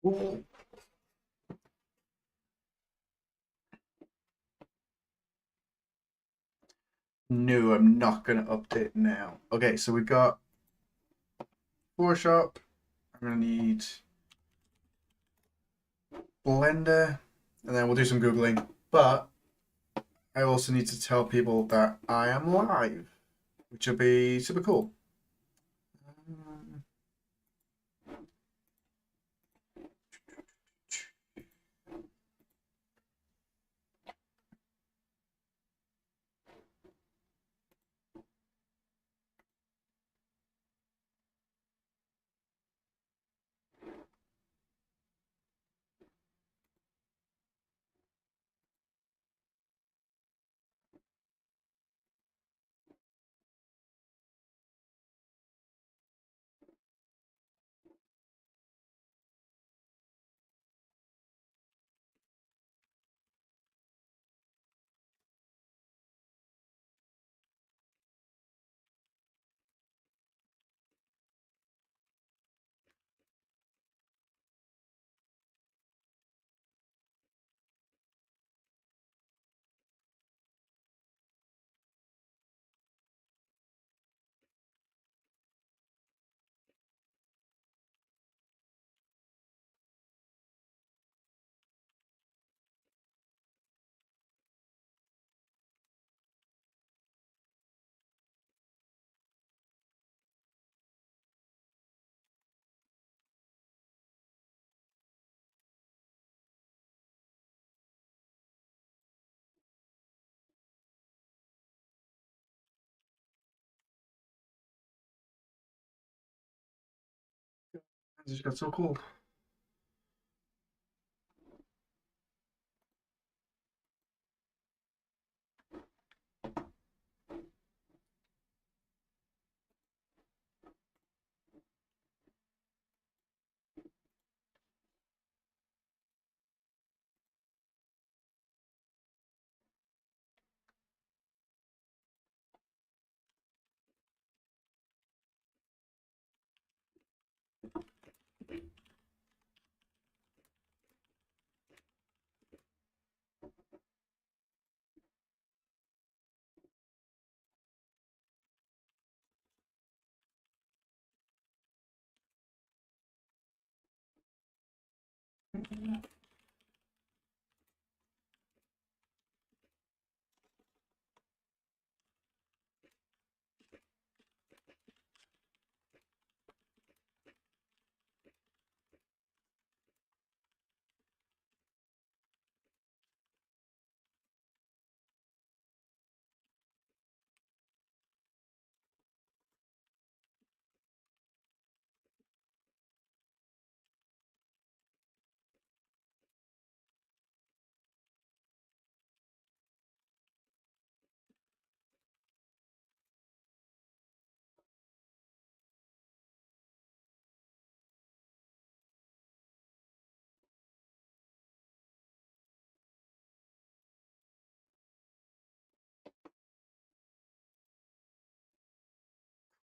Cool. No, I'm not going to update now. Okay, so we got PhotoShop. I'm going to need Blender, and then we'll do some Googling. But I also need to tell people that I am live, which will be super cool. It just got so cool.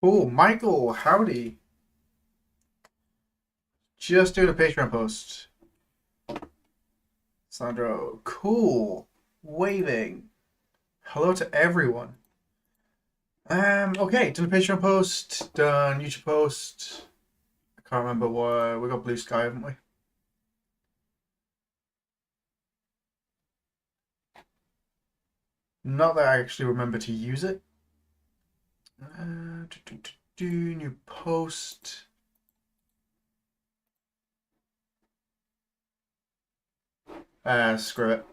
Cool, Michael, howdy. Just doing a Patreon post. Sandro, cool. Waving. Hello to everyone. Okay, done a Patreon post, done YouTube post. I can't remember what we got Blue Sky, haven't we? Not that I actually remember to use it. New post. Screw it.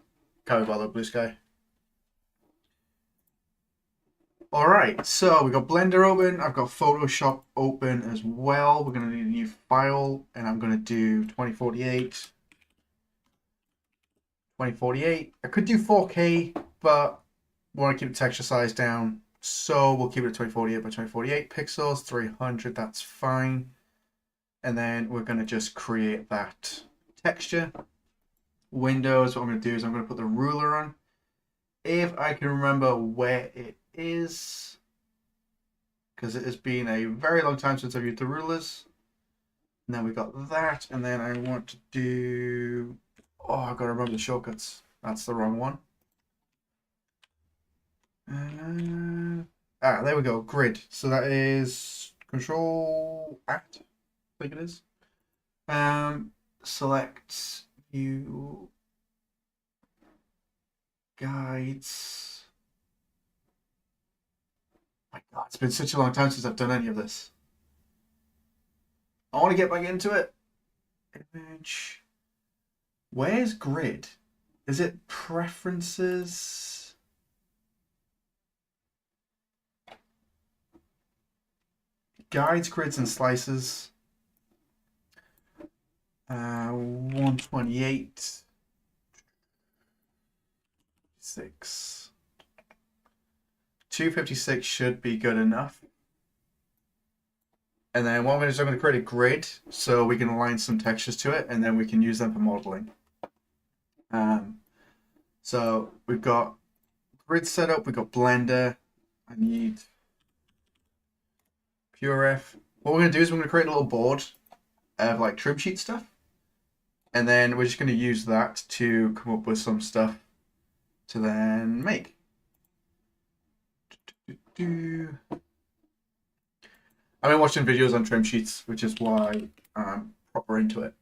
Can't be bothered, Blue Sky. Alright, so we got Blender open. I've got Photoshop open as well. We're going to need a new file, and I'm going to do 2048. 2048. I could do 4K, but want to keep the texture size down. So we'll keep it at 2048 by 2048 pixels, 300, that's fine. And then we're going to just create that texture. Windows, what I'm going to do is I'm going to put the ruler on. If I can remember where it is, because it has been a very long time since I've used the rulers. And then we got that, and then I want to do... Oh, I've got to remember the shortcuts. That's the wrong one. There we go. Grid. So that is Control Alt, I think it is. Select View Guides. My God, it's been such a long time since I've done any of this. I want to get back into it. Image. Where's Grid? Is it Preferences? Guides, Grids, and Slices. 128. 6. 256 should be good enough. And then what I'm going to do is I'm going to create a grid so we can align some textures to it, and then we can use them for modeling. So we've got grid setup, we've got Blender. I need PureRef. What we're going to do is we're going to create a little board of like trim sheet stuff. And then we're just going to use that to come up with some stuff to then make. I've been watching videos on trim sheets, which is why I'm proper into it.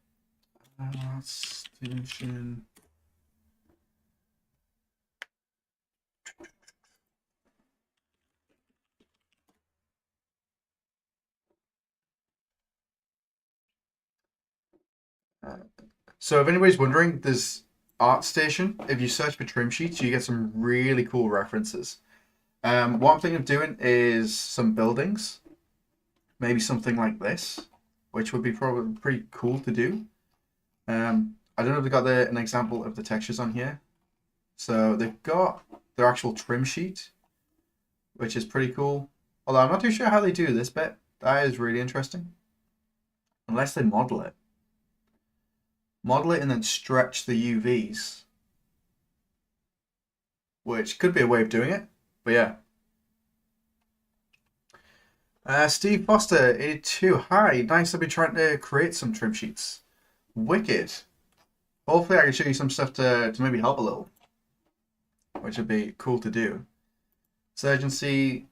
Station. So if anybody's wondering, there's ArtStation. If you search for trim sheets, you get some really cool references. What I'm thinking of doing is some buildings. Maybe something like this, which would be probably pretty cool to do. I don't know if they've got an example of the textures on here. So they've got their actual trim sheet, which is pretty cool. Although I'm not too sure how they do this bit. That is really interesting. Unless they model it. Model it and then stretch the UVs. Which could be a way of doing it. But yeah. Steve Foster, 82. Hi, nice. I've been trying to create some trim sheets. Wicked. Hopefully I can show you some stuff to maybe help a little. Which would be cool to do. Surgency.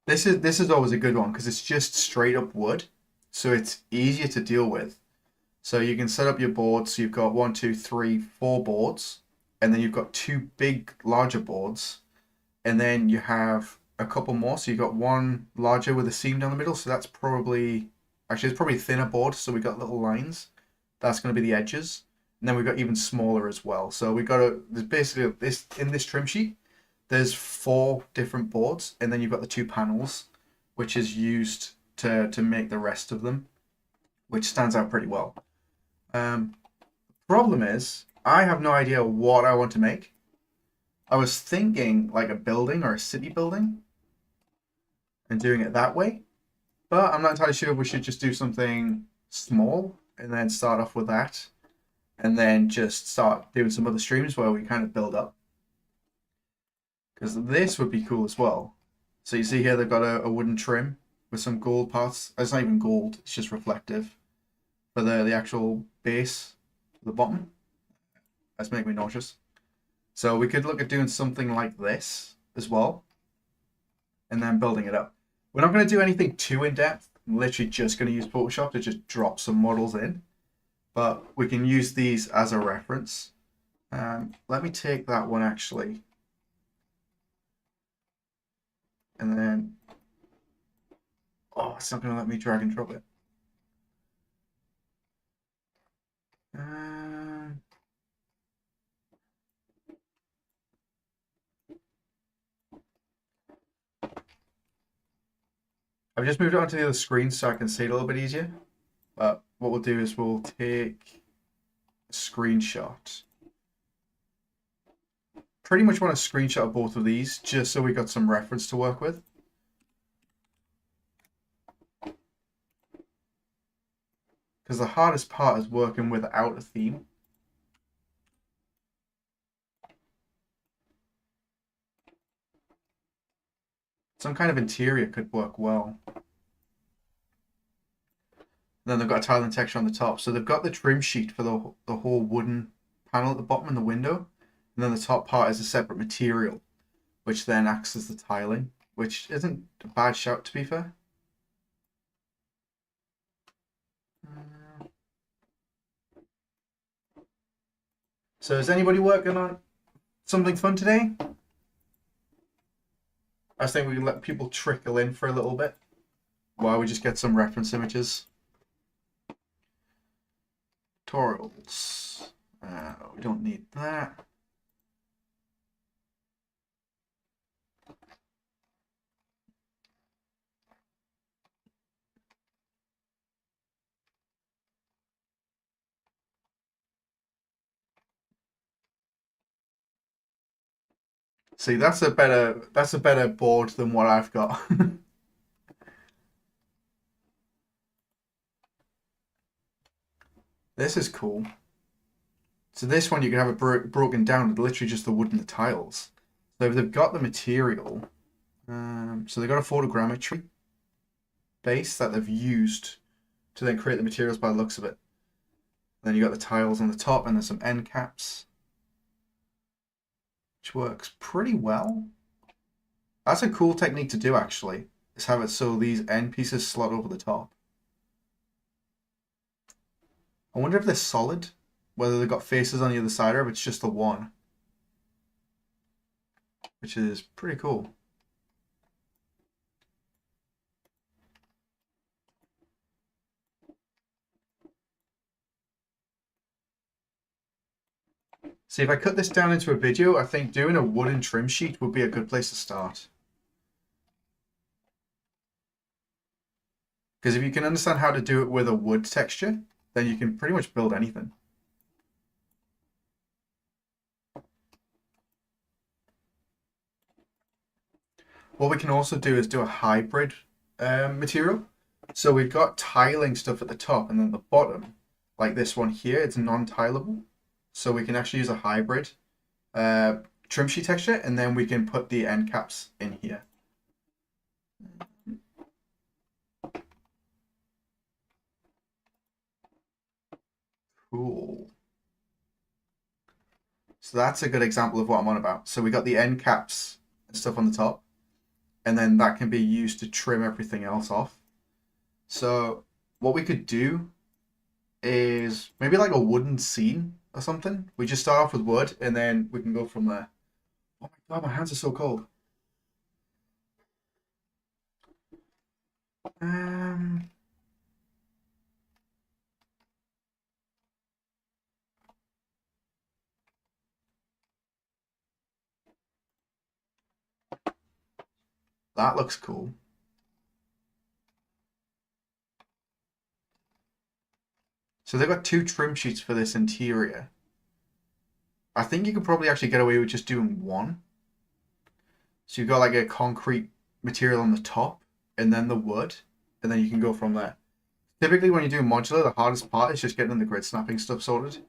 This is always a good one because it's just straight up wood. So it's easier to deal with. So you can set up your boards. So you've got 1, 2, 3, 4 boards. And then you've got 2 big, larger boards. And then you have a couple more. So you've got one larger with a seam down the middle. So that's probably, actually it's probably a thinner board. So we've got little lines. That's going to be the edges. And then we've got even smaller as well. So we've got there's basically in this trim sheet, there's 4 different boards. And then you've got the 2 panels, which is used to make the rest of them, which stands out pretty well. Problem is, I have no idea what I want to make. I was thinking like a building or a city building and doing it that way, but I'm not entirely sure if we should just do something small and then start off with that and then just start doing some other streams where we kind of build up. Because this would be cool as well. So you see here they've got a wooden trim with some gold parts. It's not even gold, it's just reflective for the actual base, the bottom. That's making me nauseous. So we could look at doing something like this as well, and then building it up. We're not going to do anything too in-depth. I'm literally just going to use Photoshop to just drop some models in, but we can use these as a reference. Let me take that one actually, and then, oh, it's not going to let me drag and drop it. I've just moved it onto the other screen so I can see it a little bit easier. But what we'll do is we'll take a screenshot. Pretty much want a screenshot of both of these just so we got some reference to work with. Because the hardest part is working without a theme. Some kind of interior could work well. then they've got a tiling texture on the top. So they've got the trim sheet for the whole wooden panel at the bottom and the window. And then the top part is a separate material, which then acts as the tiling, which isn't a bad shout, to be fair. So is anybody working on something fun today? I think we can let people trickle in for a little bit while we just get some reference images. Tutorials. We don't need that. See, that's a better board than what I've got. This is cool. So this one you can have it broken down with literally just the wood and the tiles. So they've got the material. So they've got a photogrammetry base that they've used to then create the materials by the looks of it. Then you got the tiles on the top and there's some end caps, which works pretty well. That's a cool technique to do actually, is have it so these end pieces slot over the top. I wonder if they're solid, whether they've got faces on the other side or if it's just the one, which is pretty cool. See, if I cut this down into a video, I think doing a wooden trim sheet would be a good place to start. Because if you can understand how to do it with a wood texture, then you can pretty much build anything. What we can also do is do a hybrid material. So we've got tiling stuff at the top and then the bottom, like this one here, it's non-tileable. So we can actually use a hybrid trim sheet texture, and then we can put the end caps in here. Cool. So that's a good example of what I'm on about. So we got the end caps and stuff on the top, and then that can be used to trim everything else off. So what we could do is maybe like a wooden scene or something. We just start off with wood and then we can go from there. Oh my god, my hands are so cold. Um, that looks cool. So they've got two trim sheets for this interior. I think you could probably actually get away with just doing one. So you've got like a concrete material on the top and then the wood, and then you can go from there. Typically when you do modular, the hardest part is just getting the grid snapping stuff sorted.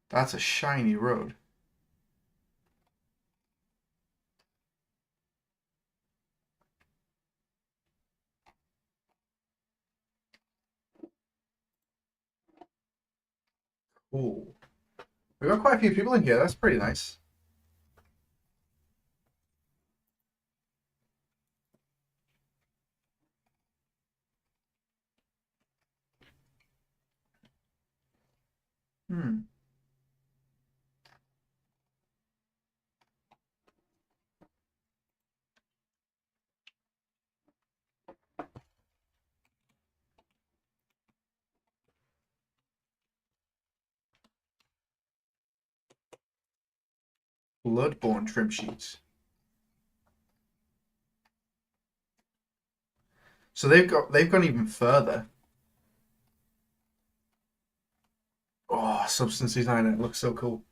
That's a shiny road. Cool. We've got quite a few people in here. That's pretty nice. Hmm. Bloodborne trim sheets. So they've gone even further. Oh, substance design, it looks so cool.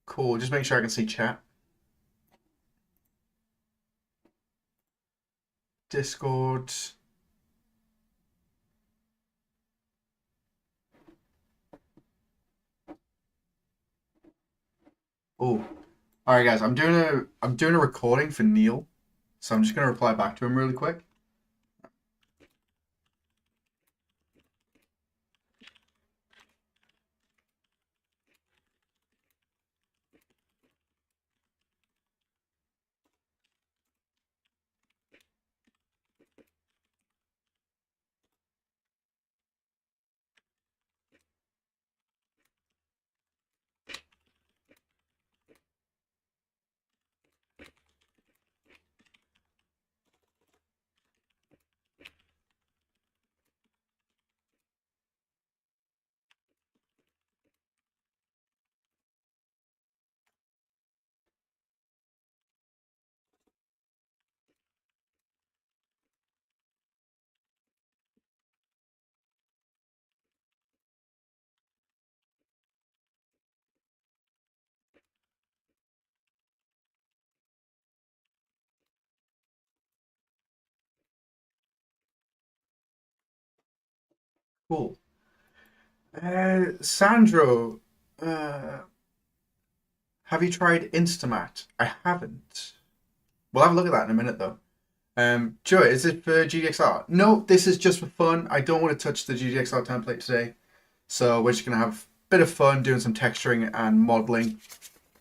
Cool. Just make sure I can see chat. Discord. Cool. All right, guys. I'm doing a recording for Neil, so I'm just gonna reply back to him really quick. Cool. Sandro, uh, have you tried Instamat? I haven't. We'll have a look at that in a minute, though. Joe, is it for GDXR? No, this is just for fun. I don't want to touch the GDXR template today, so we're just gonna have a bit of fun doing some texturing and modeling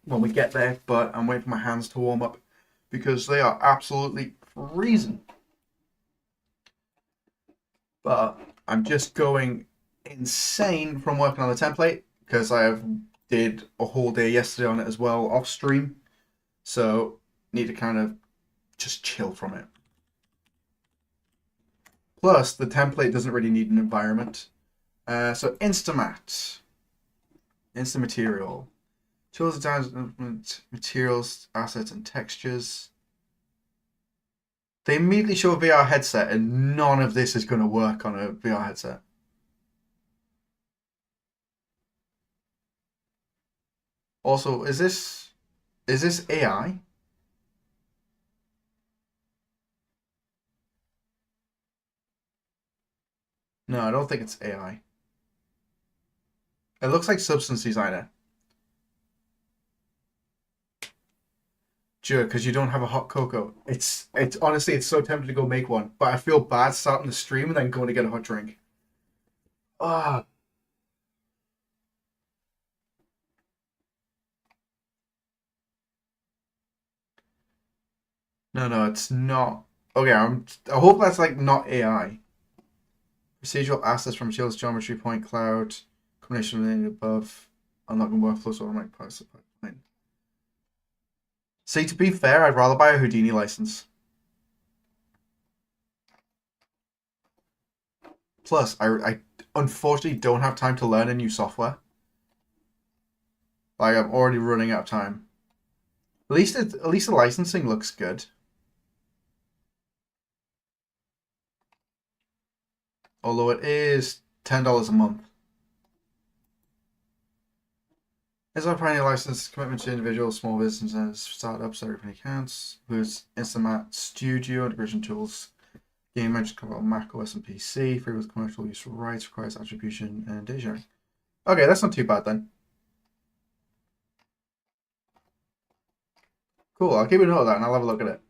when we get there. But I'm waiting for my hands to warm up because they are absolutely freezing. But I'm just going insane from working on the template because I have did a whole day yesterday on it as well off stream. So need to kind of just chill from it. Plus, the template doesn't really need an environment. So Instamat, Insta Material, tools, materials, assets, and textures. They immediately show a VR headset, and none of this is going to work on a VR headset. Also, is this AI? No, I don't think it's AI. It looks like Substance Designer. Sure, because you don't have a hot cocoa. It's honestly it's so tempting to go make one, but I feel bad starting the stream and then going to get a hot drink. Ah, no, no, it's not. Okay, I hope that's like not AI. Procedural assets from Shield's geometry point cloud combination of the above unlocking workflows automatic parts of the pipeline. See, to be fair, I'd rather buy a Houdini license. Plus, I unfortunately don't have time to learn a new software. Like I'm already running out of time. At least the licensing looks good. Although it is $10 a month. Is our primary license commitment to individual small businesses, startups, everybody counts. Who's Instamat Studio integration tools. Game mentioned cover Mac OS and PC. Free with commercial use for rights, requires attribution and data sharing. Okay, that's not too bad then. Cool. I'll keep a note of that and I'll have a look at it.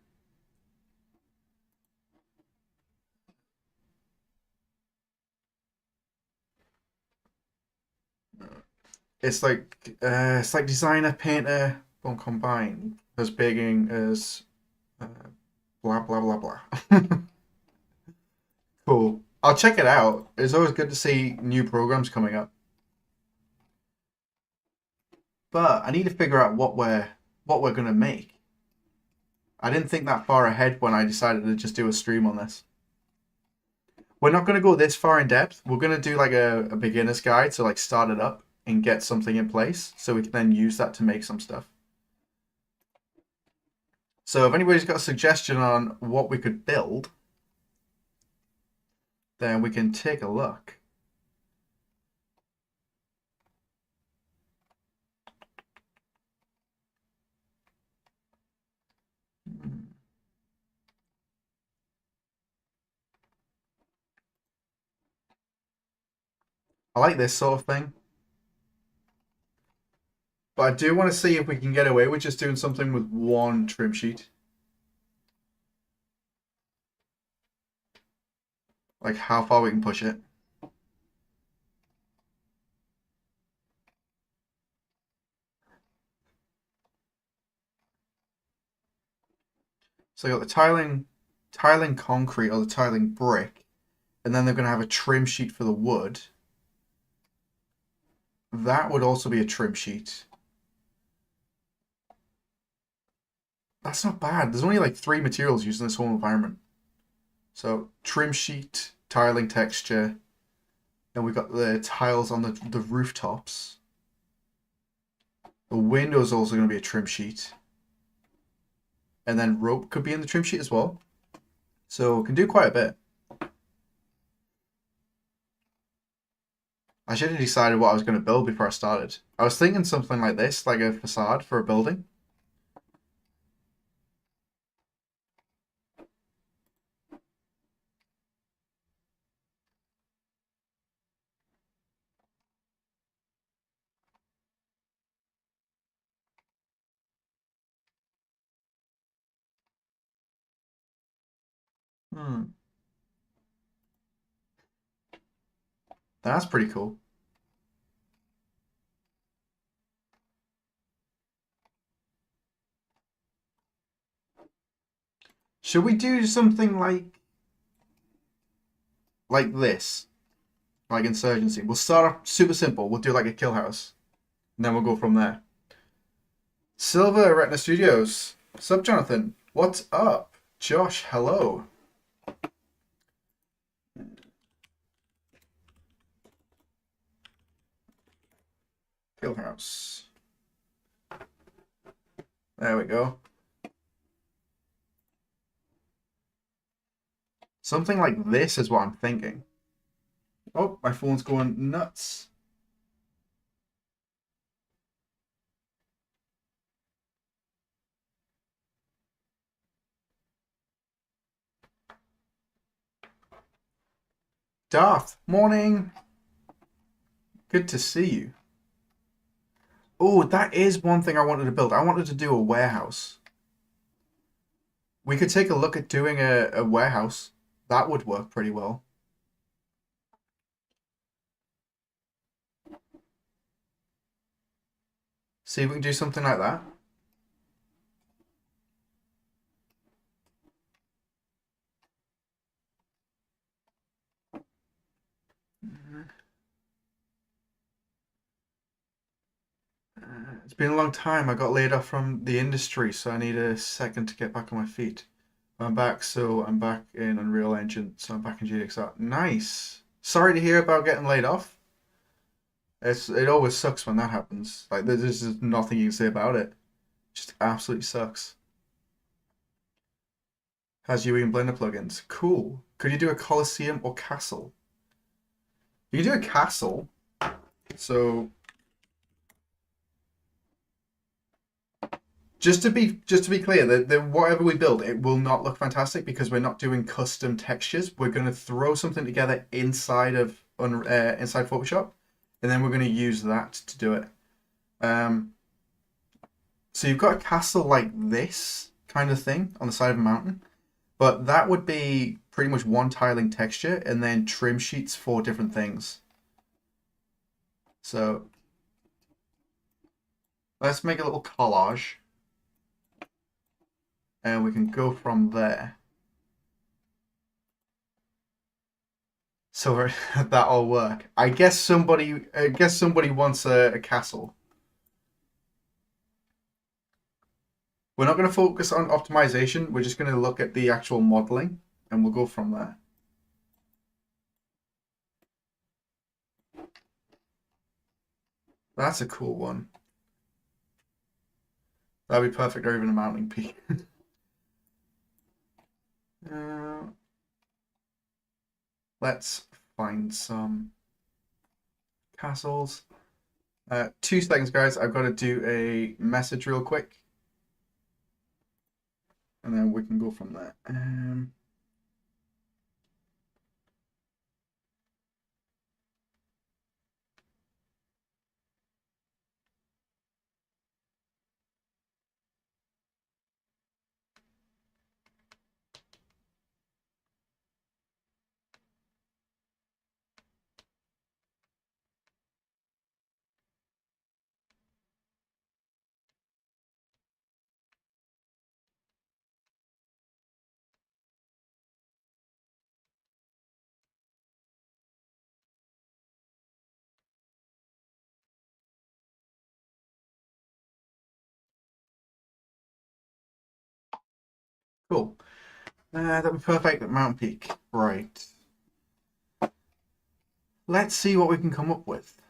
It's like designer, painter, won't combine as bigging as uh, blah blah blah blah. Cool. I'll check it out. It's always good to see new programs coming up. But I need to figure out what we're gonna make. I didn't think that far ahead when I decided to just do a stream on this. We're not gonna go this far in depth. We're gonna do like a beginner's guide to like start it up and get something in place so we can then use that to make some stuff. So if anybody's got a suggestion on what we could build, then we can take a look. I like this sort of thing. But I do want to see if we can get away with just doing something with one trim sheet. Like how far we can push it. So you got the tiling concrete or the tiling brick, and then they're going to have a trim sheet for the wood. That would also be a trim sheet. That's not bad. There's only like 3 materials used in this whole environment. So trim sheet, tiling texture, and we've got the tiles on the rooftops. The window's also going to be a trim sheet. And then rope could be in the trim sheet as well. So we can do quite a bit. I should have decided what I was going to build before I started. I was thinking something like this, like a facade for a building. Hmm. That's pretty cool. Should we do something like this? Like Insurgency. We'll start off super simple. We'll do like a kill house. And then we'll go from there. Silver Retina Studios. Sup, Jonathan? What's up? Josh, hello. Kill house. There we go. Something like this is what I'm thinking. Oh, my phone's going nuts. Darth, morning. Good to see you. Oh, that is one thing I wanted to build. I wanted to do a warehouse. We could take a look at doing a warehouse. That would work pretty well. See if we can do something like that. It's been a long time. I got laid off from the industry, so I need a second to get back on my feet. I'm back, so I'm back in Unreal Engine, so I'm back in GDXR. Nice. Sorry to hear about getting laid off. It always sucks when that happens. Like there's just nothing you can say about it. Just absolutely sucks. Has UE and Blender plugins. Cool. Could you do a Colosseum or castle? You can do a castle. So just to be clear, the whatever we build, it will not look fantastic because we're not doing custom textures. We're going to throw something together inside of inside Photoshop, and then we're going to use that to do it. So you've got a castle like this kind of thing on the side of a mountain, but that would be pretty much one tiling texture and then trim sheets for different things. So let's make a little collage. And we can go from there. So that'll work. I guess somebody wants a castle. We're not going to focus on optimization. We're just going to look at the actual modeling, and we'll go from there. That's a cool one. That'd be perfect, or even a mounting peak. uh, let's find some castles. 2 seconds, guys. I've got to do a message real quick. And then we can go from there. Cool. That'd be perfect at Mountain Peak. Right. Let's see what we can come up with.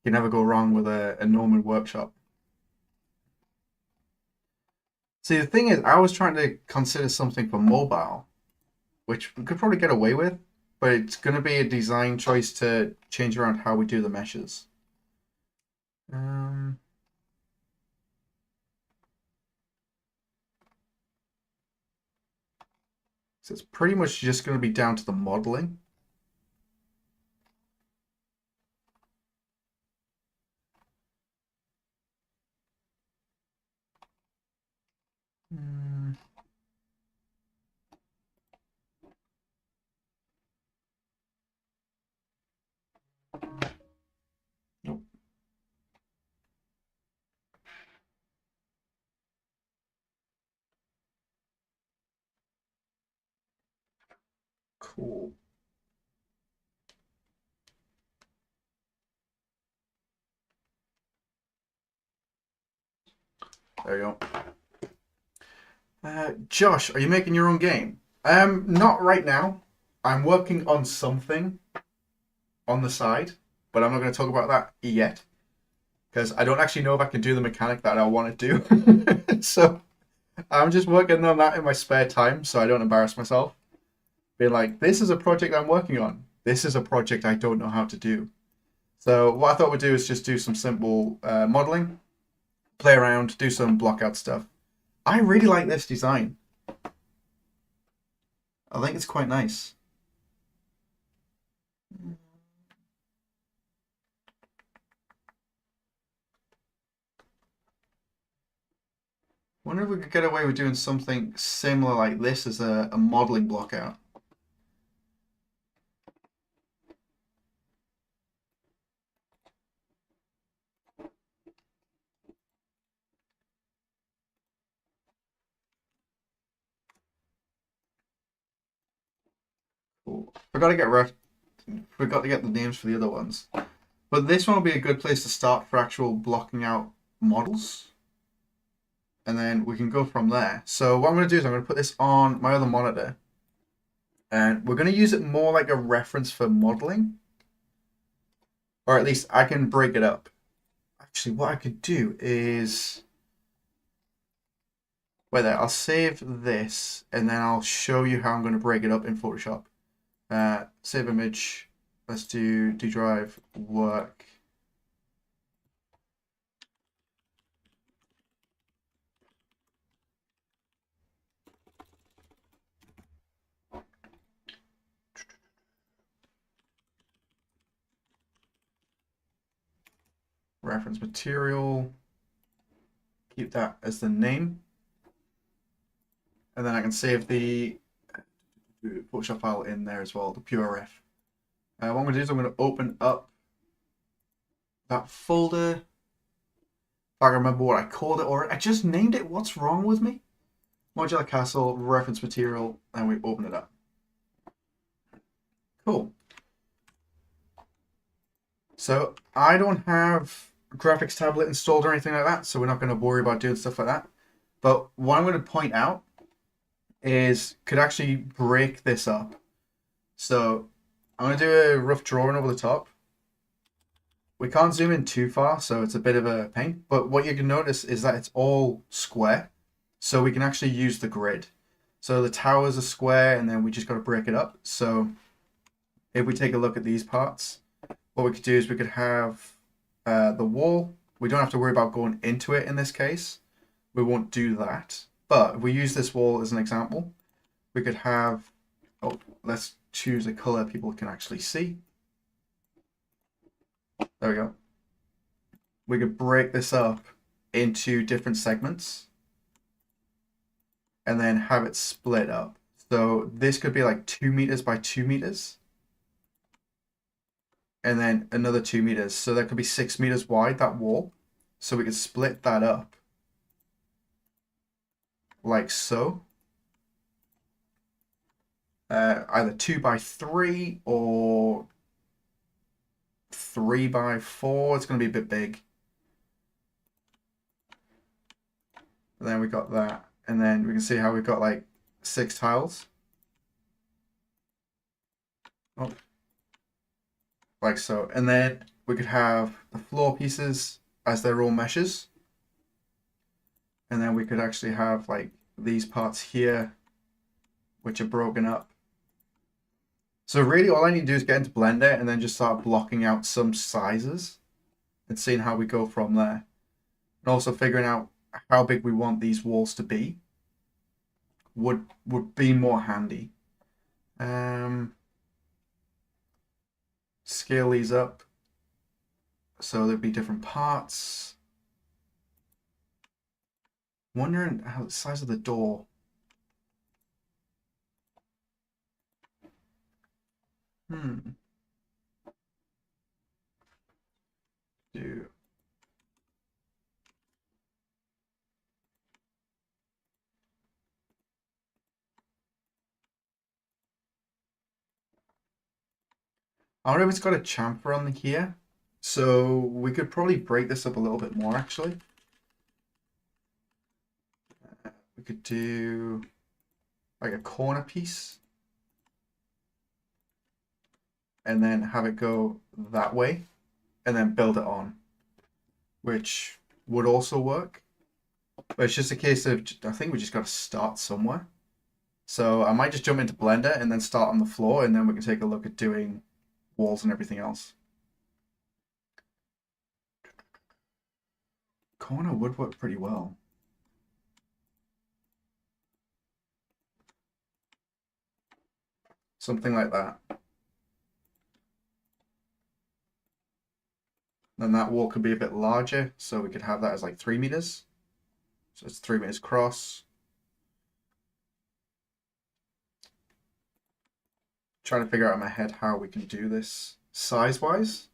You never go wrong with a Norman workshop. See, the thing is, I was trying to consider something for mobile, which we could probably get away with, but it's going to be a design choice to change around how we do the meshes. Um, so it's pretty much just going to be down to the modeling. Mm, nope. Cool. There you go. Josh, are you making your own game? Not right now. I'm working on something on the side, but I'm not going to talk about that yet because I don't actually know if I can do the mechanic that I want to do. So I'm just working on that in my spare time so I don't embarrass myself. Being like, this is a project I'm working on. This is a project I don't know how to do. So what I thought we'd do is just do some simple modeling, play around, do some blockout stuff. I really like this design. I think it's quite nice. Wonder if we could get away with doing something similar like this as a modeling blockout. Cool. Forgot to get the names for the other ones. But this one will be a good place to start for actual blocking out models. And then we can go from there. So what I'm going to do is I'm going to put this on my other monitor. And we're going to use it more like a reference for modeling. Or at least I can break it up. Actually, what I could do is... Wait there, I'll save this and then I'll show you how I'm going to break it up in Photoshop. Save image. Let's do D drive work. Reference material. Keep that as the name. And then I can save the Photoshop file in there as well, the PureRef. What I'm going to do is I'm going to open up that folder. If I can remember what I called it, or I just named it. What's wrong with me? Modular castle, reference material, and we open it up. Cool. So I don't have a graphics tablet installed or anything like that, so we're not going to worry about doing stuff like that. But what I'm going to point out is could actually break this up. So I'm going to do a rough drawing over the top. We can't zoom in too far, so it's a bit of a pain. But what you can notice is that it's all square, so we can actually use the grid. So the towers are square, and then we just got to break it up. So if we take a look at these parts, what we could do is we could have the wall. We don't have to worry about going into it in this case. We won't do that. But if we use this wall as an example, we could have, oh, let's choose a color people can actually see. There we go. We could break this up into different segments and then have it split up. So this could be like 2 meters by 2 meters. And then another 2 meters. So that could be 6 meters wide, that wall. So we could split that up like so. Either 2 by 3 or 3 by 4. It's going to be a bit big. And then we got that. And then we can see how we've got like 6 tiles. Oh, like so. And then we could have the floor pieces as their all meshes. And then we could actually have like these parts here, which are broken up. So really all I need to do is get into Blender and then just start blocking out some sizes and seeing how we go from there. And also figuring out how big we want these walls to be would be more handy. Scale these up so there'd be different parts. Wondering how the size of the door. Do I wonder if it's got a chamfer on here. So we could probably break this up a little bit more actually. We could do like a corner piece and then have it go that way and then build it on, which would also work. But it's just a case of, I think we just got to start somewhere. So I might just jump into Blender and then start on the floor and then we can take a look at doing walls and everything else. Corner would work pretty well. Something like that. Then that wall could be a bit larger, so we could have that as like 3 meters. So it's 3 meters across. Trying to figure out in my head how we can do this size-wise.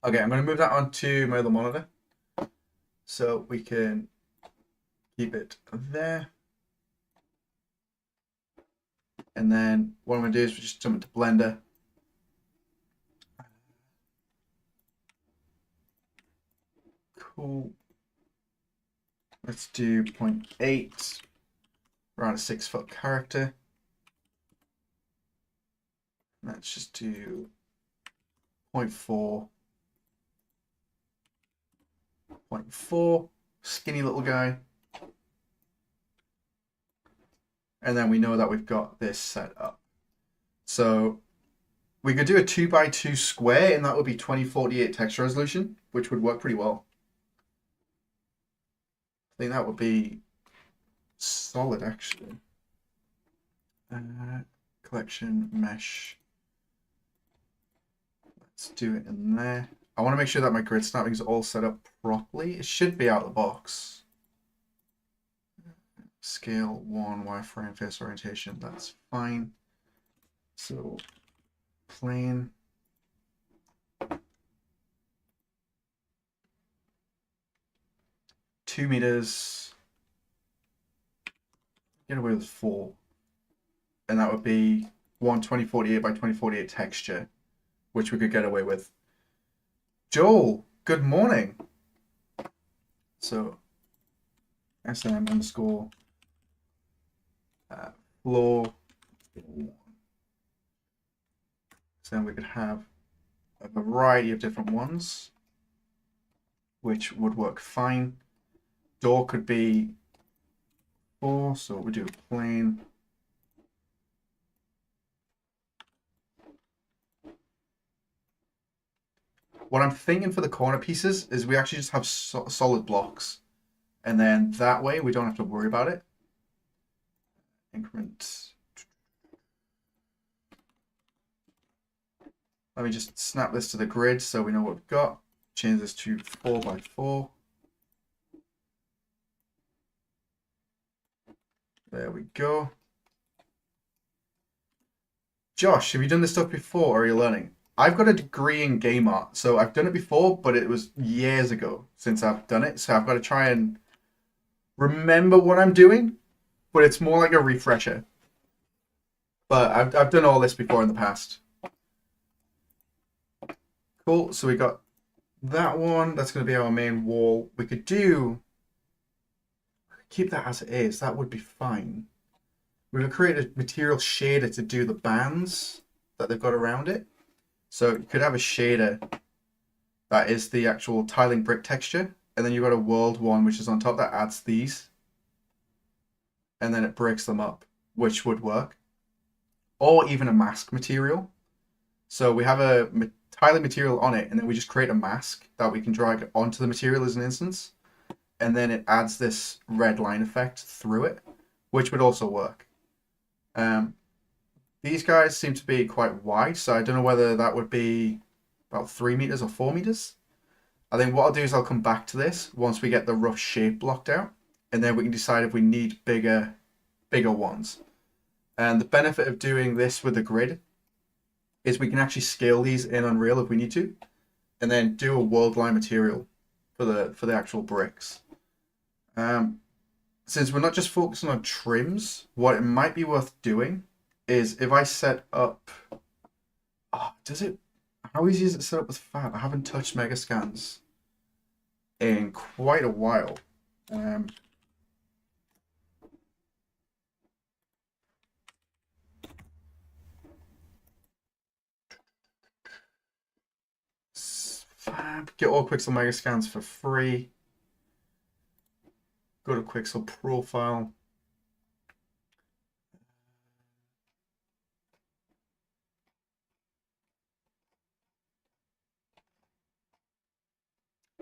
Okay, I'm going to move that onto my other monitor. So we can keep it there. And then what I'm going to do is we just jump into Blender. Cool. Let's do 0.8 around a 6-foot character. Let's just do 0.4. 0.4. Skinny little guy. And then we know that we've got this set up. So we could do a 2x2 square and that would be 2048 texture resolution, which would work pretty well. I think that would be solid actually. Collection mesh. Let's do it in there. I want to make sure that my grid snapping is all set up properly. It should be out of the box. Scale 1 wireframe face orientation. That's fine. So plane. Two meters. Get away with 4. And that would be 2048 by 2048 texture, which we could get away with. Joel, good morning. So SM underscore floor. So then we could have a variety of different ones, which would work fine. Door could be 4, so we do a plane. What I'm thinking for the corner pieces is we actually just have solid blocks. And then that way we don't have to worry about it. Increment. Let me just snap this to the grid so we know what we've got. Change this to 4x4. There we go. Josh, have you done this stuff before or are you learning? I've got a degree in game art, so I've done it before, but it was years ago since I've done it. So I've got to try and remember what I'm doing, but it's more like a refresher. But I've done all this before in the past. Cool, so we got that one. That's going to be our main wall. We could do keep that as it is. That would be fine. We're going to create a material shader to do the bands that they've got around it. So you could have a shader that is the actual tiling brick texture, and then you've got a world one which is on top that adds these, and then it breaks them up, which would work. Or even a mask material. So we have a tiling material on it, and then we just create a mask that we can drag onto the material as an instance, and then it adds this red line effect through it, which would also work. These guys seem to be quite wide, so I don't know whether that would be about 3 meters or 4 meters. I think what I'll do is I'll come back to this once we get the rough shape blocked out, and then we can decide if we need bigger ones. And the benefit of doing this with the grid is we can actually scale these in Unreal if we need to, and then do a world line material for the actual bricks. Since we're not just focusing on trims, what it might be worth doing is if I set up, how easy is it set up with Fab? I haven't touched Megascans in quite a while. Fab, get all Quixel Megascans for free. Go to Quixel profile.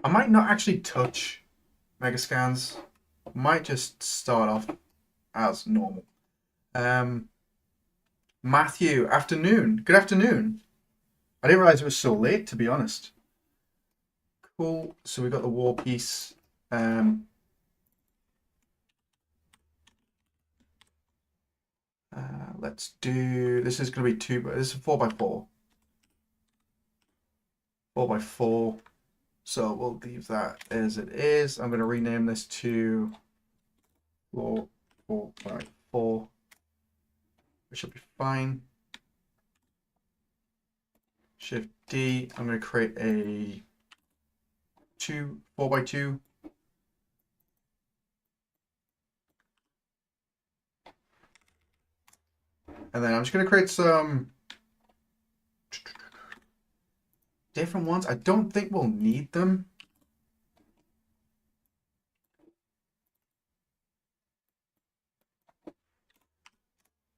I might not actually touch Megascans. Might just start off as normal. Matthew, afternoon. Good afternoon. I didn't realize it was so late, to be honest. Cool. So we got the wall piece. Let's do. This is going to be this is 4x4. 4x4. So we'll leave that as it is. I'm going to rename this to 4x4, which should be fine. Shift D. I'm going to create a 4x2. And then I'm just going to create some different ones. I don't think we'll need them.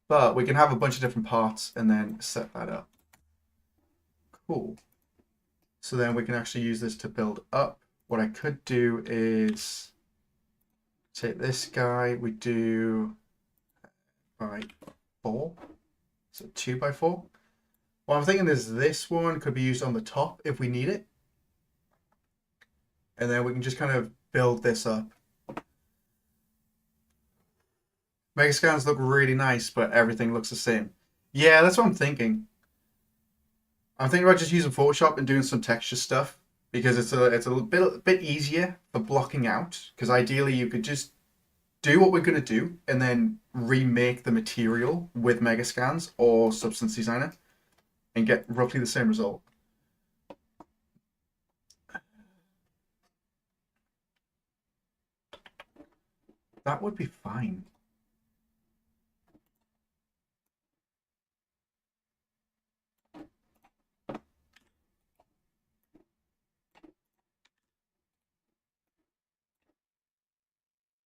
But we can have a bunch of different parts and then set that up. Cool. So then we can actually use this to build up. What I could do is take this guy, we do by 4, so 2x4. What I'm thinking is this one could be used on the top if we need it. And then we can just kind of build this up. Megascans look really nice, but everything looks the same. Yeah, that's what I'm thinking. I'm thinking about just using Photoshop and doing some texture stuff because it's a bit easier for blocking out. Because ideally you could just do what we're going to do and then remake the material with Megascans or Substance Designer and get roughly the same result. That would be fine.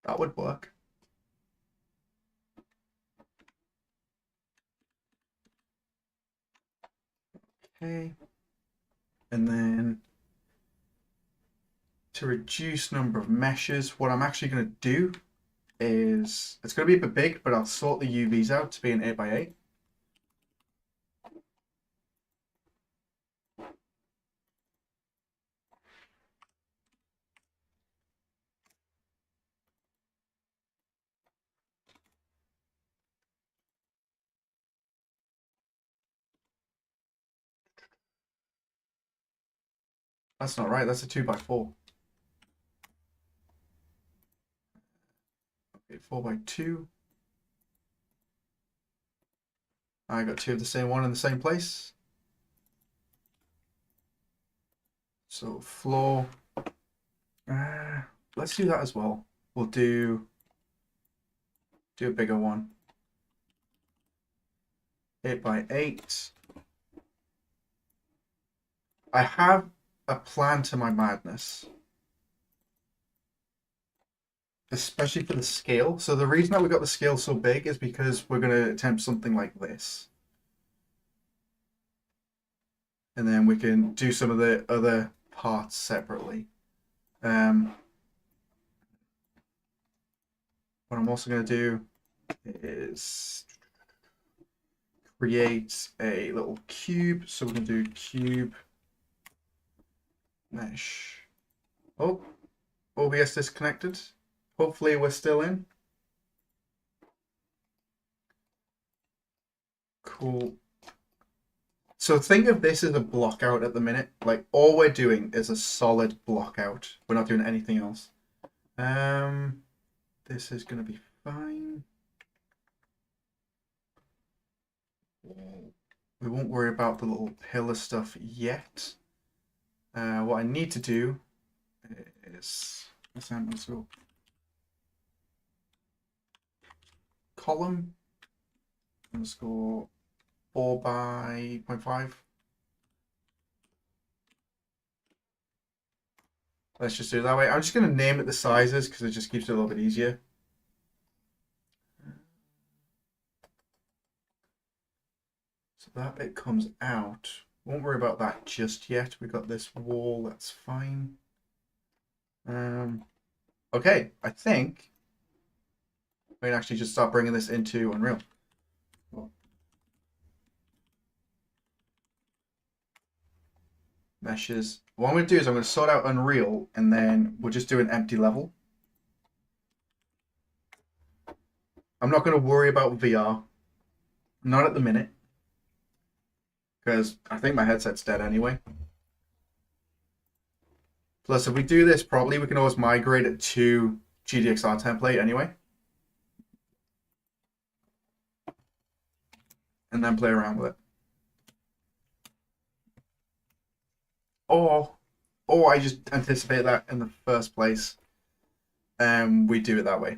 That would work. Okay. And then to reduce number of meshes, what I'm actually going to do is, it's going to be a bit big, but I'll sort the UVs out to be an 8x8. That's not right, that's a 2x4. Okay, 4x2. I got two of the same one in the same place. So floor. Let's do that as well. We'll do do a bigger one. 8 by 8. I have a plan to my madness. Especially for the scale. So the reason that we got the scale so big is because we're going to attempt something like this. And then we can do some of the other parts separately. What I'm also going to do is create a little cube. So we're going to do cube mesh. Oh, OBS disconnected. Hopefully we're still in. Cool. So think of this as a block out at the minute. Like all we're doing is a solid block out. We're not doing anything else. This is going to be fine. We won't worry about the little pillar stuff yet. What I need to do is so column underscore 4 by 0.5. Let's just do it that way. I'm just going to name it the sizes because it just keeps it a little bit easier. So that bit comes out. Won't worry about that just yet. We got this wall, that's fine. Okay, I think we can actually just start bringing this into Unreal. Meshes. What I'm going to do is I'm going to sort out Unreal and then we'll just do an empty level. I'm not going to worry about VR. Not at the minute. Because I think my headset's dead anyway. Plus, if we do this properly, we can always migrate it to GDXR template anyway. And then play around with it. Or I just anticipate that in the first place. And we do it that way.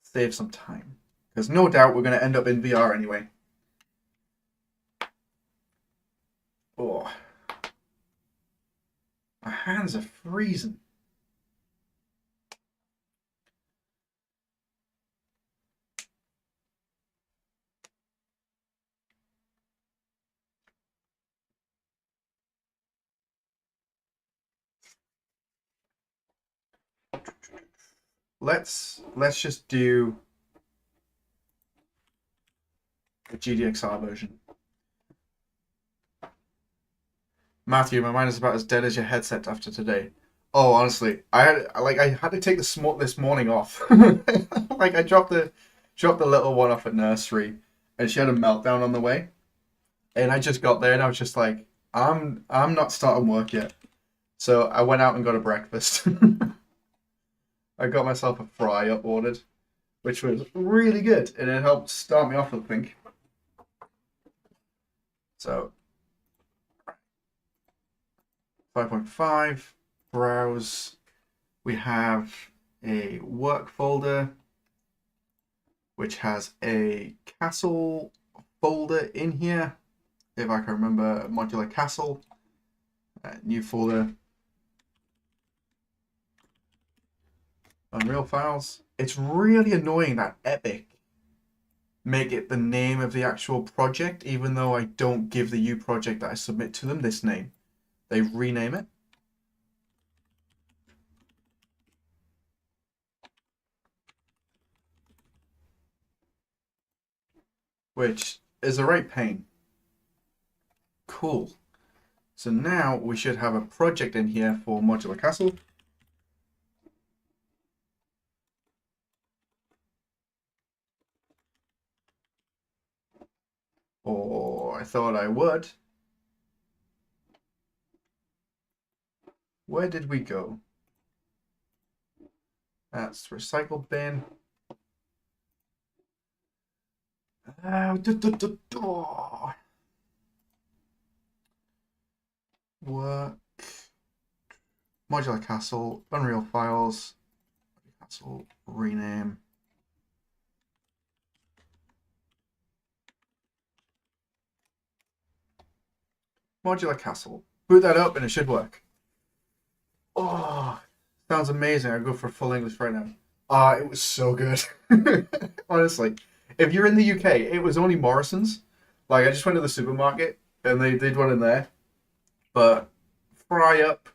Save some time. Because no doubt we're going to end up in VR anyway. Oh. My hands are freezing. Let's just do the GDXR version. Matthew, my mind is about as dead as your headset after today. Oh, honestly, I had to take this morning off. Like I dropped the little one off at nursery, and she had a meltdown on the way, and I just got there and I was just like, I'm not starting work yet. So I went out and got a breakfast. I got myself a fry up ordered, which was really good, and it helped start me off, I think. So 5.5, browse. We have a work folder, which has a castle folder in here. If I can remember, modular castle. New folder. Unreal files. It's really annoying that Epic make it the name of the actual project, even though I don't give the U project that I submit to them this name. They rename it. Which is a right pain. Cool. So now we should have a project in here for modular castle. Or I thought I would. Where did we go? That's recycle bin. Work. Modular castle. Unreal files. Castle, rename. Modular castle. Boot that up and it should work. Oh, sounds amazing. I'll go for full English right now. Ah, it was so good. Honestly, if you're in the UK, it was only Morrison's. Like, I just went to the supermarket and they did one in there. But fry up,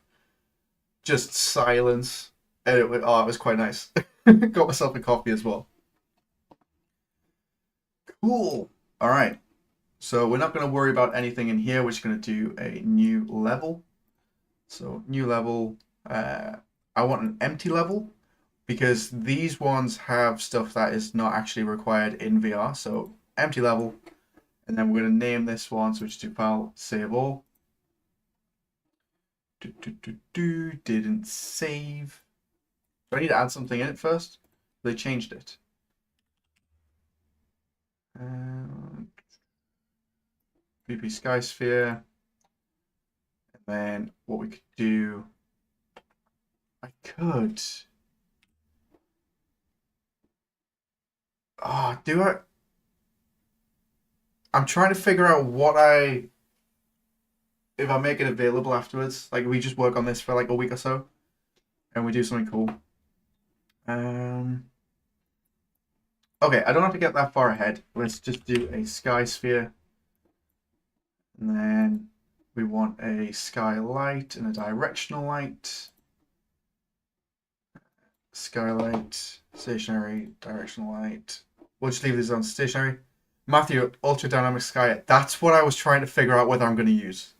just silence. And it was quite nice. Got myself a coffee as well. Cool. All right. So we're not going to worry about anything in here. We're just going to do a new level. So new level. I want an empty level because these ones have stuff that is not actually required in VR. So empty level. And then we're going to name this one. Switch to file, save all. Didn't save. Do I need to add something in it first? They changed it. VP Sky Sphere. And then what we could do, I could. Do I? I'm trying to figure out if I make it available afterwards. Like, we just work on this for like a week or so, and we do something cool. Okay, I don't have to get that far ahead. Let's just do a Sky Sphere. And then we want a sky light and a directional light. Skylight, stationary, directional light. We'll just leave these on stationary. Matthew, ultra dynamic sky. That's what I was trying to figure out whether I'm going to use.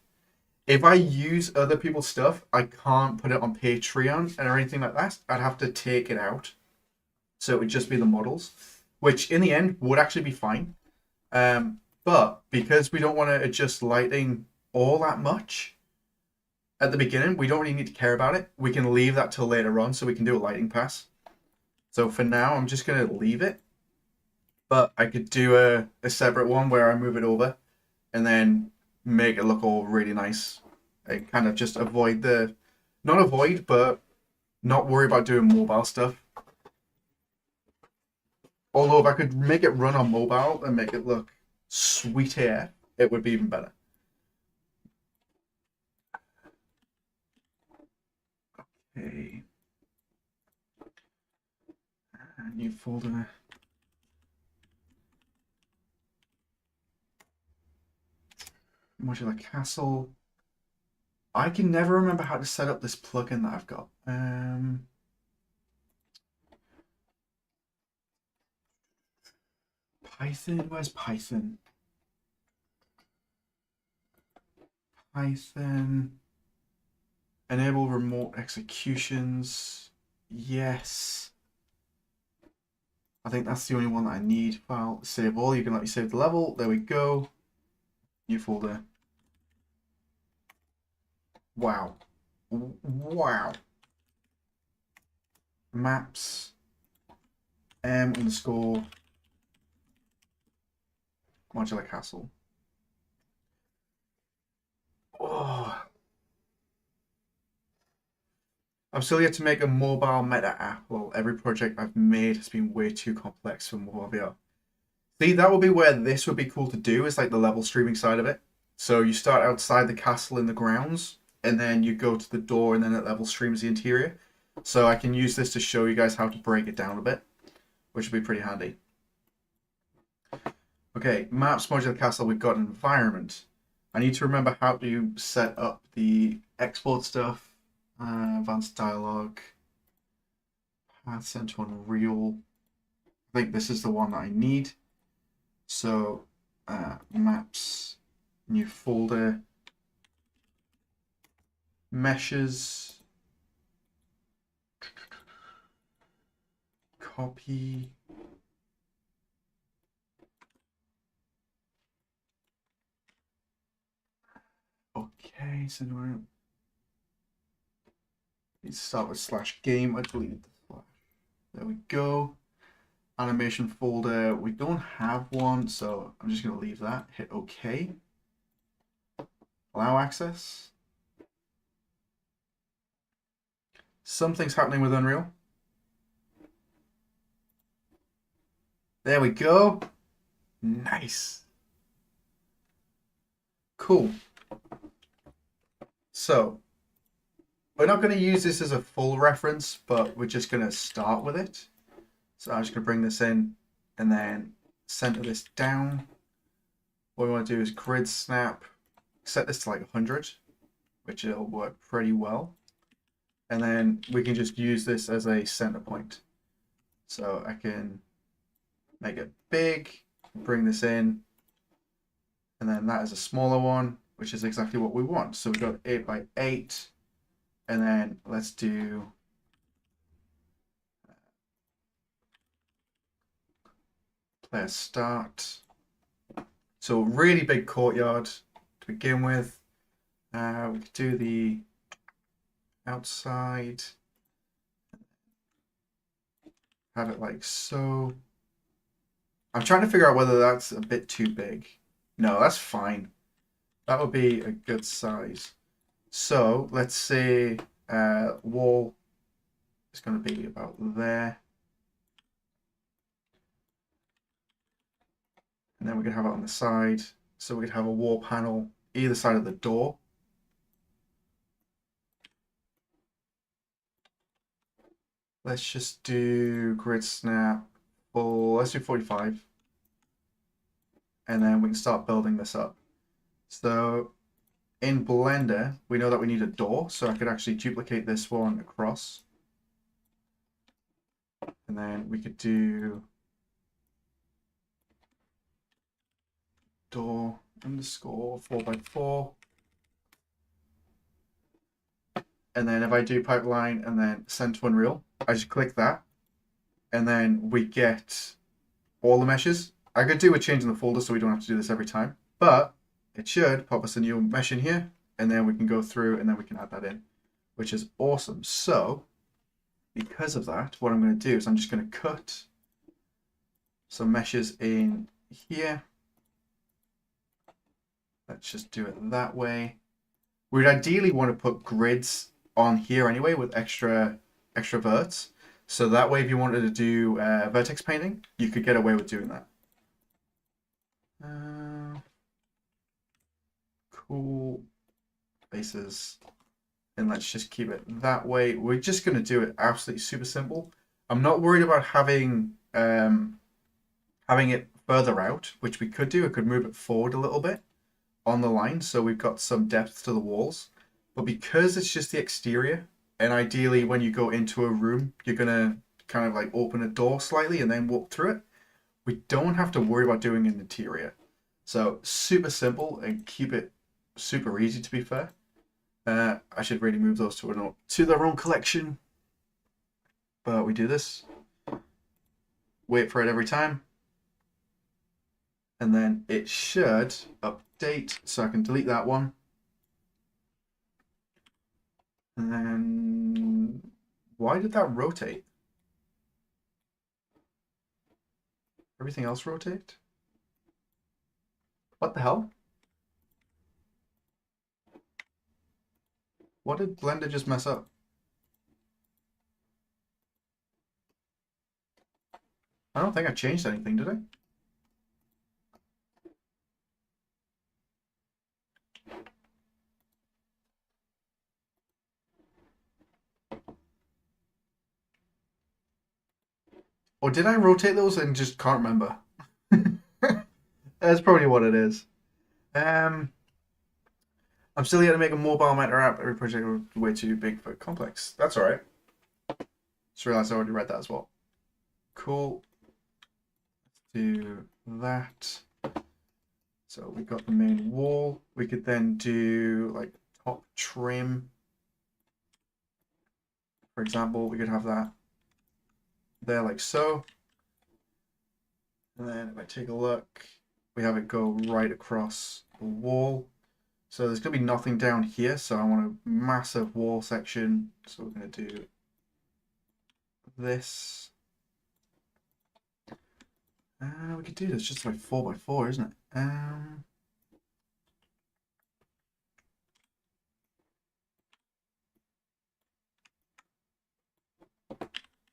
If I use other people's stuff, I can't put it on Patreon and or anything like that. I'd have to take it out. So it would just be the models, which in the end would actually be fine. But because we don't want to adjust lighting all that much at the beginning, we don't really need to care about it. We can leave that till later on so we can do a lighting pass. So for now, I'm just going to leave it. But I could do a separate one where I move it over and then make it look all really nice. And kind of just avoid but not worry about doing mobile stuff. Although if I could make it run on mobile and make it look sweet hair, it would be even better. Okay. New folder. Modular castle. I can never remember how to set up this plugin that I've got. Python? Where's Python? Python. Enable remote executions. Yes. I think that's the only one that I need. File, save all. You can let me save the level. There we go. New folder. Wow. Wow. Maps. M_. Modular castle. Oh. I'm still yet to make a mobile meta app. Well, every project I've made has been way too complex for mobile VR. See, that would be where this would be cool to do, is like the level streaming side of it. So you start outside the castle in the grounds, and then you go to the door, and then it level streams the interior. So I can use this to show you guys how to break it down a bit, which would be pretty handy. Okay, maps, modular castle, we've got an environment. I need to remember how to set up the export stuff. Advanced dialogue. Path sent to Unreal. I think this is the one that I need. So, maps, new folder, meshes, copy. Okay, so let's start with /game. I deleted the slash. There we go. Animation folder. We don't have one, so I'm just going to leave that. Hit OK. Allow access. Something's happening with Unreal. There we go. Nice. Cool. So we're not going to use this as a full reference, but we're just going to start with it. So I'm just going to bring this in and then center this down. What we want to do is grid snap, set this to like 100, which will work pretty well. And then we can just use this as a center point. So I can make it big, bring this in, and then that is a smaller one, which is exactly what we want. So we've got 8 by 8, and then let's do player start. So really big courtyard to begin with. We could do the outside, have it like so. I'm trying to figure out whether that's a bit too big. No, that's fine. That would be a good size. So let's say wall is going to be about there. And then we could have it on the side. So we could have a wall panel either side of the door. Let's just do grid snap for, let's do 45. And then we can start building this up. So in Blender, we know that we need a door. So I could actually duplicate this one across. And then we could do door underscore 4x4. And then if I do pipeline and then send to Unreal, I just click that. And then we get all the meshes. I could do a change in the folder so we don't have to do this every time. But it should pop us a new mesh in here. And then we can go through and then we can add that in, which is awesome. So because of that, what I'm going to do is I'm just going to cut some meshes in here. Let's just do it that way. We'd ideally want to put grids on here anyway with extra verts. So that way, if you wanted to do vertex painting, you could get away with doing that. Cool. Bases. And let's just keep it that way. We're just going to do it absolutely super simple. I'm not worried about having it further out, which we could do. I could move it forward a little bit on the line so we've got some depth to the walls. But because it's just the exterior, and ideally when you go into a room, you're going to kind of like open a door slightly and then walk through it, we don't have to worry about doing an interior. So super simple and keep it super easy, to be fair. I should really move those to their own collection. But we do this. Wait for it every time. And then it should update, so I can delete that one. And then, why did that rotate? Everything else rotate? What the hell? What did Blender just mess up? I don't think I changed anything, did I? Or did I rotate those and just can't remember? That's probably what it is. I'm still here to make a mobile meta app. Every project was way too big for complex. That's all right. Just realized I already read that as well. Cool. Let's do that. So we got the main wall. We could then do like top trim. For example, we could have that there like so. And then if I take a look, we have it go right across the wall. So there's going to be nothing down here. So I want a massive wall section. So we're going to do this. We could do this just like 4x4, isn't it?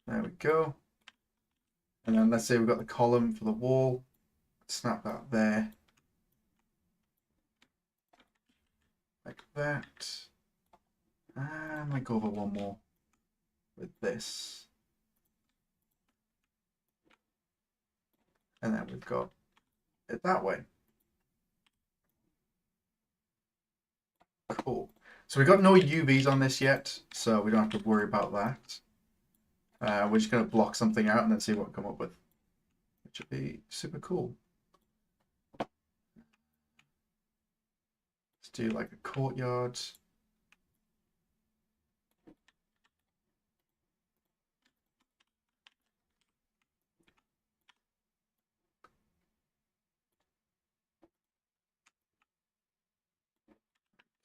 There we go. And then let's say we've got the column for the wall. Snap that there. Like that. And I might go over one more with this. And then we've got it that way. Cool. So we've got no UVs on this yet, so we don't have to worry about that. We're just going to block something out and then see what we come up with, which would be super cool. Let's do like a courtyard.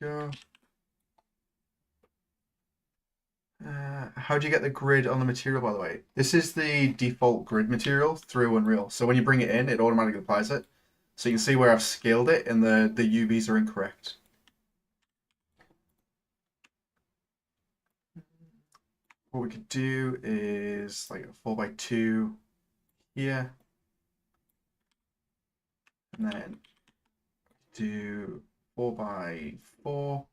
Go. How do you get the grid on the material, by the way? This is the default grid material through Unreal. So when you bring it in, it automatically applies it. So you can see where I've scaled it and the UVs are incorrect. What we could do is like a 4x2 here. And then do 4x4.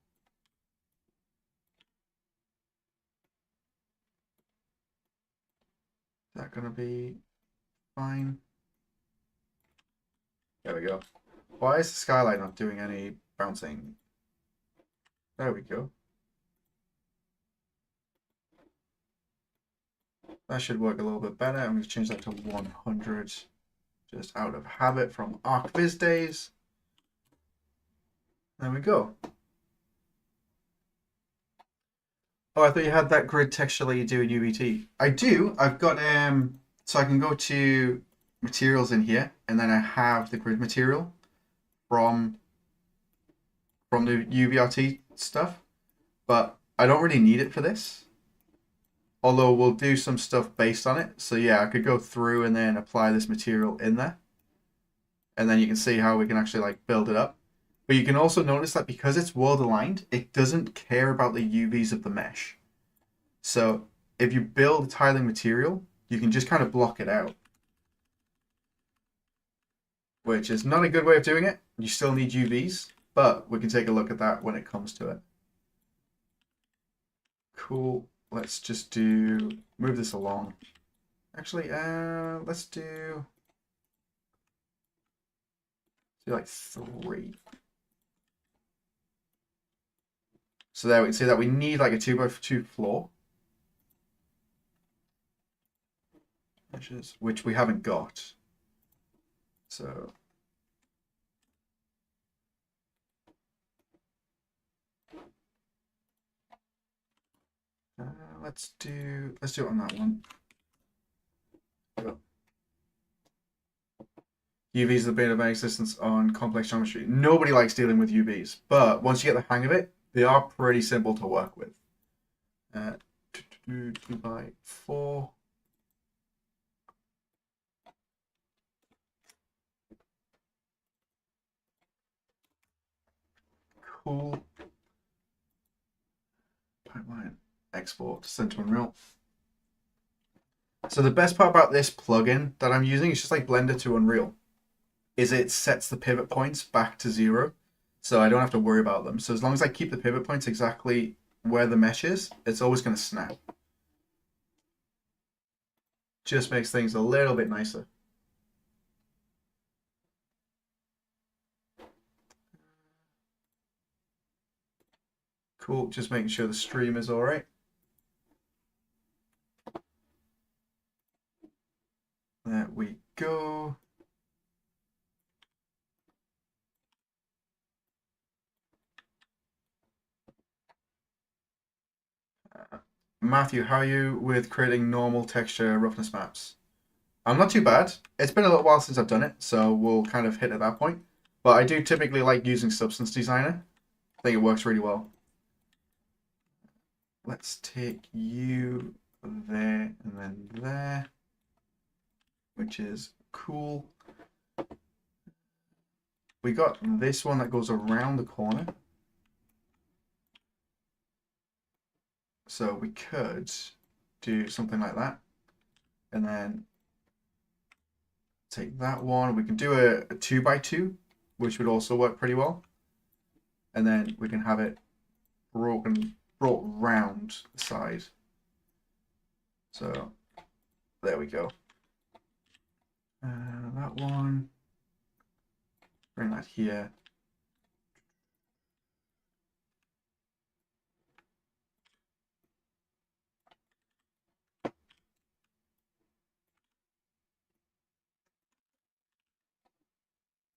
Is that going to be fine? There we go. Why is the skylight not doing any bouncing? There we go. That should work a little bit better. I'm going to change that to 100, just out of habit from ArcViz days. There we go. Oh, I thought you had that grid texture like you do in UVT. I do. I've got so I can go to materials in here, and then I have the grid material from the UVRT stuff, but I don't really need it for this. Although we'll do some stuff based on it. So yeah, I could go through and then apply this material in there, and then you can see how we can actually like build it up. But you can also notice that because it's world aligned, it doesn't care about the UVs of the mesh. So if you build a tiling material, you can just kind of block it out, which is not a good way of doing it. You still need UVs, but we can take a look at that when it comes to it. Cool. Let's just move this along. Actually, let's do like 3. So there we can see that we need like a 2x2 floor, which we haven't got. So let's do it on that one. UVs have been of existence on complex geometry. Nobody likes dealing with UVs, but once you get the hang of it, they are pretty simple to work with. 2x4. Cool. Pipeline export send to Unreal. So the best part about this plugin that I'm using is just like Blender to Unreal, is it sets the pivot points back to 0, so I don't have to worry about them. So as long as I keep the pivot points exactly where the mesh is, it's always going to snap. Just makes things a little bit nicer. Cool, just making sure the stream is all right. There we go. Matthew, how are you with creating normal texture roughness maps? I'm not too bad. It's been a little while since I've done it, so we'll kind of hit at that point. But I do typically like using Substance Designer. I think it works really well. Let's take you there and then there, which is cool. We got this one that goes around the corner. So we could do something like that. And then take that one. We can do a 2x2, which would also work pretty well. And then we can have it brought round the side. So there we go. That one. Bring that here.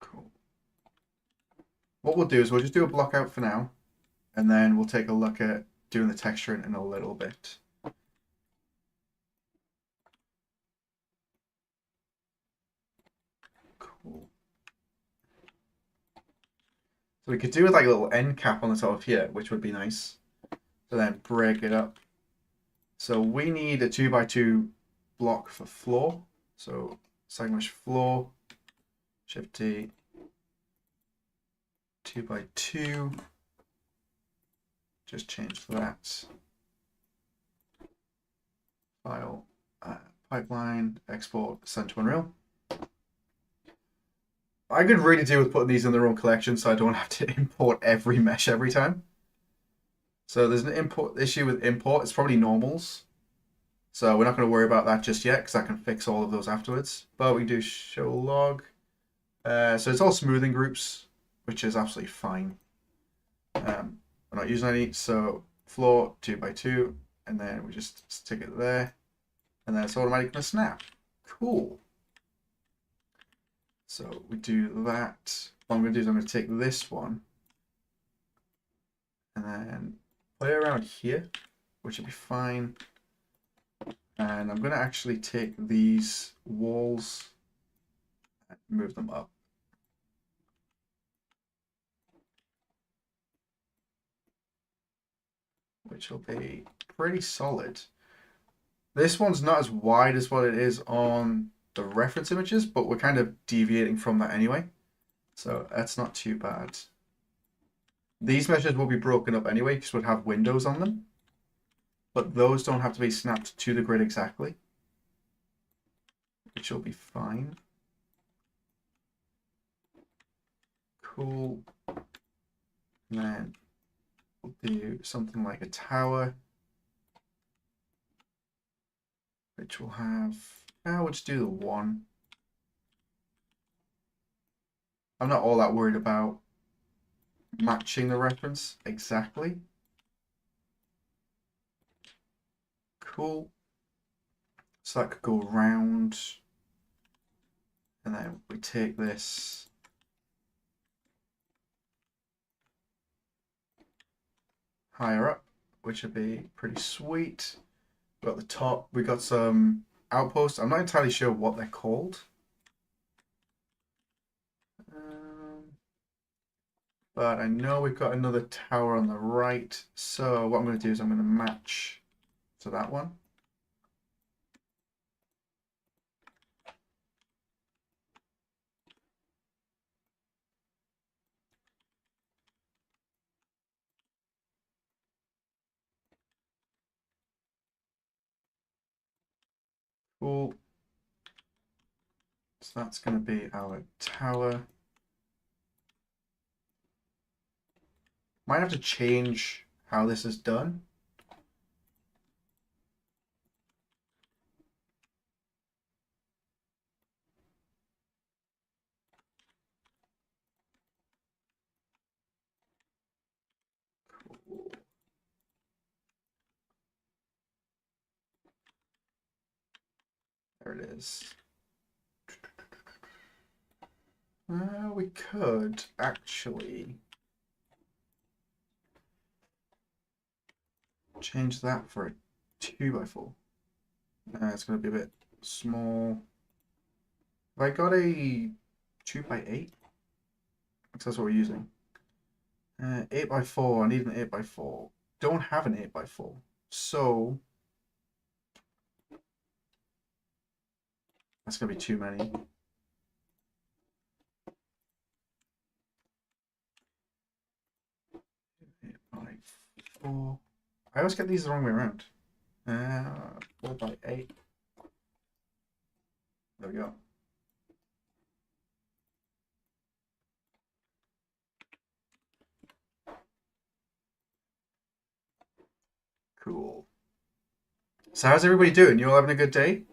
Cool. What we'll do is we'll just do a block out for now, and then we'll take a look at doing the texturing in a little bit. Cool. So we could do like a little end cap on the top of here, which would be nice. So then break it up. So we need a 2x2 block for floor. So segment floor, Shift T, 2x2. Just change that. File, pipeline, export, send to Unreal. I could really do with putting these in their own collection so I don't have to import every mesh every time. So there's an import issue with import. It's probably normals. So we're not going to worry about that just yet because I can fix all of those afterwards. But we can do show log. So it's all smoothing groups, which is absolutely fine. We're not using any. So floor 2x2, and then we just stick it there. And then it's automatically going to snap. Cool. So we do that. What I'm going to do is I'm going to take this one and then play around here, which will be fine. And I'm going to actually take these walls and move them up. Which will be pretty solid. This one's not as wide as what it is on the reference images, but we're kind of deviating from that anyway. So that's not too bad. These meshes will be broken up anyway because we'll have windows on them. But those don't have to be snapped to the grid exactly, which will be fine. Cool. And then we'll do something like a tower, which will have, we'll just do the one. I'm not all that worried about matching the reference exactly. Cool. So that could go round. And then we take this higher up, which would be pretty sweet. We've got the top, we got some outposts. I'm not entirely sure what they're called. But I know we've got another tower on the right. So what I'm going to do is I'm going to match to that one. Cool. So that's going to be our tower. Might have to change how this is done. Cool. There it is. We could actually change that for a 2x4. It's going to be a bit small. Have I got a 2x8? That's what we're using. 8x4. I need an 8x4. Don't have an 8x4. So that's going to be too many. 8x4. I always get these the wrong way around. 4x8. There we go. Cool. So how's everybody doing? You all having a good day?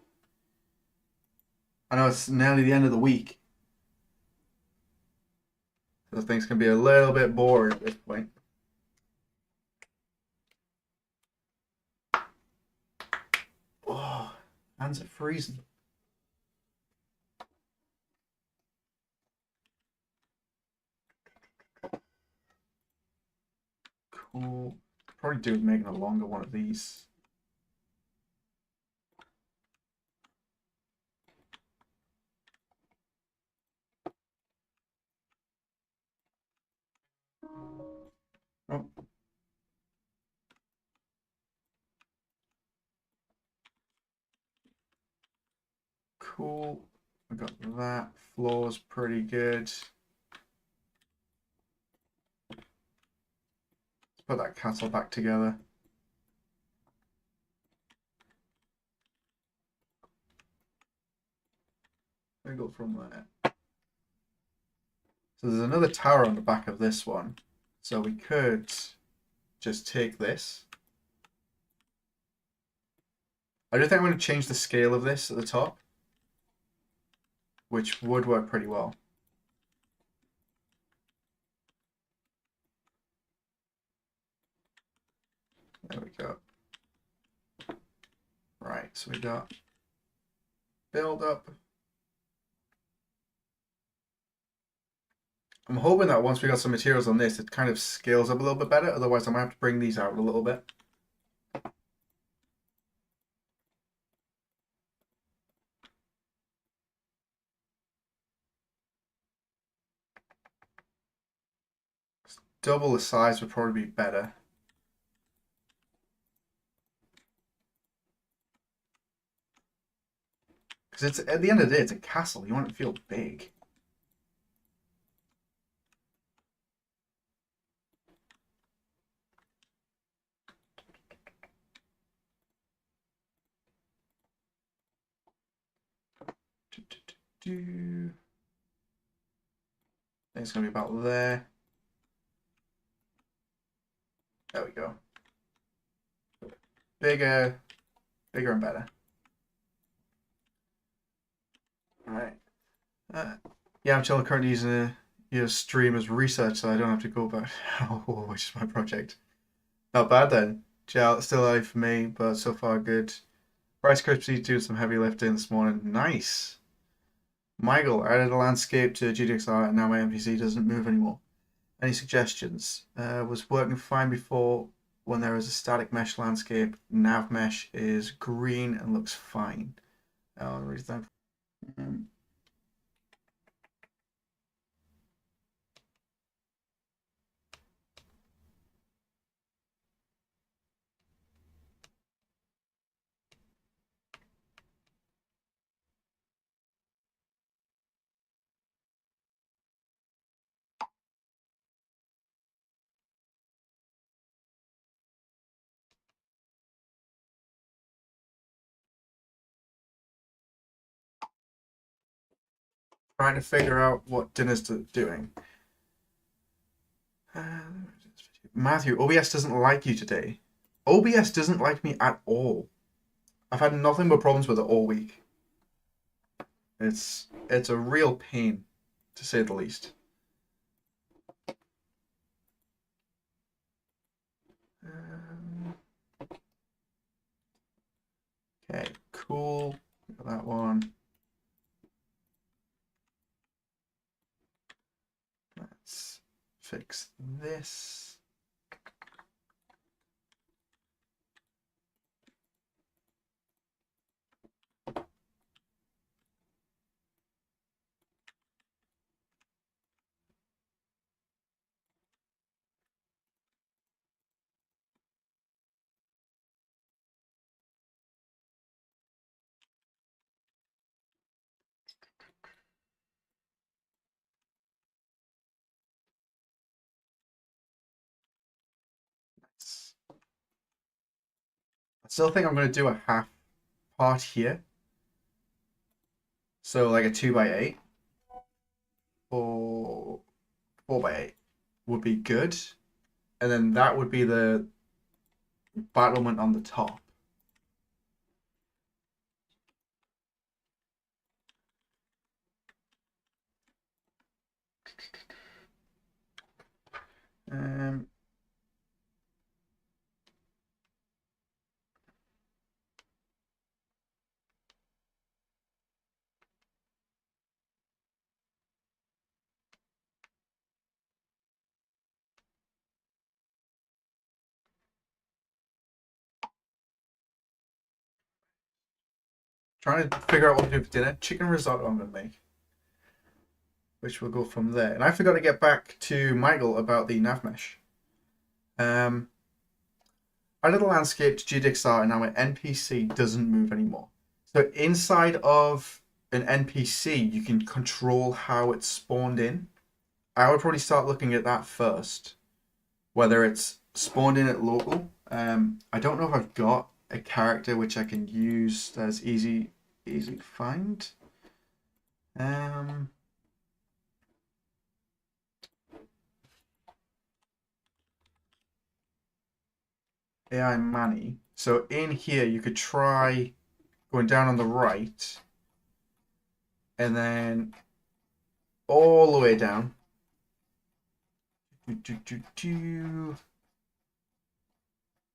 I know it's nearly the end of the week, so things can be a little bit bored at this point. Oh, hands are freezing. Cool. Probably do making a longer one of these. Oh. Cool. I got that. Floor's pretty good. Let's put that castle back together. We go from there. So there's another tower on the back of this one. So we could just take this. I do think I'm going to change the scale of this at the top, which would work pretty well. There we go. Right, so we got build up. I'm hoping that once we got some materials on this, it kind of scales up a little bit better. Otherwise, I might have to bring these out a little bit. Double the size would probably be better. Because it's at the end of the day, it's a castle. You want it to feel big. I think it's going to be about there. There we go. Bigger, bigger and better. All right. Yeah, I'm still currently using a stream as research, so I don't have to go back. Which is my project. Not bad then. Gel still early for me, but so far good. Rice Krispies doing some heavy lifting this morning. Nice. Michael, I added a landscape to GDXR and now my NPC doesn't move anymore. Any suggestions? Was working fine before when there was a static mesh landscape. Nav mesh is green and looks fine. I'm really thankful. Trying to figure out what dinner's doing. Matthew, OBS doesn't like you today. OBS doesn't like me at all. I've had nothing but problems with it all week. It's a real pain, to say the least. Okay, cool. Got that one. Let's fix this. I still think I'm going to do a half part here. So like a 2x8 or 4x8 would be good. And then that would be the battlement on the top. Um, Trying to figure out what to do for dinner. Chicken risotto I'm going to make, which will go from there. And I forgot to get back to Michael about the nav mesh. I did a landscape to GDXR and now my NPC doesn't move anymore. So inside of an NPC, you can control how it's spawned in. I would probably start looking at that first, whether it's spawned in at local. I don't know if I've got a character which I can use that's easy to find. AI Manny. So in here, you could try going down on the right and then all the way down.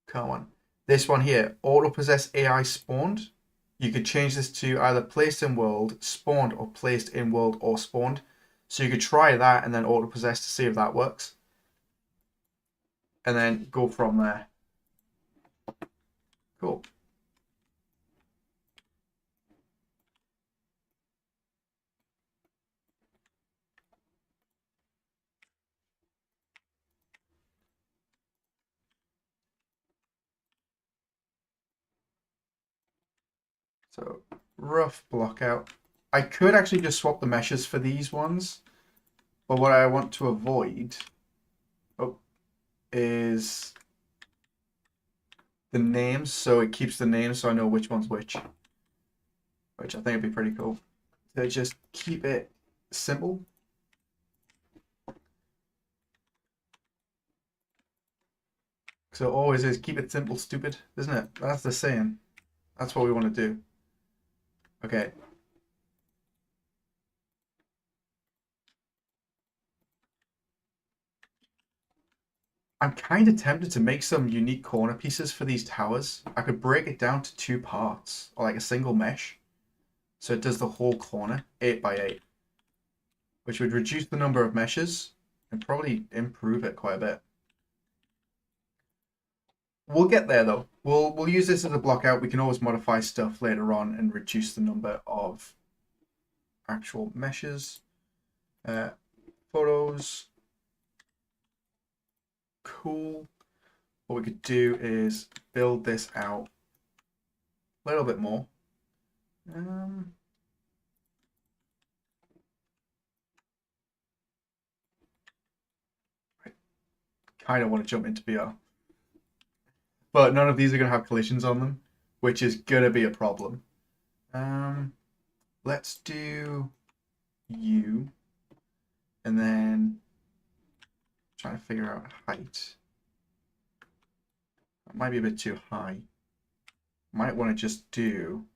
Come on. This one here, auto possess AI spawned. You could change this to either placed in world, spawned, or placed in world or spawned. So you could try that and then auto possess to see if that works. And then go from there. Cool. So rough block out. I could actually just swap the meshes for these ones, but what I want to avoid is the names, so it keeps the names so I know which one's which I think would be pretty cool. So just keep it simple. So it always is keep it simple, stupid, isn't it? That's the saying. That's what we want to do. Okay. I'm kind of tempted to make some unique corner pieces for these towers. I could break it down to two parts, or like a single mesh. So it does the whole corner, 8 by 8. Which would reduce the number of meshes and probably improve it quite a bit. We'll get there though. We'll use this as a block out. We can always modify stuff later on and reduce the number of actual meshes. Photos. Cool. What we could do is build this out a little bit more. I kind of want to jump into BR. But none of these are going to have collisions on them, which is going to be a problem. Let's do you. And then trying to figure out height. That might be a bit too high. Might want to just do...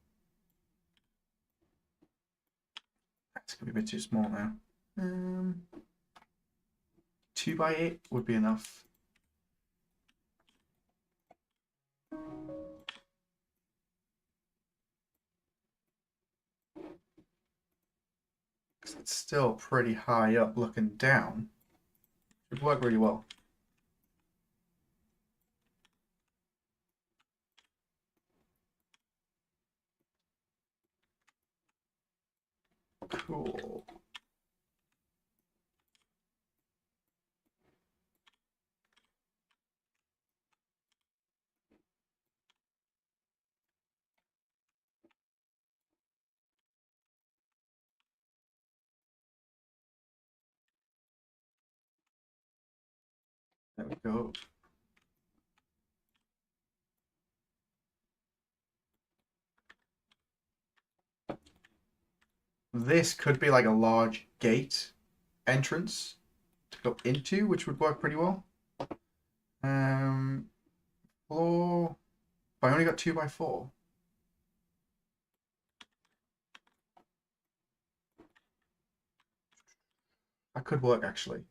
That's going to be a bit too small now. 2 by 8 would be enough. Because it's still pretty high up looking down. It would work really well. Cool. There we go. This could be like a large gate entrance to go into, which would work pretty well. floor. But I only got 2x4. That could work actually.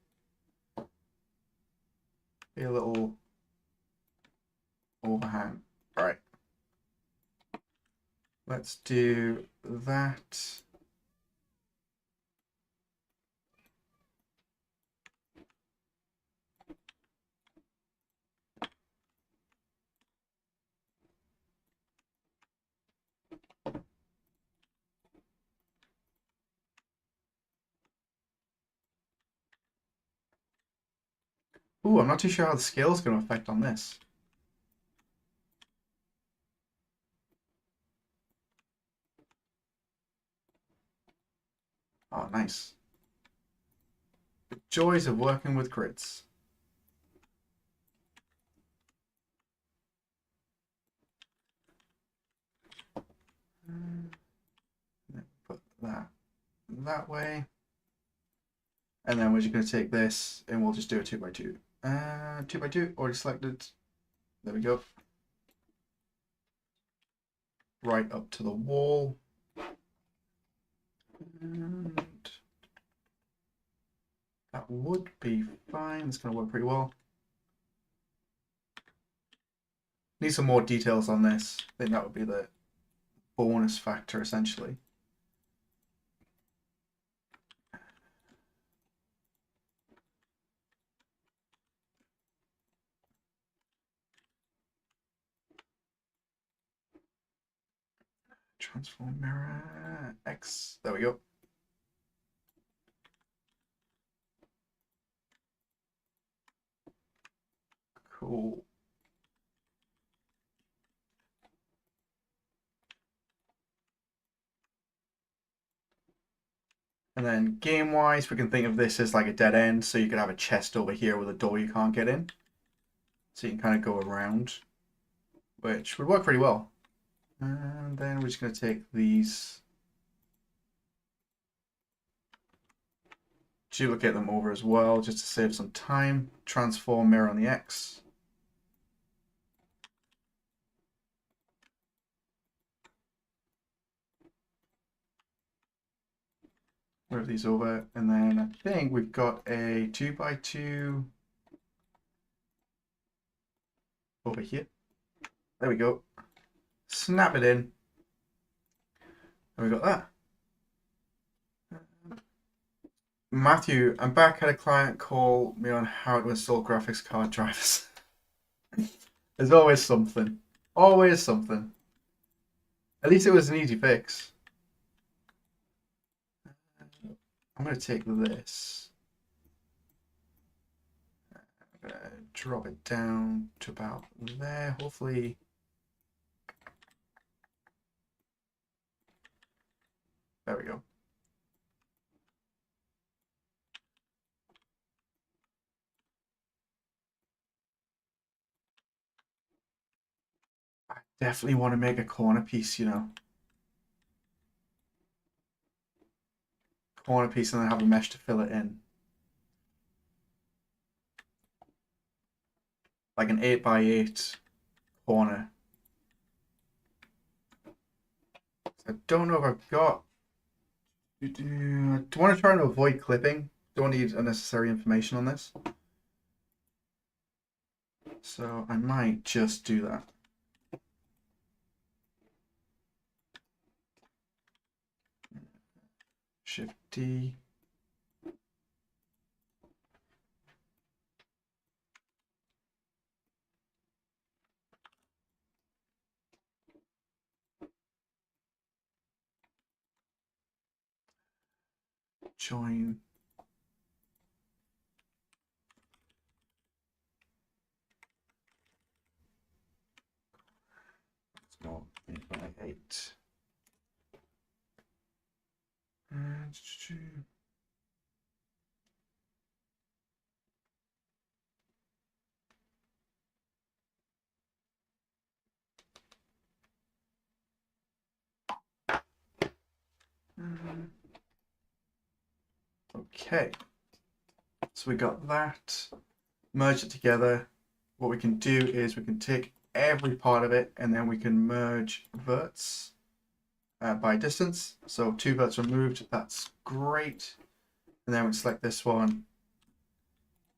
Be a little overhang. Right. Let's do that. Ooh, I'm not too sure how the scale is going to affect on this. Oh, nice. The joys of working with grids. Put that way. And then we're just going to take this and we'll just do a 2x2. 2x2, already selected. There we go. Right up to the wall. And that would be fine. It's going to work pretty well. Need some more details on this. I think that would be the bonus factor essentially. Transform mirror X. There we go. Cool. And then game-wise, we can think of this as like a dead end. So you could have a chest over here with a door you can't get in. So you can kind of go around, which would work pretty well. And then we're just going to take these, duplicate them over as well, just to save some time. Transform mirror on the X. Move these over, and then I think we've got a 2x2 over here. There we go. Snap it in. And we got that. Matthew, I'm back. Had a client call me on how to install graphics card drivers. There's always something. Always something. At least it was an easy fix. I'm going to take this. I'm going to drop it down to about there. Hopefully. There we go. I definitely want to make a corner piece, you know. Corner piece and then have a mesh to fill it in. Like an 8x8 corner. I don't know if I've got. Do I want to try and avoid clipping? Don't need unnecessary information on this. So I might just do that. Shift D. Join. Small 8x8. Okay, so we got that, merge it together. What we can do is we can take every part of it, and then we can merge verts by distance. So 2 verts removed, that's great. And then we select this one,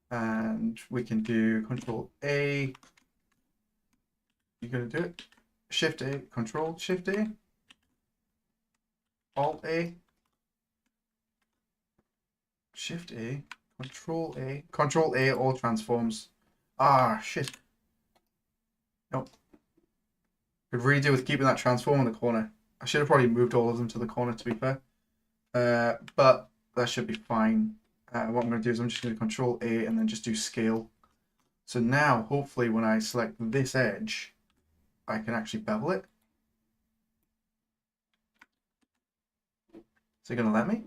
and we can do Control A. You're gonna do it. Shift A, Control Shift A, Alt A, Shift A, Control A, all transforms. Ah, shit. Nope. Could really do with keeping that transform in the corner. I should have probably moved all of them to the corner, to be fair. But that should be fine. What I'm going to do is I'm just going to Control A and then just do scale. So now, hopefully, when I select this edge, I can actually bevel it. Is it going to let me?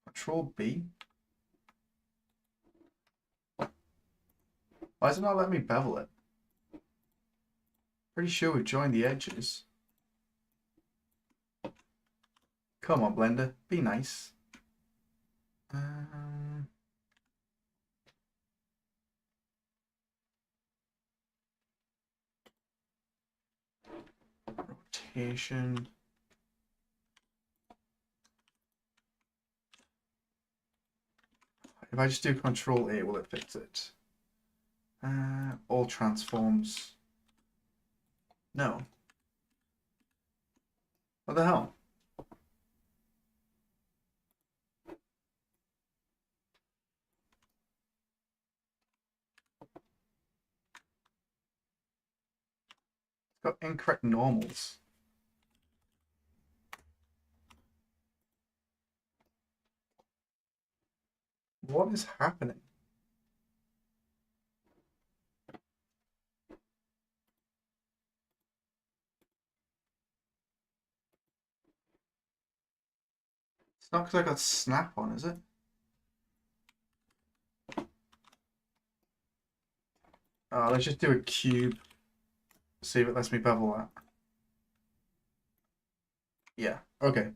Control B. Why does it not let me bevel it? Pretty sure we've joined the edges. Come on, Blender, be nice. Rotation. If I just do Control A, will it fix it? All transforms. No. What the hell? It's got incorrect normals. What is happening? It's not because I got snap on, is it? Let's just do a cube. See if it lets me bevel that. Yeah, okay.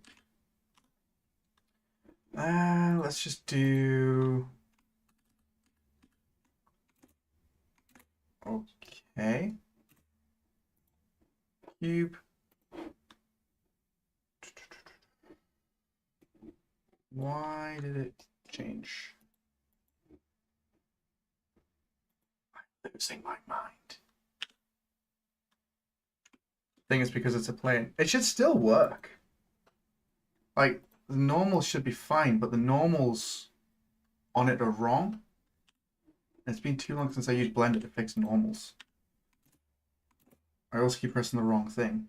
Let's just do... Okay. Cube. Why did it change? I'm losing my mind. I think it's because it's a plane. It should still work. Like, the normals should be fine, but the normals on it are wrong. It's been too long since I used Blender to fix normals. I also keep pressing the wrong thing.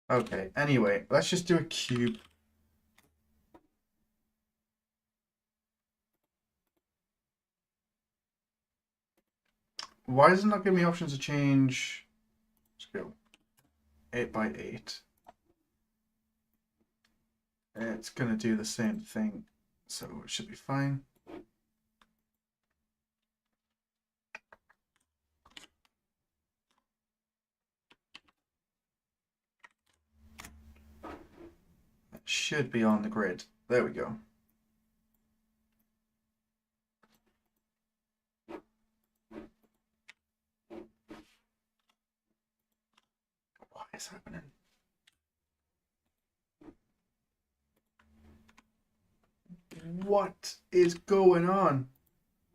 Okay, anyway, let's just do a cube. Why does it not give me options to change? Let's go 8 by 8. It's going to do the same thing, so it should be fine. It should be on the grid. There we go. What is happening? What is going on?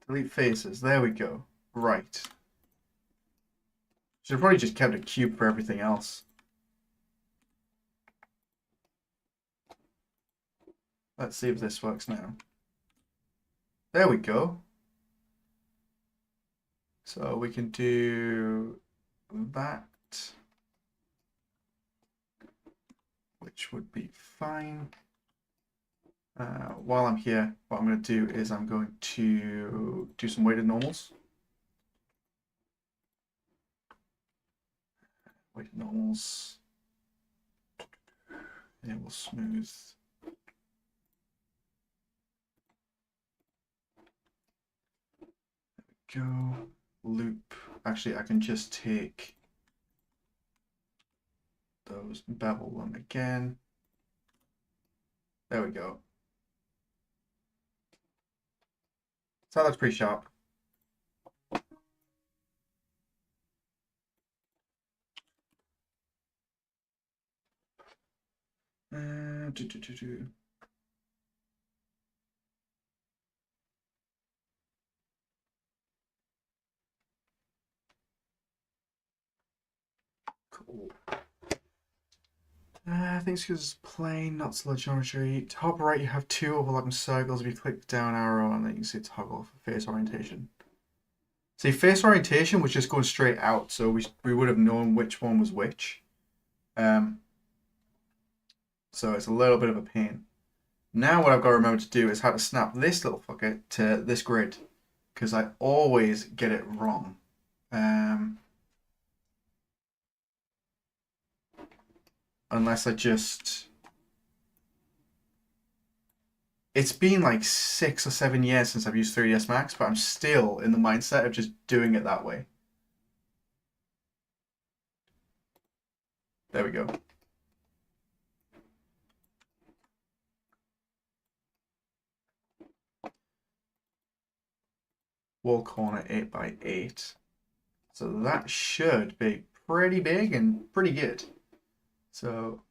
Delete faces. There we go. Right. Should have probably just kept a cube for everything else. Let's see if this works now. There we go. So we can do that, which would be fine. While I'm here, what I'm going to do is I'm going to do some weighted normals. Wait, normals. Enable smooth. Go. Loop. Actually, I can just take those, bevel them again. There we go. So that looks pretty sharp. Do, do, do, do. Cool. I think it's because it's plain, not solid geometry. Top right, you have two overlapping circles. If you click the down arrow, and then you can see toggle for face orientation. See, face orientation was just going straight out, so we would have known which one was which. So it's a little bit of a pain. Now what I've got to remember to do is how to snap this little fucker to this grid, because I always get it wrong. Unless I just... It's been like 6 or 7 years since I've used 3ds Max, but I'm still in the mindset of just doing it that way. There we go. Wall corner 8x8. So that should be pretty big and pretty good. So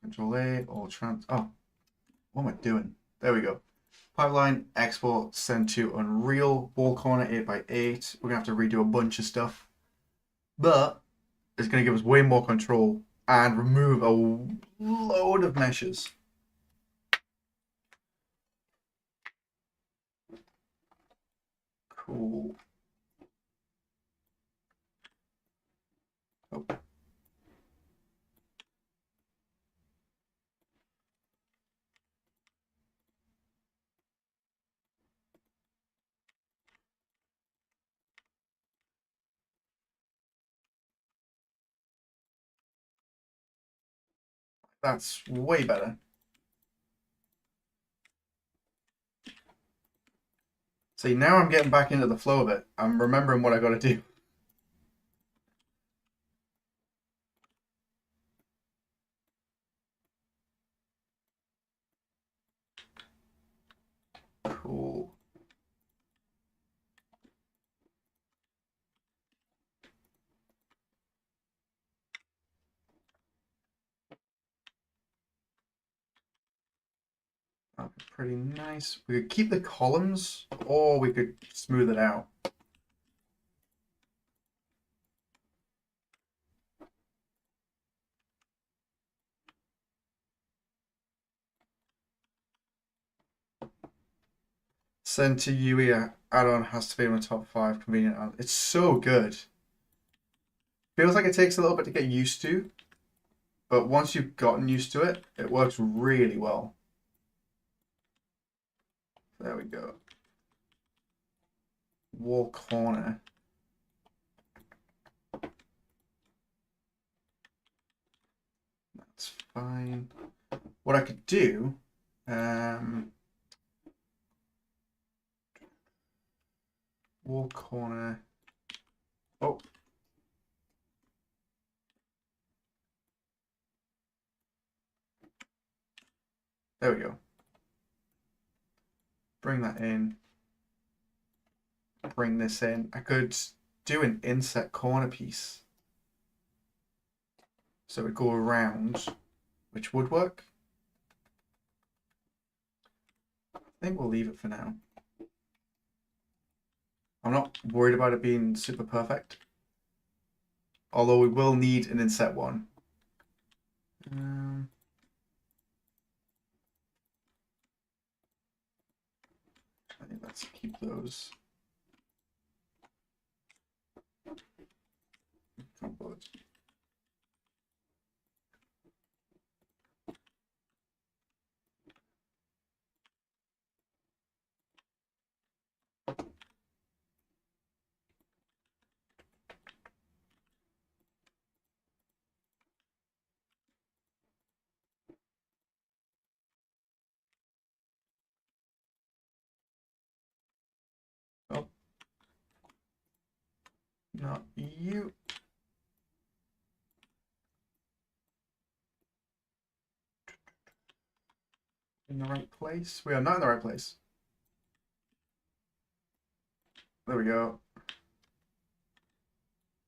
Control A, all trans. Oh, what am I doing? There we go. Pipeline, export, send to Unreal, wall corner 8x8. We're gonna have to redo a bunch of stuff, but it's gonna give us way more control and remove a load of meshes. Cool. Oh. That's way better. See, now I'm getting back into the flow of it. I'm remembering what I gotta do. Cool. That'd be pretty nice. We could keep the columns, or we could smooth it out. Send to UE add-on has to be in the top 5 convenient add. It's so good. Feels like it takes a little bit to get used to, but once you've gotten used to it, it works really well. There we go. Wall corner. That's fine. What I could do, wall corner. Oh. There we go. Bring that in. Bring this in. I could do an inset corner piece. So it would go around, which would work. I think we'll leave it for now. I'm not worried about it being super perfect. Although we will need an inset one. I think let's keep those. Compose. Not you. In the right place? We are not in the right place. There we go.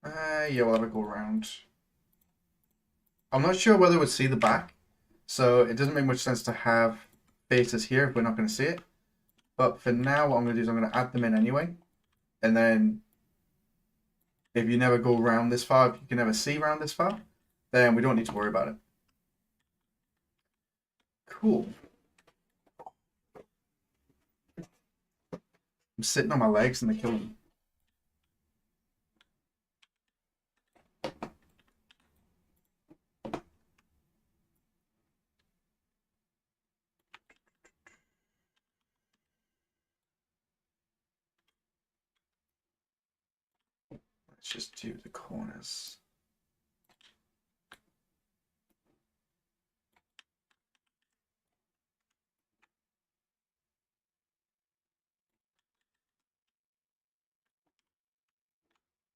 Yeah, we'll have a go around. I'm not sure whether we'd see the back, so it doesn't make much sense to have faces here if we're not going to see it. But for now, what I'm going to do is I'm going to add them in anyway. And then if you never go around this far, if you can never see around this far, then we don't need to worry about it. Cool. I'm sitting on my legs and they're killing me. Let's just do the corners.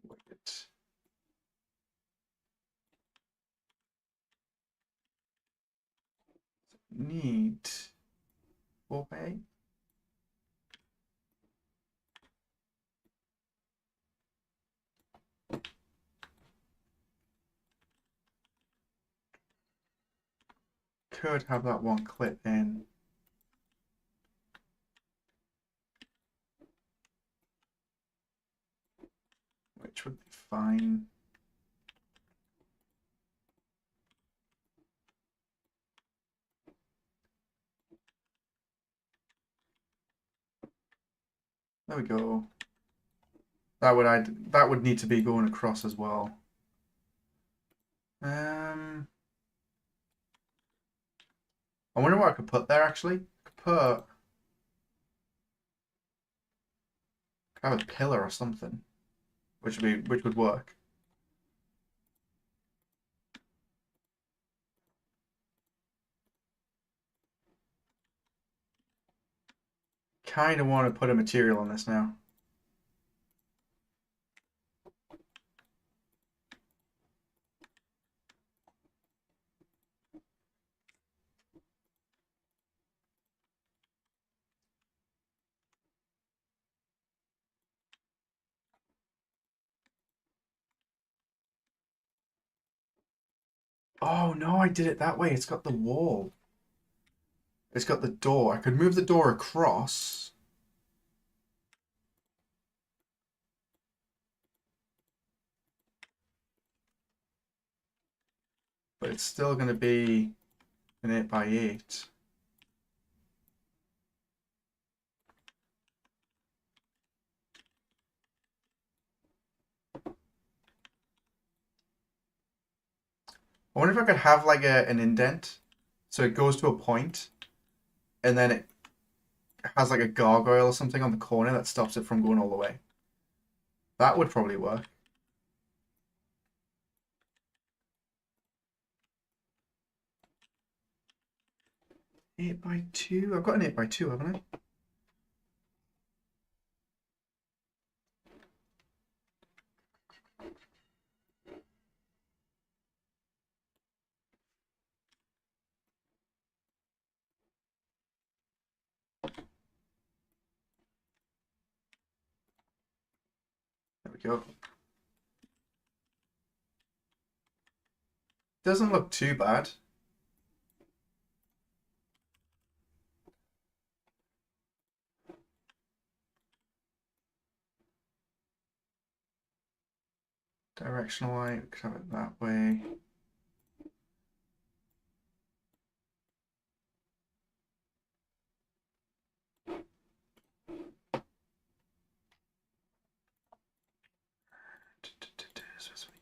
Wait. Need 4x8. Could have that one clip in. Which would be fine. There we go. That would need to be going across as well. I wonder what I could put there actually. I could have a pillar or something, which would work. Kind of want to put a material on this now. Oh no, I did it that way. It's got the wall. It's got the door. I could move the door across. But it's still going to be an 8x8. I wonder if I could have like an indent. So it goes to a point and then it has like a gargoyle or something on the corner that stops it from going all the way. That would probably work. 8x2? I've got an 8x2, haven't I? There we go. Doesn't look too bad. Directional light, could have it that way.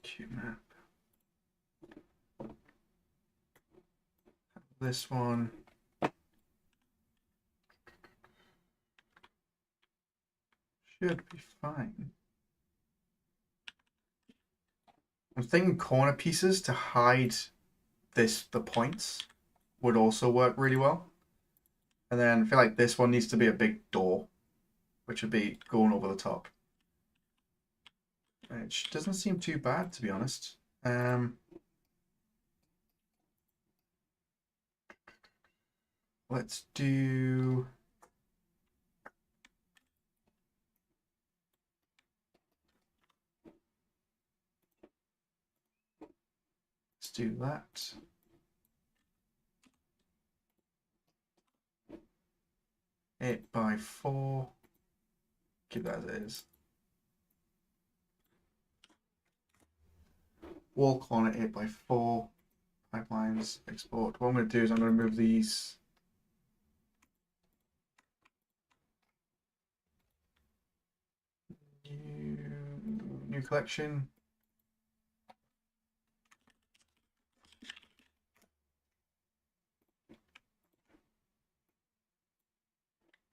Cube map. This one. Should be fine. I'm thinking corner pieces to hide the points would also work really well. And then I feel like this one needs to be a big door, which would be going over the top. which doesn't seem too bad, to be honest. Let's do... Let's do that. Eight by 4. Keep that as it is. Wall corner 8 by 4. Pipelines, export. What I'm going to do is I'm going to move these. New collection.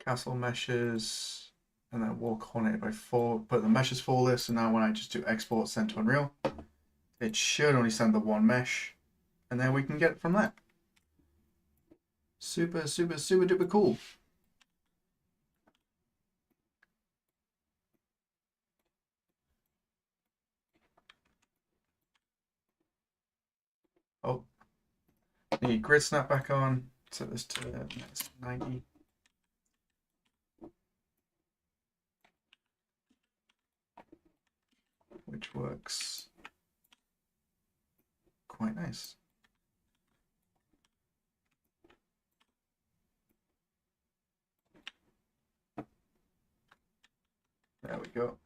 Castle meshes, and then wall corner 8 by 4. Put the meshes for this, and now when I just do export send to Unreal, it should only send the one mesh, and then we can get it from there. Super, super, super duper cool. Oh, need grid snap back on. Set this to next 90. Which works quite nice. There we go.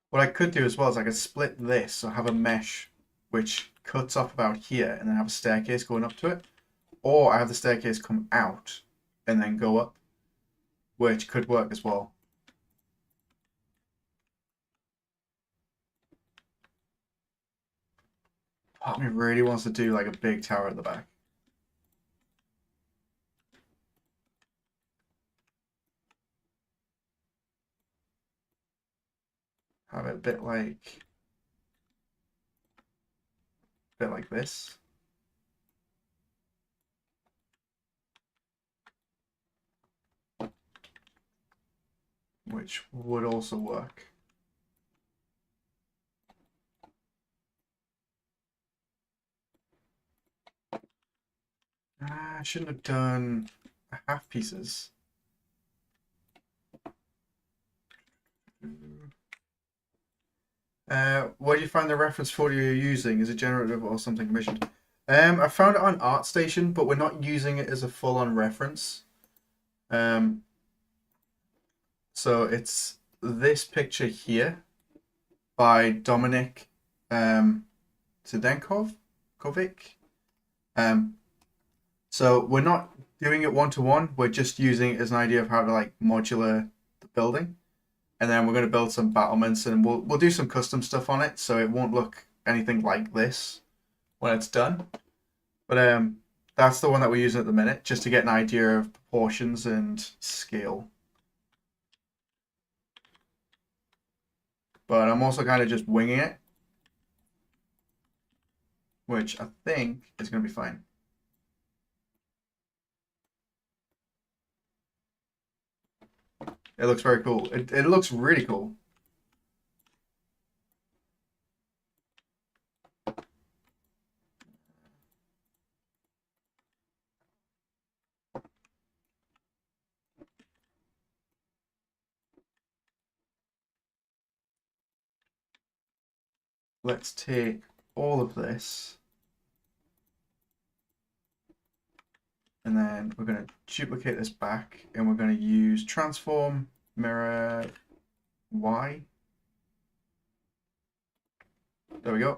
What I could do as well is I could split this, so have a mesh which cuts off about here and then have a staircase going up to it. Or I have the staircase come out and then go up, which could work as well. Part of me really wants to do like a big tower at the back. Have it a bit like this. Which would also work. I shouldn't have done half pieces. Where do you find the reference photo you're using? Is it generative or something commissioned? I found it on ArtStation, but we're not using it as a full-on reference. So it's this picture here by Dominic Zdenkov, Kovic. So we're not doing it one-to-one. We're just using it as an idea of how to like modular the building. And then we're going to build some battlements and we'll do some custom stuff on it. So it won't look anything like this when it's done. But that's the one that we're using at the minute, just to get an idea of proportions and scale. But I'm also kind of just winging it, which I think is going to be fine. It looks very cool. It looks really cool. Let's take all of this and then we're going to duplicate this back and we're going to use transform mirror Y. There we go.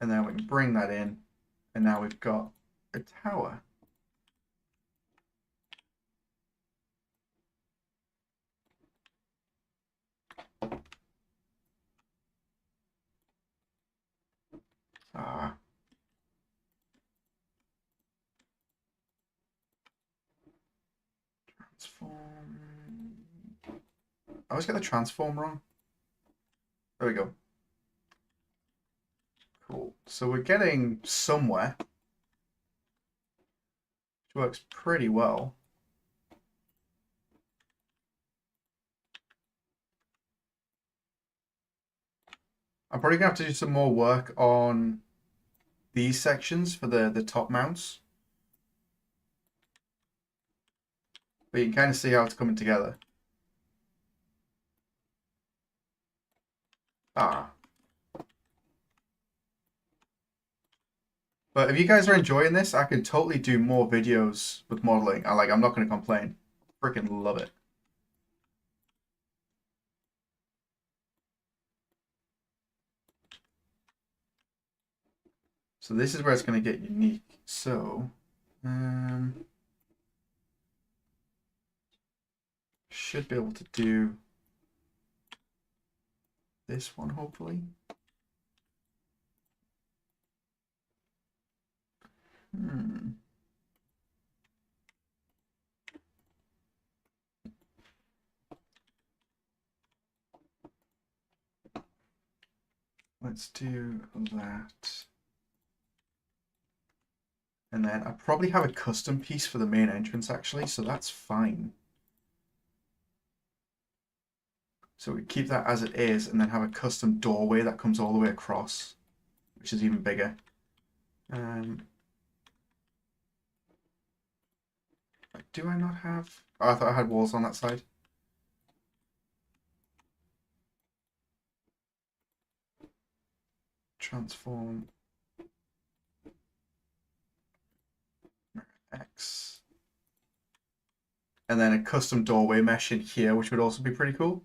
And then we can bring that in and now we've got a tower. Transform. I always get the transform wrong. There we go. Cool. So we're getting somewhere, which works pretty well. I'm probably gonna have to do some more work on these sections for the top mounts. But you can kind of see how it's coming together. Ah. But if you guys are enjoying this, I can totally do more videos with modeling. I'm not going to complain. Freaking love it. So this is where it's going to get unique. So, should be able to do this one, hopefully. Let's do that. And then I probably have a custom piece for the main entrance actually, so that's fine. So we keep that as it is and then have a custom doorway that comes all the way across, which is even bigger. Do I not have... Oh, I thought I had walls on that side. Transform X. And then a custom doorway mesh in here, which would also be pretty cool.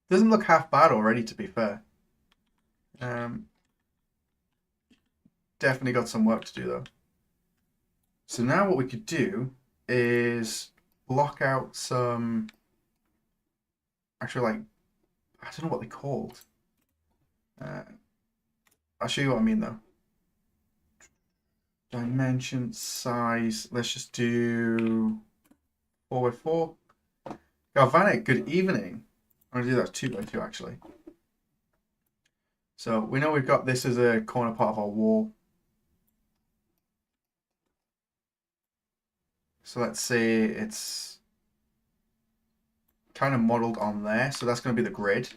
Doesn't look half bad already, to be fair. Definitely got some work to do, though. So now what we could do is block out some... Actually, like, I don't know what they're called. I'll show you what I mean, though. Dimension, size, let's just do 4x4. Galvanic, good evening. I'm going to do that 2x2 actually. So we know we've got this as a corner part of our wall. So let's say it's kind of modeled on there. So that's going to be the grid.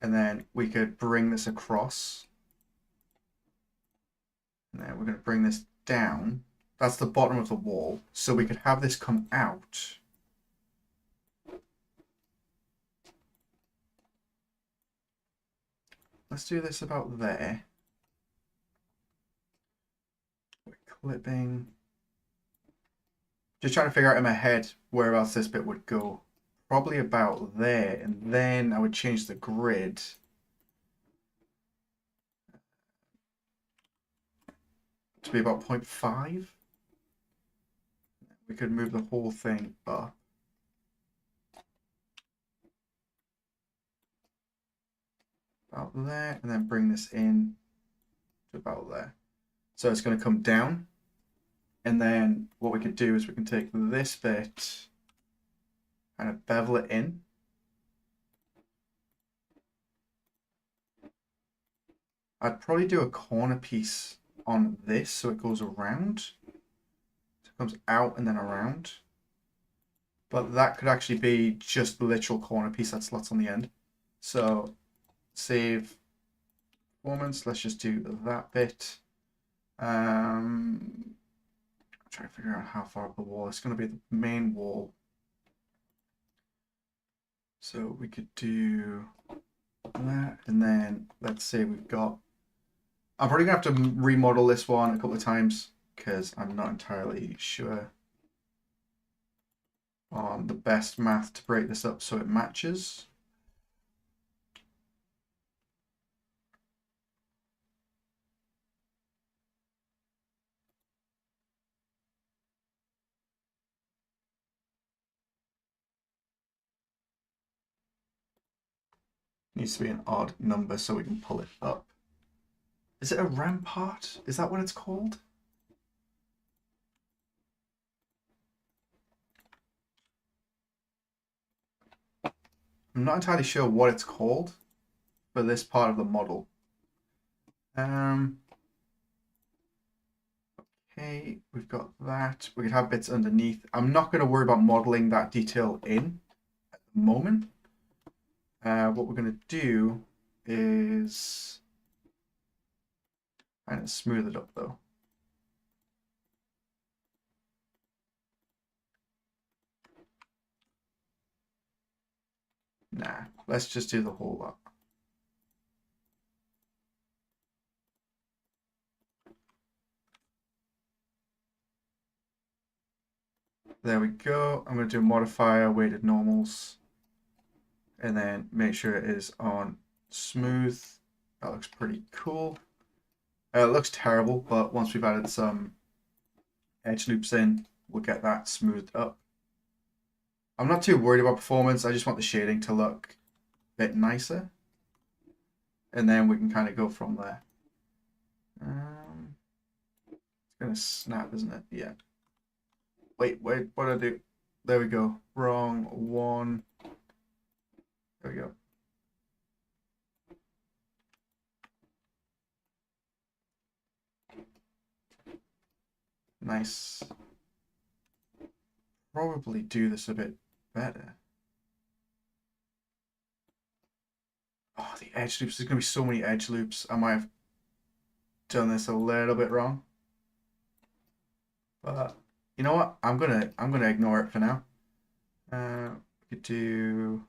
And then we could bring this across. And then we're going to bring this down. That's the bottom of the wall. So we could have this come out. Let's do this about there. We're clipping. Just trying to figure out in my head whereabouts this bit would go. Probably about there. And then I would change the grid. To be about 0.5. We could move the whole thing up. About there, and then bring this in to about there. So it's going to come down. And then what we could do is we can take this bit and kind of bevel it in. I'd probably do a corner piece on this so it goes around. So it comes out and then around. But that could actually be just the literal corner piece that slots on the end. So save performance. Let's just do that bit. I'm trying to figure out how far up the wall. It's going to be the main wall. So we could do that, and then let's say we've got... I'm probably going to have to remodel this one a couple of times because I'm not entirely sure on the best math to break this up so it matches. Needs to be an odd number so we can pull it up. Is it a rampart? Is that what it's called? I'm not entirely sure what it's called for this part of the model. Okay, we've got that. We could have bits underneath. I'm not going to worry about modeling that detail in at the moment. What we're going to do is kind of smooth it up though. Nah, let's just do the whole lot. There we go. I'm going to do modifier, weighted normals, and then make sure it is on smooth. That looks pretty cool. It looks terrible, but once we've added some edge loops in, we'll get that smoothed up. I'm not too worried about performance. I just want the shading to look a bit nicer. And then we can kind of go from there. It's going to snap, isn't it? Yeah. Wait, what did I do? There we go. Wrong one. There we go. Nice. Probably do this a bit better. Oh, the edge loops. There's going to be so many edge loops. I might have done this a little bit wrong. But you know what? I'm gonna ignore it for now. We could do.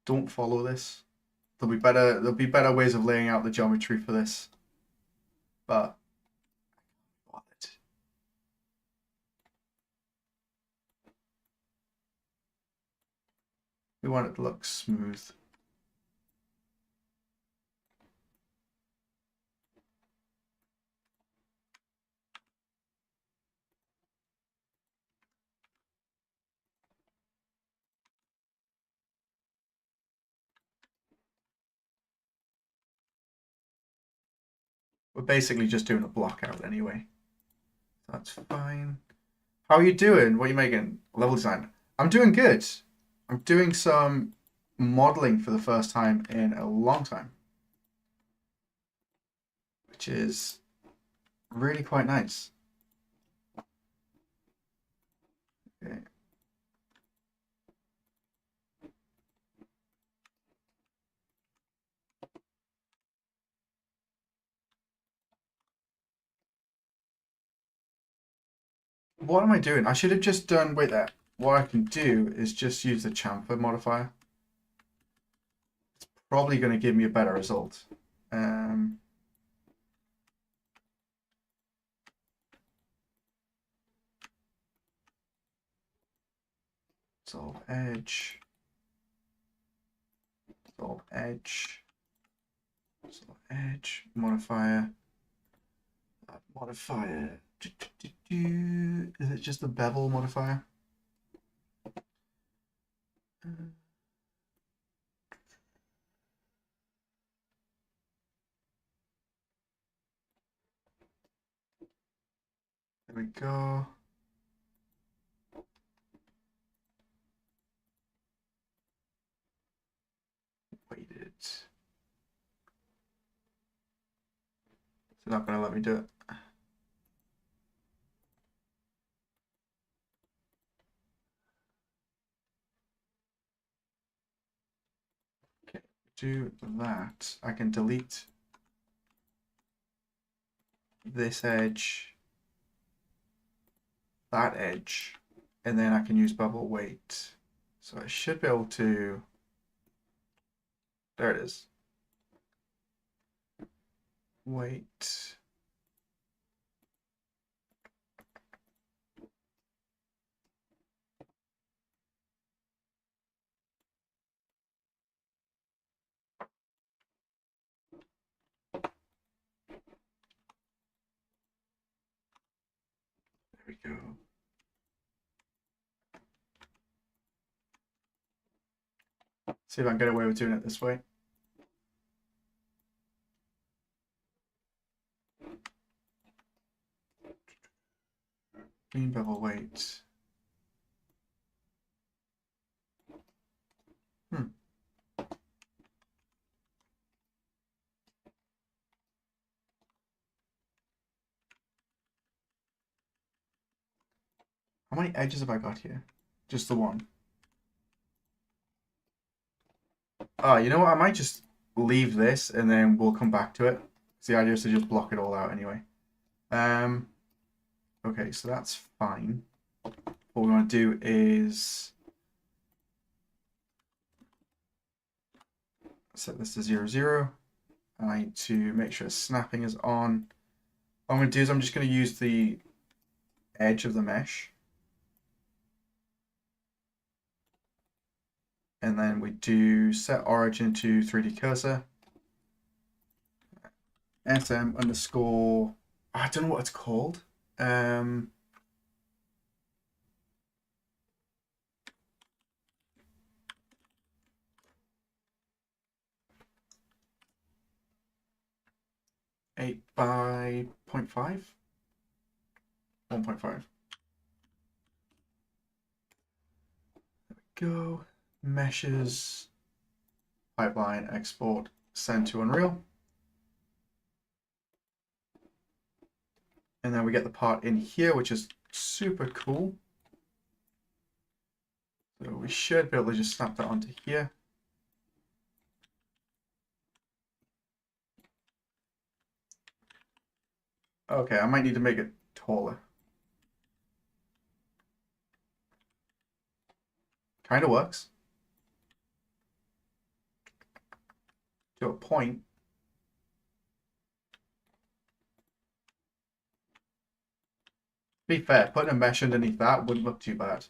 Don't follow this. There'll be better ways of laying out the geometry for this. But we want it to look smooth. We're basically just doing a blockout anyway. That's fine. How are you doing? What are you making? Level design. I'm doing good. I'm doing some modeling for the first time in a long time, which is really quite nice. Okay. What am I doing? I should have just done, wait there. What I can do is just use the chamfer modifier. It's probably going to give me a better result. Solve edge. Solve edge. Solve edge. Modifier. Modifier. Is it just the bevel modifier? There we go. Weighted. It's not going to let me do it. Okay, do that. I can delete this edge, that edge, and then I can use bevel weight. So I should be able to, there it is. Weight. There we go. See if I can get away with doing it this way. Green bevel weight. Hmm. How many edges have I got here? Just the one. Ah, you know what? I might just leave this and then we'll come back to it. The idea is to just block it all out anyway. Okay, so that's fine. What we want to do is set this to 0, 0. I need to make sure snapping is on. What I'm going to do is I'm just going to use the edge of the mesh. And then we do set origin to 3D cursor. SM underscore, I don't know what it's called. 8 by 0.5? 1.5. There we go. Meshes, pipeline, export, send to Unreal. And then we get the part in here, which is super cool. So we should be able to just snap that onto here. Okay, I might need to make it taller. Kind of works. To a point. To be fair, putting a mesh underneath that wouldn't look too bad.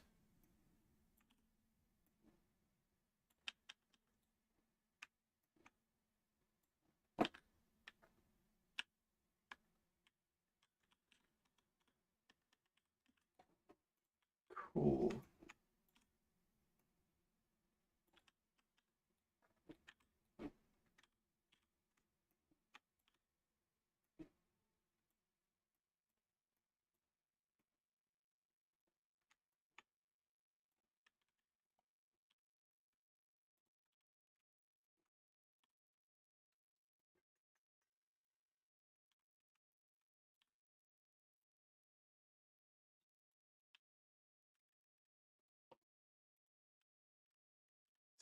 Cool.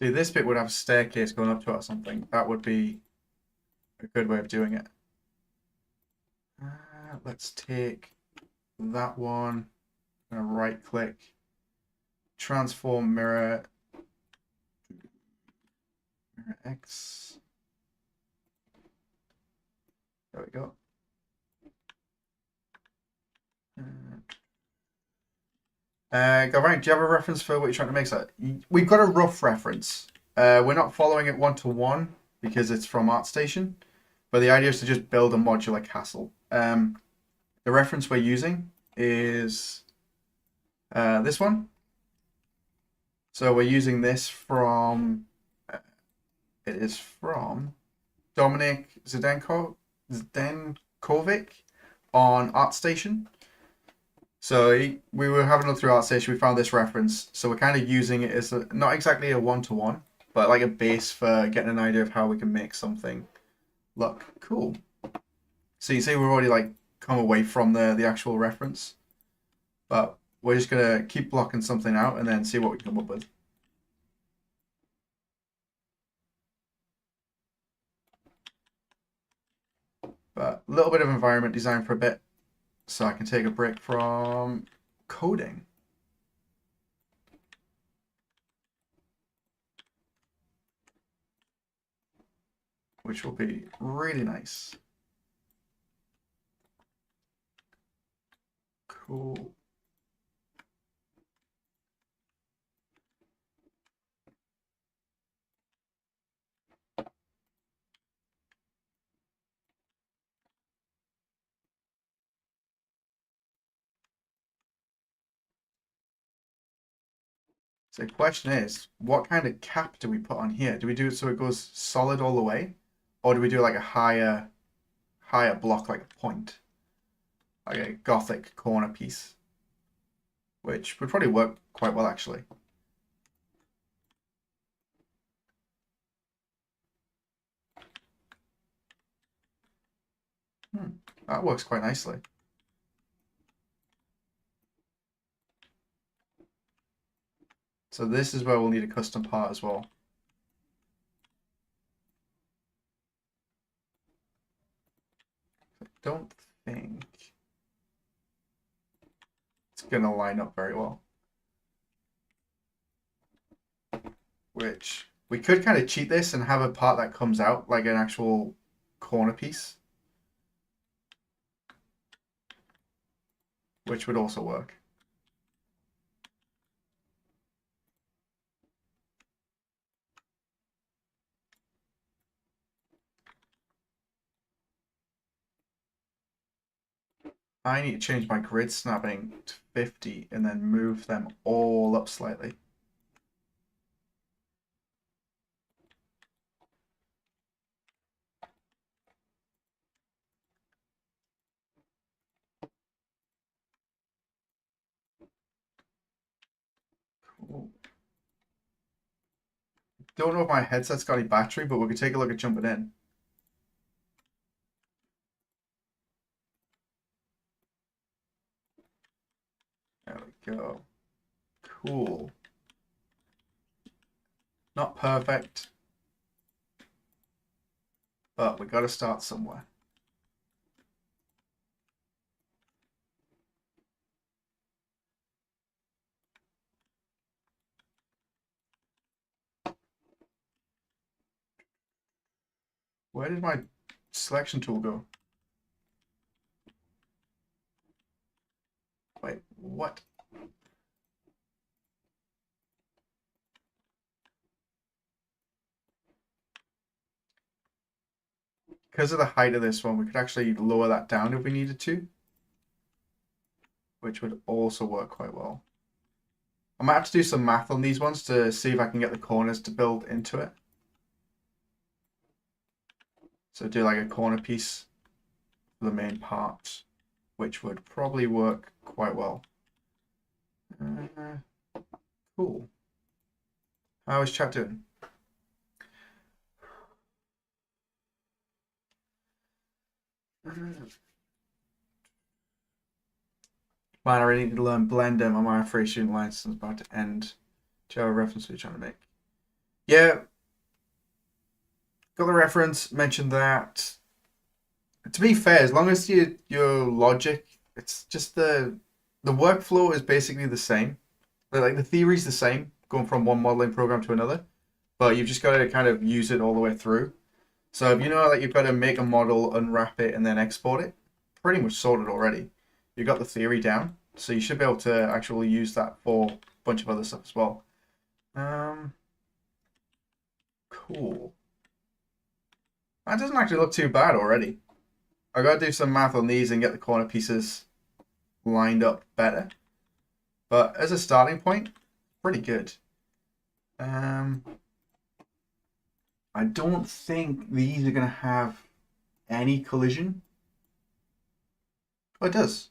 See, this bit would have a staircase going up to it or something. That would be a good way of doing it. Let's take that one. I'm going to right click, transform mirror, mirror X. There we go. Gavin, do you have a reference for what you're trying to make? So we've got a rough reference. We're not following it one-to-one because it's from ArtStation, but the idea is to just build a modular castle. The reference we're using is this one. So we're using this from, it is from Dominic Zdenkovic on ArtStation. So we were having a look through ArtStation, we found this reference. So we're kind of using it as not exactly a one-to-one, but like a base for getting an idea of how we can make something look cool. So you see we've already like come away from the actual reference, but we're just gonna keep blocking something out and then see what we come up with. But a little bit of environment design for a bit, so I can take a break from coding. Which will be really nice. Cool. So the question is, what kind of cap do we put on here? Do we do it so it goes solid all the way? Or do we do like a higher block, like a point? Like a Gothic corner piece? which would probably work quite well actually. That works quite nicely. So this is where we'll need a custom part as well. I don't think it's going to line up very well. Which we could kind of cheat this and have a part that comes out like an actual corner piece, which would also work. I need to change my grid snapping to 50 and then move them all up slightly. Cool. Don't know if my headset's got any battery, but we could take a look at jumping in. There we go. Cool. Not perfect, but we got to start somewhere. Where did my selection tool go? Wait, what? Because of the height of this one, we could actually lower that down if we needed to, which would also work quite well. I might have to do some math on these ones to see if I can get the corners to build into it. So do like a corner piece for the main part, which would probably work quite well. Cool. How is chat doing? Man, I really need to learn Blender. My free student license is about to end. Do you have a reference you're trying to make? Yeah. Got the reference, mentioned that. To be fair, as long as your logic, it's just the workflow is basically the same. Like the theory is the same, going from one modeling program to another, but you've just got to kind of use it all the way through. So if you know that you've got to make a model, unwrap it, and then export it, pretty much sorted already. You've got the theory down, so you should be able to actually use that for a bunch of other stuff as well. Cool. That doesn't actually look too bad already. I got to do some math on these and get the corner pieces lined up better. But as a starting point, pretty good. I don't think these are going to have any collision. Oh, it does.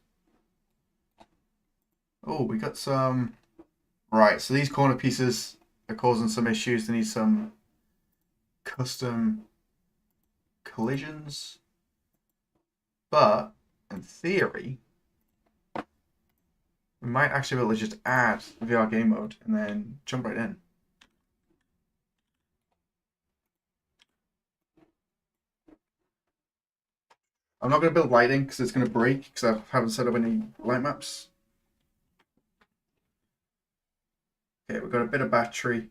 Oh, we got some... Right, so these corner pieces are causing some issues. They need some custom collisions. But, in theory, we might actually be able to just add VR game mode and then jump right in. I'm not going to build lighting because it's going to break because I haven't set up any light maps. Okay, we've got a bit of battery.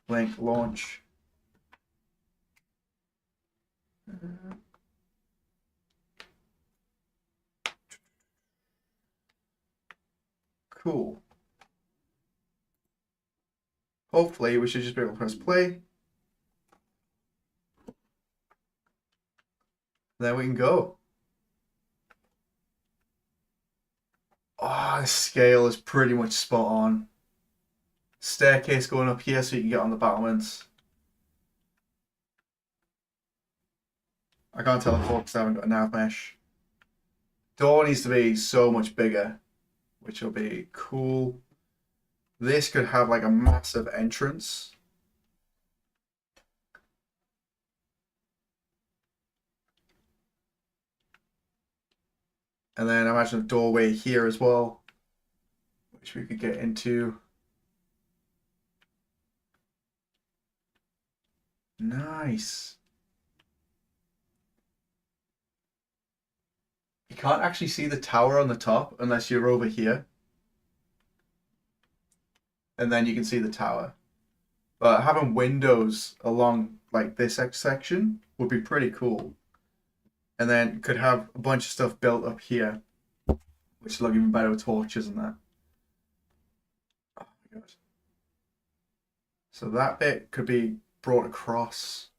Link, launch. Cool. Hopefully we should just be able to press play. Then we can go. Oh, the scale is pretty much spot on. Staircase going up here so you can get on the battlements. I can't teleport because I haven't got a nav mesh. Door needs to be so much bigger. which will be cool. This could have like a massive entrance. And then imagine a doorway here as well, which we could get into. Nice. You can't actually see the tower on the top unless you're over here. And then you can see the tower. But having windows along like this section would be pretty cool. And then could have a bunch of stuff built up here, which look even better with torches and that. Oh my god. So that bit could be brought across.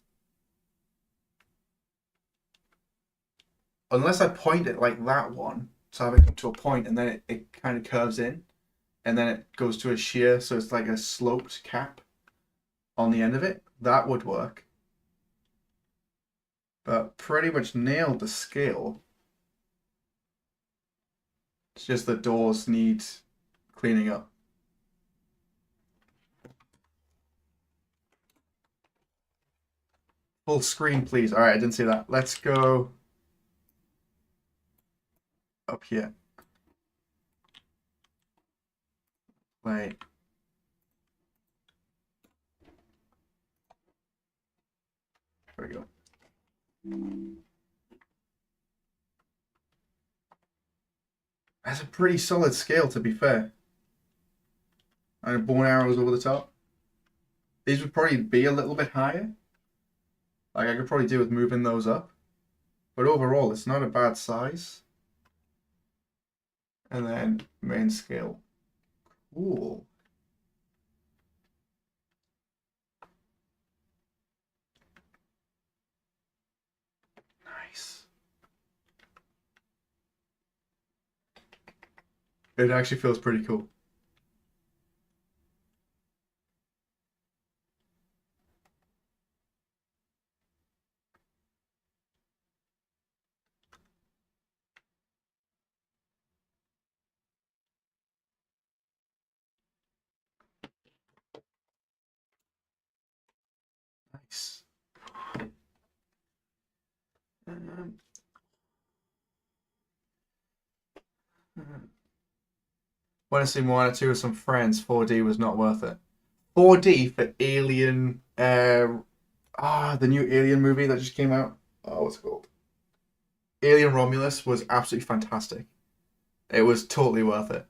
Unless I point it like that one, so have it come to a point and then it kind of curves in and then it goes to a shear, so it's like a sloped cap on the end of it. That would work. But pretty much nailed the scale. It's just the doors need cleaning up. Full screen, please. All right, I didn't see that. Let's go up here. Wait. There we go. That's a pretty solid scale, to be fair. And bone arrows over the top. These would probably be a little bit higher. Like I could probably do with moving those up. But overall, it's not a bad size. And then main scale. Cool. Nice. It actually feels pretty cool. Nice. Want to see more two with some friends. 4D was not worth it. 4D for Alien. The new Alien movie that just came out. Oh, what's it called? Alien Romulus was absolutely fantastic. It was totally worth it.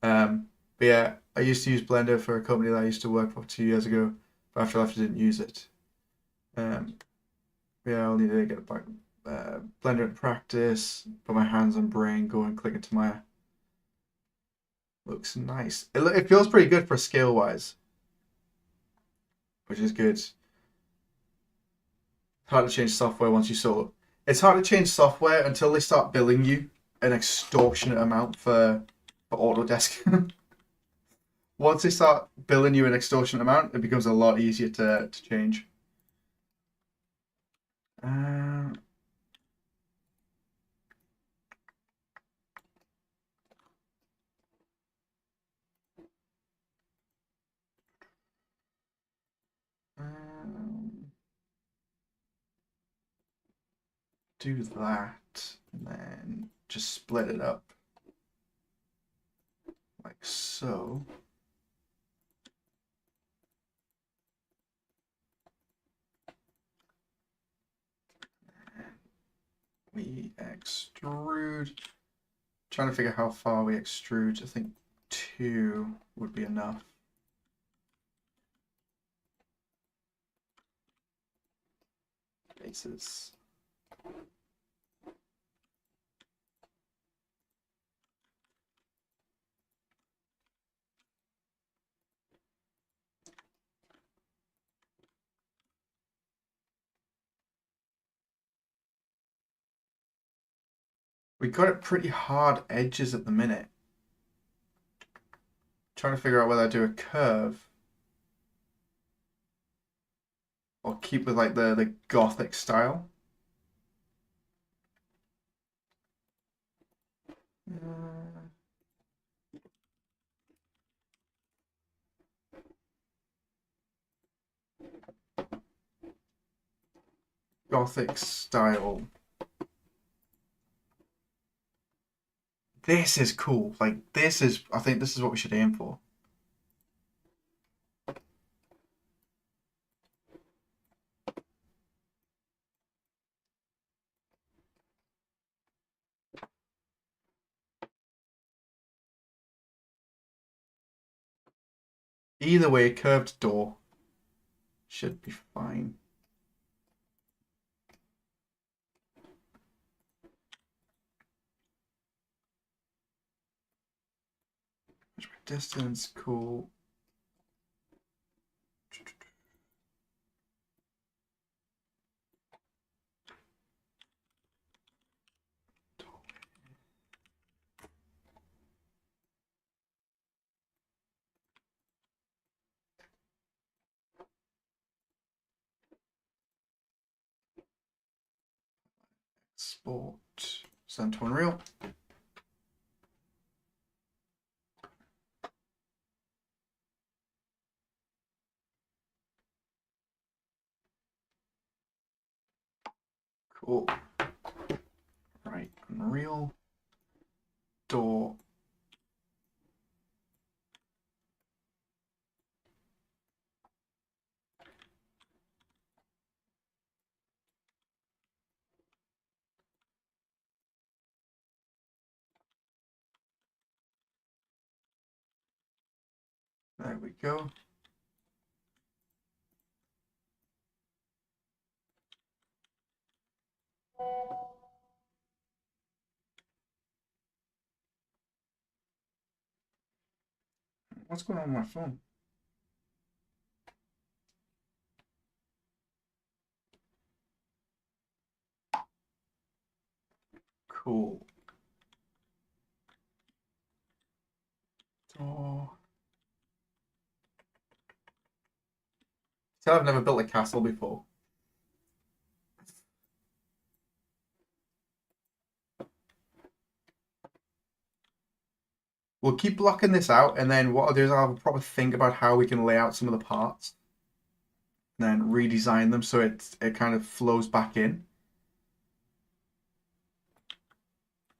But yeah, I used to use Blender for a company that I used to work for 2 years ago. But after I left, I didn't use it. Yeah, I'll need to get back Blender in practice. Put my hands on brain. Go and click into Maya. Looks nice. It feels pretty good for scale wise, which is good. Hard to change software once you sort. It's hard to change software until they start billing you an extortionate amount for Autodesk. Once they start billing you an extortionate amount, it becomes a lot easier to change. Do that, and then just split it up like so. We extrude. Trying to figure how far we extrude. I think 2 would be enough. Bases. We got it pretty hard edges at the minute. Trying to figure out whether I do a curve or keep with like the gothic style. Gothic style. This is cool. Like, this is, I think this is what we should aim for. Either way, curved door should be fine. Distance, cool. Export, send to Unreal. Cool. Right, Unreal. Door. There we go. What's going on with my phone? Cool. Door. Still, I've never built a castle before. We'll keep blocking this out, and then what I'll do is I'll have a proper think about how we can lay out some of the parts, and then redesign them so it kind of flows back in.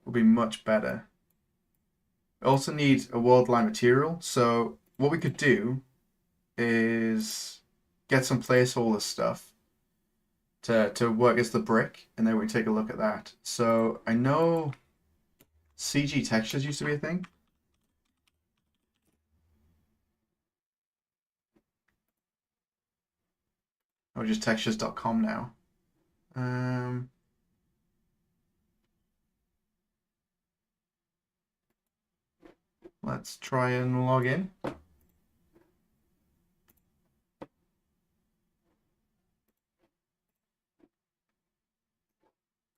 Will be much better. We also need a world line material, so what we could do is get some placeholder stuff to work as the brick, and then we take a look at that. So I know CG textures used to be a thing. Or just textures.com now. Let's try and log in.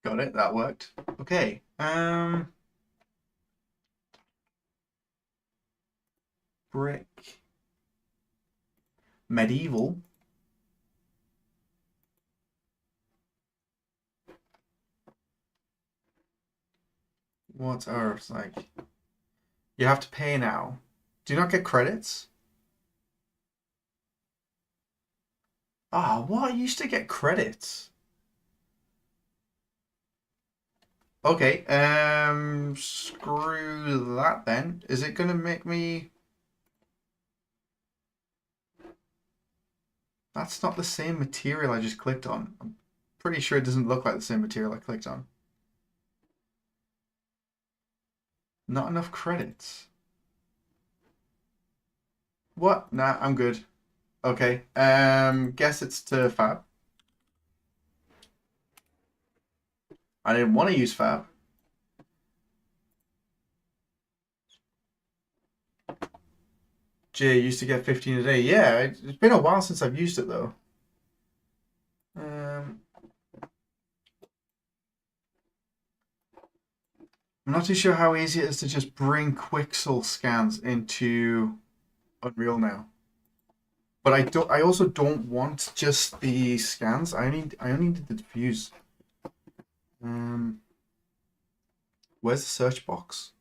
Got it, that worked. Okay. Brick. Medieval. What's ours like? You have to pay now. Do you not get credits? Ah, what? I used to get credits. Okay, screw that then. Is it gonna make me... That's not the same material I just clicked on. I'm pretty sure it doesn't look like the same material I clicked on. Not enough credits. What? Nah, I'm good. Okay, guess it's to Fab. I didn't want to use Fab. Jay used to get 15 a day. Yeah, it's been a while since I've used it though. I'm not too sure how easy it is to just bring Quixel scans into Unreal now. But I also don't want just the scans. I only need the diffuse. Where's the search box?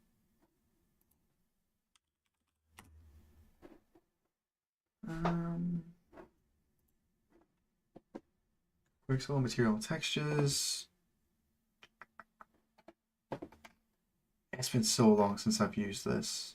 Pixel material textures. It's been so long since I've used this.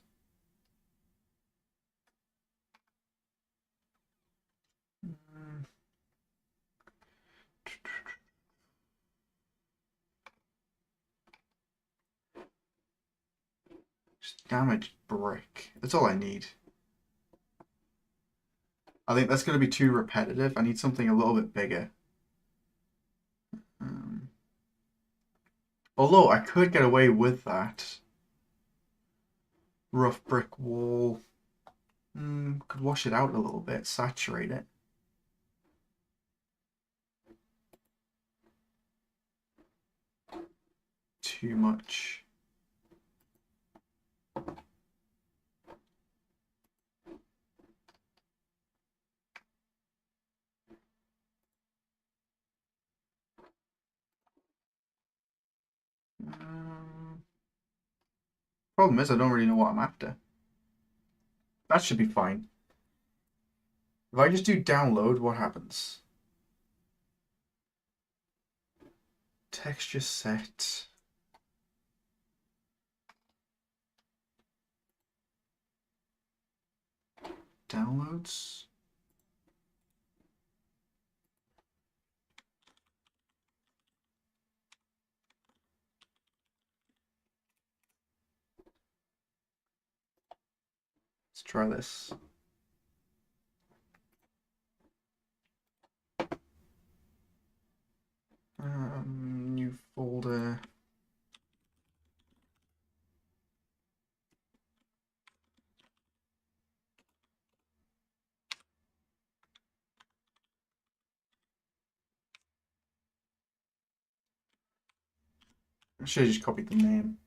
Just damaged brick. That's all I need. I think that's going to be too repetitive. I need something a little bit bigger. Although I could get away with that. Rough brick wall. Could wash it out a little bit, saturate it. Too much. Problem is, I don't really know what I'm after. That should be fine. If I just do download, what happens? Texture set. Downloads. Let's try this. New folder. I should have just copied the name.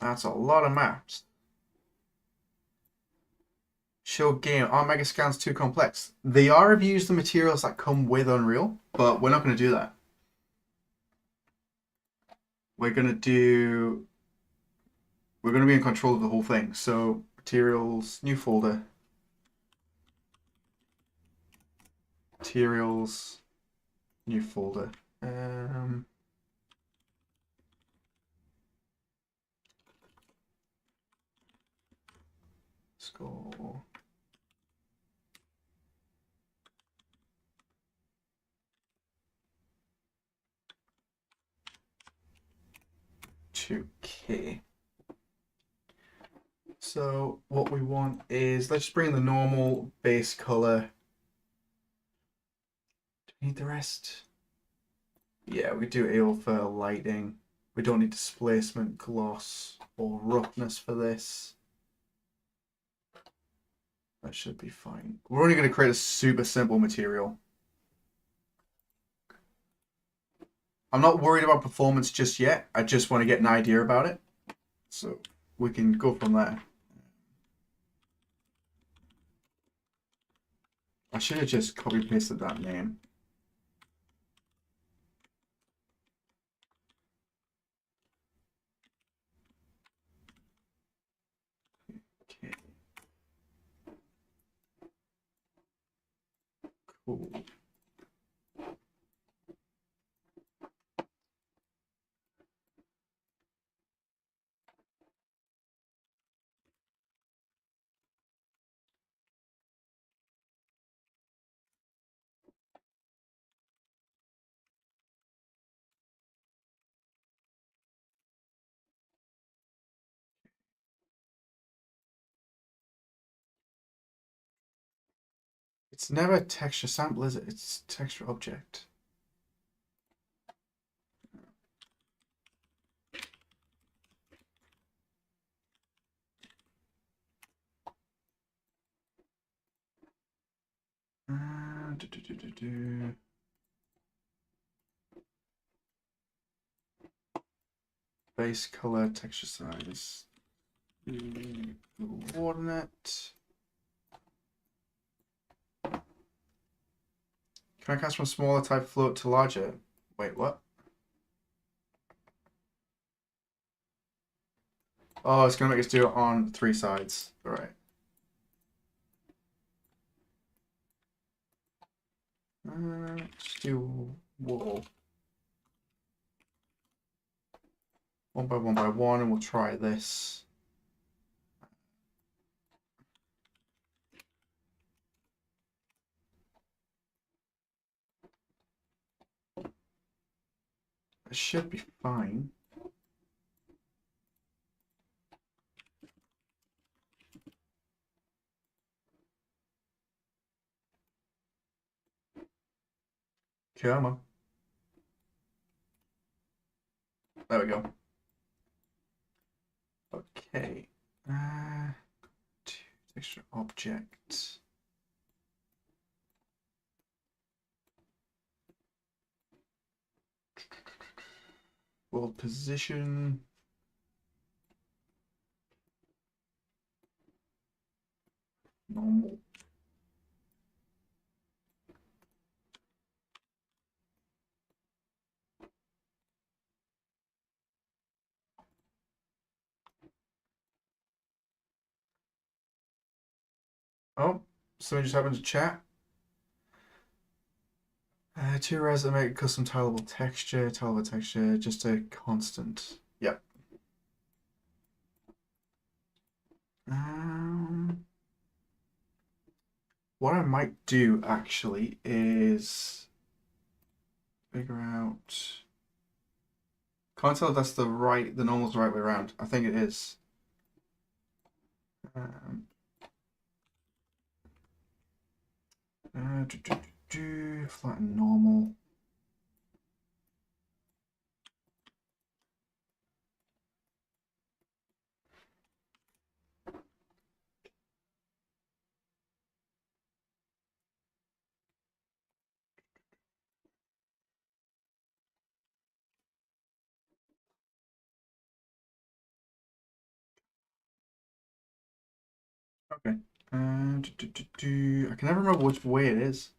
That's a lot of maps. Show game. Are mega scans too complex? They are if you use the materials that come with Unreal, but we're not going to do that. We're going to do. We're going to be in control of the whole thing. So materials, new folder. Materials, new folder. Let's go. Okay. So what we want is, let's just bring in the normal base color. Do we need the rest? Yeah, we do AO for lighting. We don't need displacement, gloss, or roughness for this. That should be fine. We're only going to create a super simple material. I'm not worried about performance just yet. I just want to get an idea about it. So we can go from there. I should have just copy pasted that name. Okay. Cool. It's never a texture sample, is it? It's texture object. Base color, texture size. Coordinate. Can I cast from smaller type float to larger? Wait, what? Oh, it's going to make us do it on 3 sides. All right. Let's do wall. 1 by 1 by 1, and we'll try this. It should be fine. Come on. There we go. Okay. Texture object. World position. Normal. Oh, someone just happened to chat. 2 res that make custom tileable texture, just a constant. Yep. What I might do actually is figure out. Can't tell if that's the normal's the right way around. I think it is. Flatten normal. Okay. I can never remember which way it is.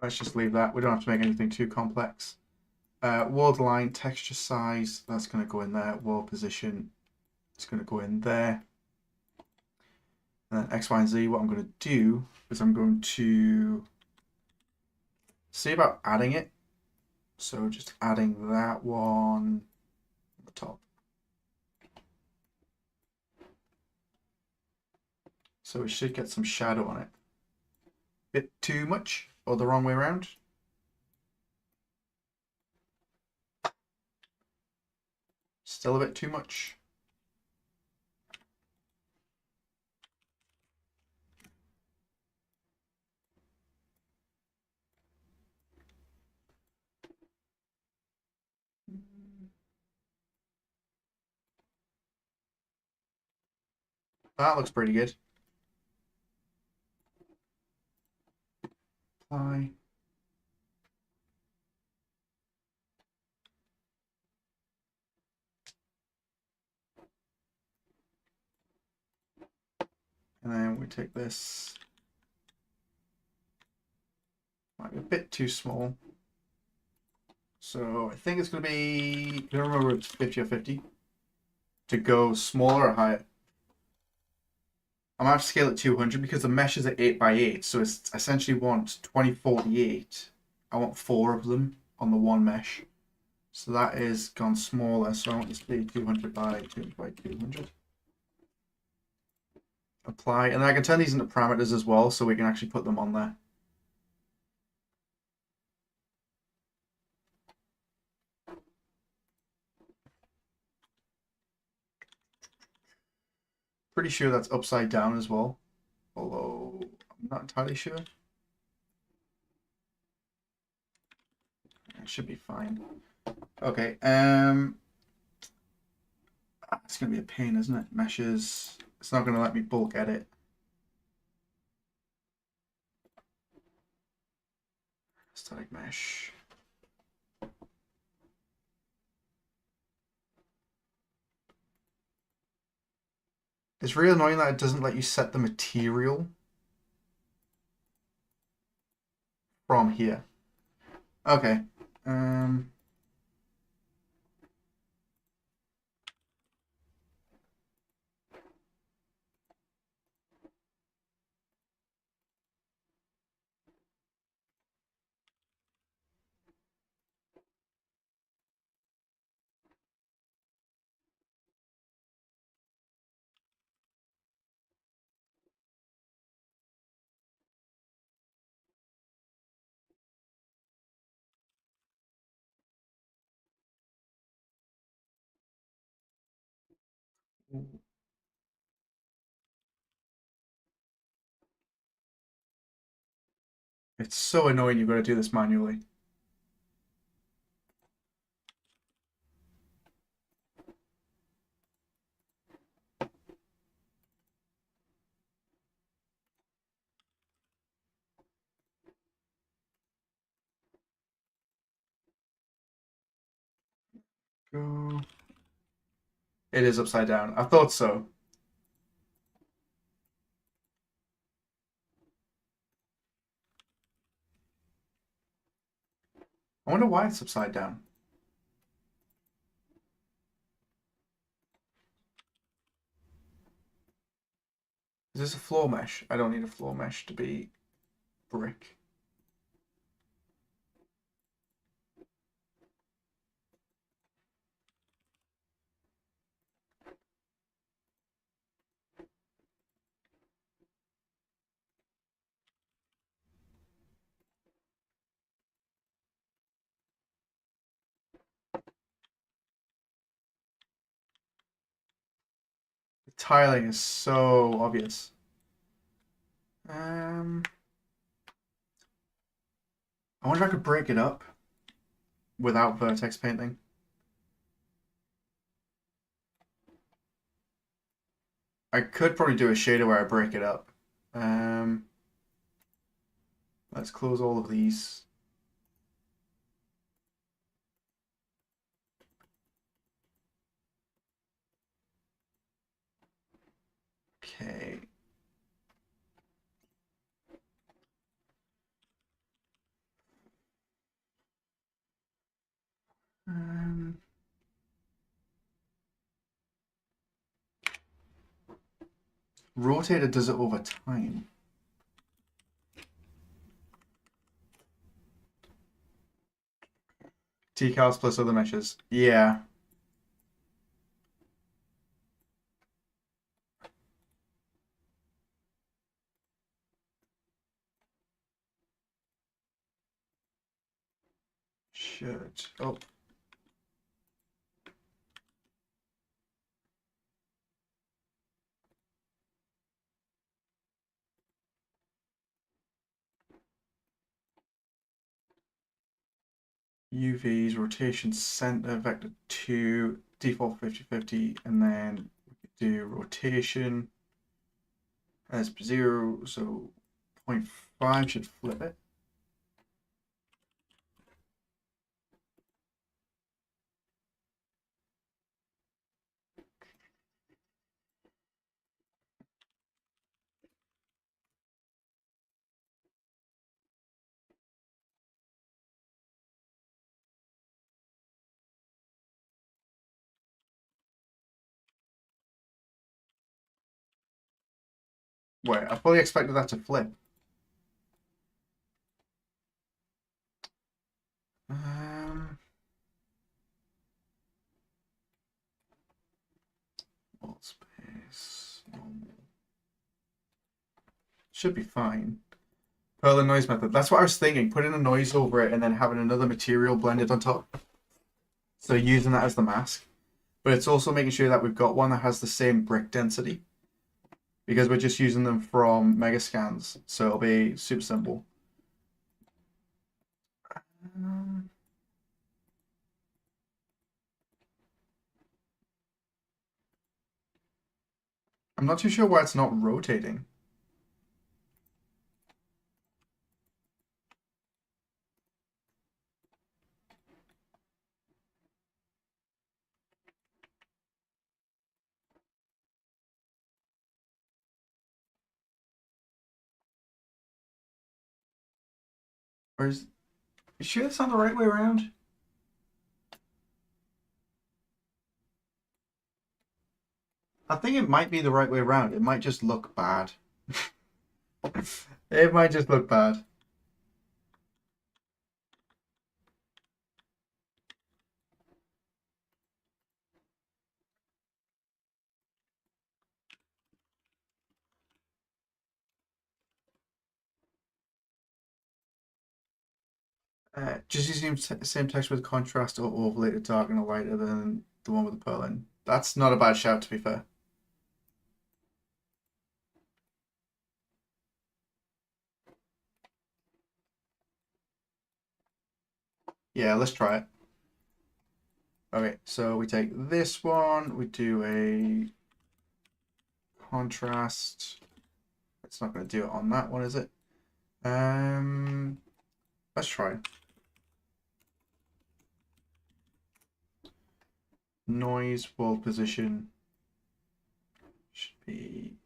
Let's just leave that. We don't have to make anything too complex. World line, texture size, that's going to go in there. World position, it's going to go in there. And then X, Y, and Z, what I'm going to do is I'm going to see about adding it. So just adding that one at the top. So we should get some shadow on it. Bit too much, or the wrong way around. Still a bit too much. That looks pretty good. Apply. And then we take this. Might be a bit too small. So I think it's going to be, I don't remember if it's 50 or 50. To go smaller or higher. I'm going to have to scale it 200 because the mesh is at 8 by 8. So it's essentially want 2048. I want 4 of them on the one mesh. So that is gone smaller. So I want this to be 200 by 200 by 200. Apply. And then I can turn these into parameters as well so we can actually put them on there. Pretty sure that's upside down as well. Although I'm not entirely sure. It should be fine. Okay, it's gonna be a pain, isn't it? Meshes. It's not gonna let me bulk edit. Static mesh. It's really annoying that it doesn't let you set the material from here. Okay. Um, it's so annoying you've got to do this manually. Go. It is upside down. I thought so. I wonder why it's upside down. Is this a floor mesh? I don't need a floor mesh to be brick. The tiling is so obvious. I wonder if I could break it up without vertex painting. I could probably do a shader where I break it up. Um, let's close all of these. Okay. Um, Rotator does it over time. Decals plus other meshes. Yeah. Should. Oh. UVs, rotation center, vector 2, default 50-50, and then we could do rotation as 0, so 0.5 should flip it. Wait, I fully expected that to flip. Um, wall space, normal. Should be fine. Perlin noise method. That's what I was thinking. Putting a noise over it and then having another material blended on top. So using that as the mask. But it's also making sure that we've got one that has the same brick density. Because we're just using them from Megascans. So it'll be super simple. Um, I'm not too sure why it's not rotating. Or is you sure that's not the right way around? I think it might be the right way around. It might just look bad. It might just look bad. Just using same text with contrast or overlay to darken or lighter than the one with the pearl in. That's not a bad shout, to be fair. Yeah, let's try it. Okay, so we take this one, we do a contrast. It's not going to do it on that one, is it? Let's try. Noise, world position should be.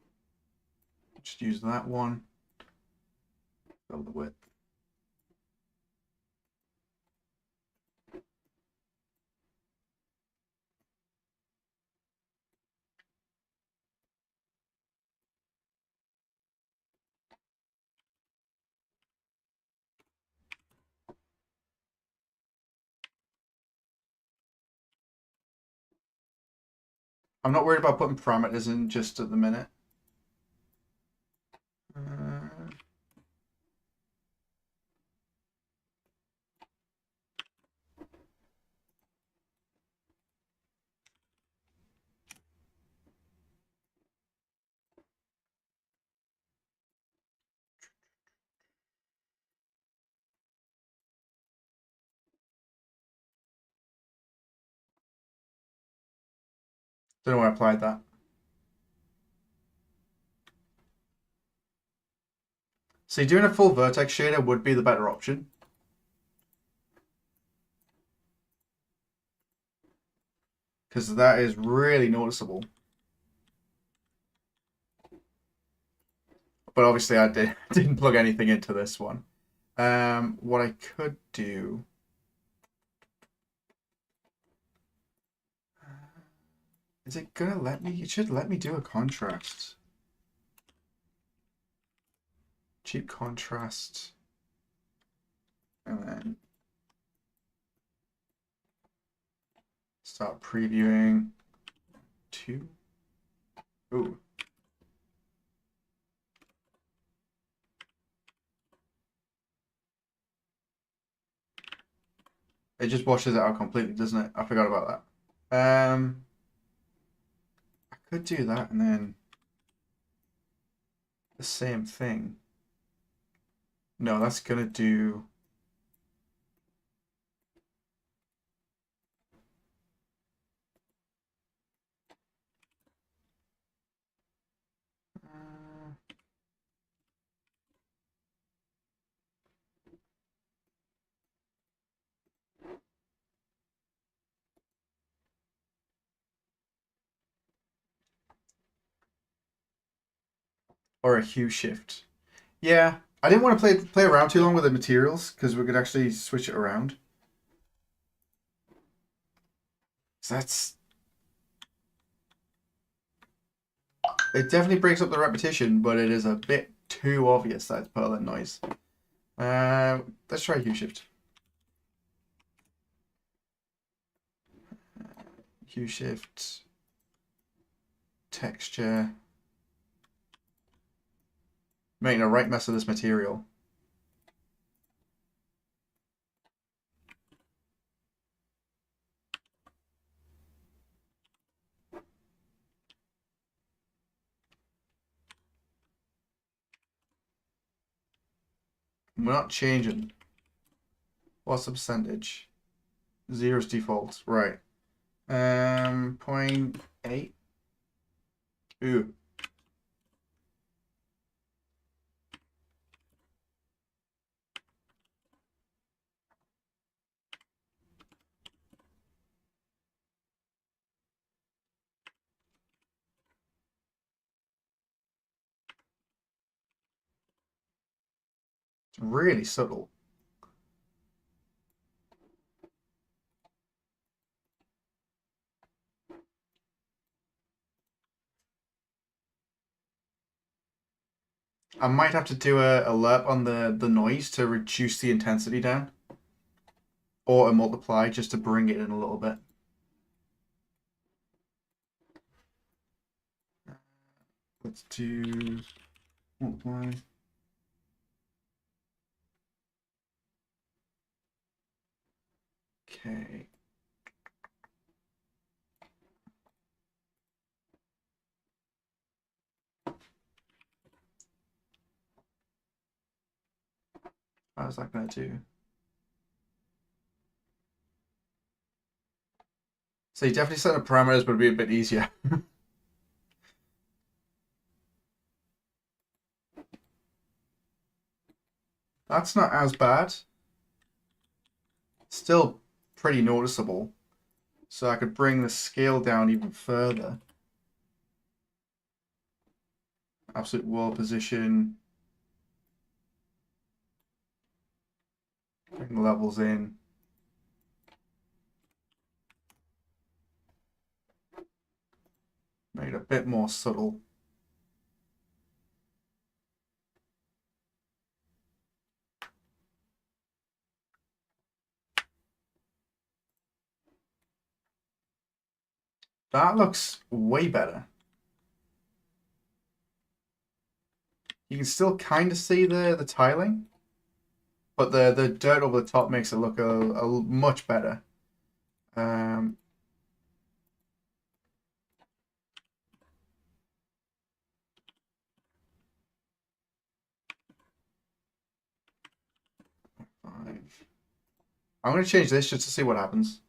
Just use that one. Fill the width. I'm not worried about putting parameters in just at the minute. Don't know why I applied that. See, doing a full vertex shader would be the better option. Because that is really noticeable. But obviously I didn't plug anything into this one. What I could do... Is it gonna let me? It should let me do a contrast. Cheap contrast. And then start previewing. 2. Ooh. It just washes it out completely, doesn't it? I forgot about that. I could do that and then the same thing. No, that's gonna do. Or a hue shift. Yeah, I didn't want to play around too long with the materials because we could actually switch it around. So that's it. Definitely breaks up the repetition, but it is a bit too obvious that it's Perlin noise. Let's try hue shift. Hue shift, texture. Making a right mess of this material. We're not changing. What's the percentage? 0's default, right. 0.8. Ooh. It's really subtle. I might have to do a lerp on the noise to reduce the intensity down. Or a multiply just to bring it in a little bit. Let's do multiply. Okay. How's that going to do? So you definitely set the parameters, but it'd be a bit easier. That's not as bad. Still pretty noticeable. So I could bring the scale down even further. Absolute world position. Bring the levels in. Make it a bit more subtle. That looks way better. You can still kind of see the tiling, but the dirt over the top makes it look a much better. Um, Five. I'm going to change this just to see what happens.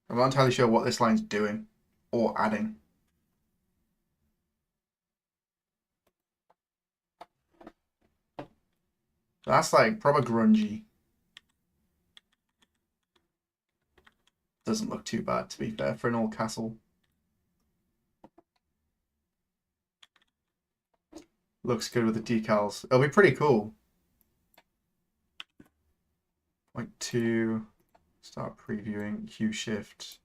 I'm not entirely sure what this line's doing or adding. That's like proper grungy. Doesn't look too bad, to be fair, for an old castle. Looks good with the decals. It'll be pretty cool. Point 2. Start previewing. Q shift.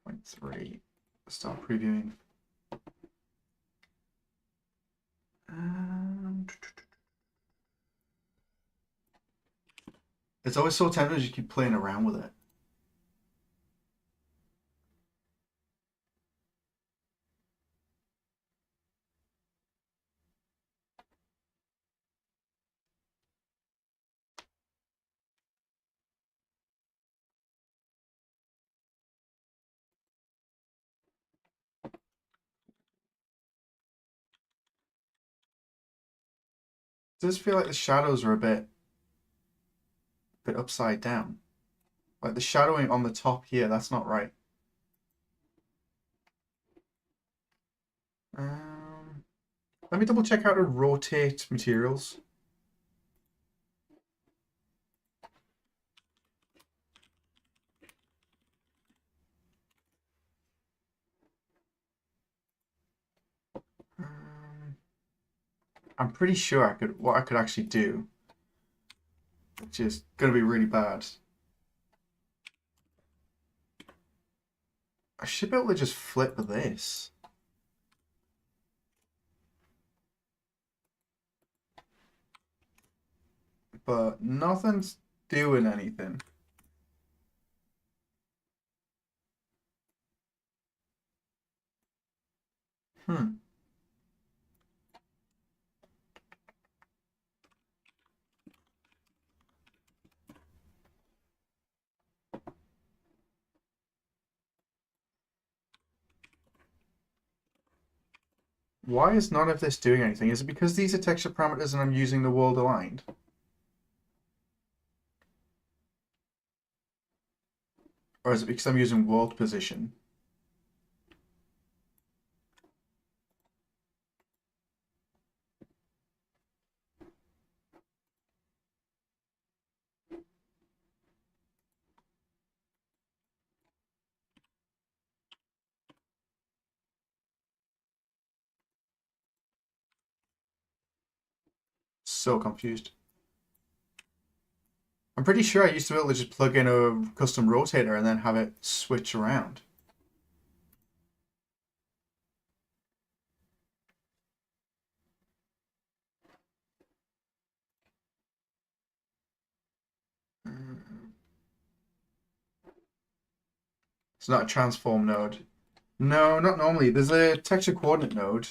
Point 3. Start previewing. It's always so tempting to just keep playing around with it. It does feel like the shadows are a bit upside down. Like the shadowing on the top here, that's not right. Um, Let me double check how to rotate materials. Um, I'm pretty sure what I could actually do, which is going to be really bad. I should be able to just flip this. But nothing's doing anything. Hmm. Why is none of this doing anything? Is it because these are texture parameters and I'm using the world aligned? Or is it because I'm using world position? So confused. I'm pretty sure I used to be able to just plug in a custom rotator and then have it switch around. It's not a transform node. No, not normally. There's a texture coordinate node.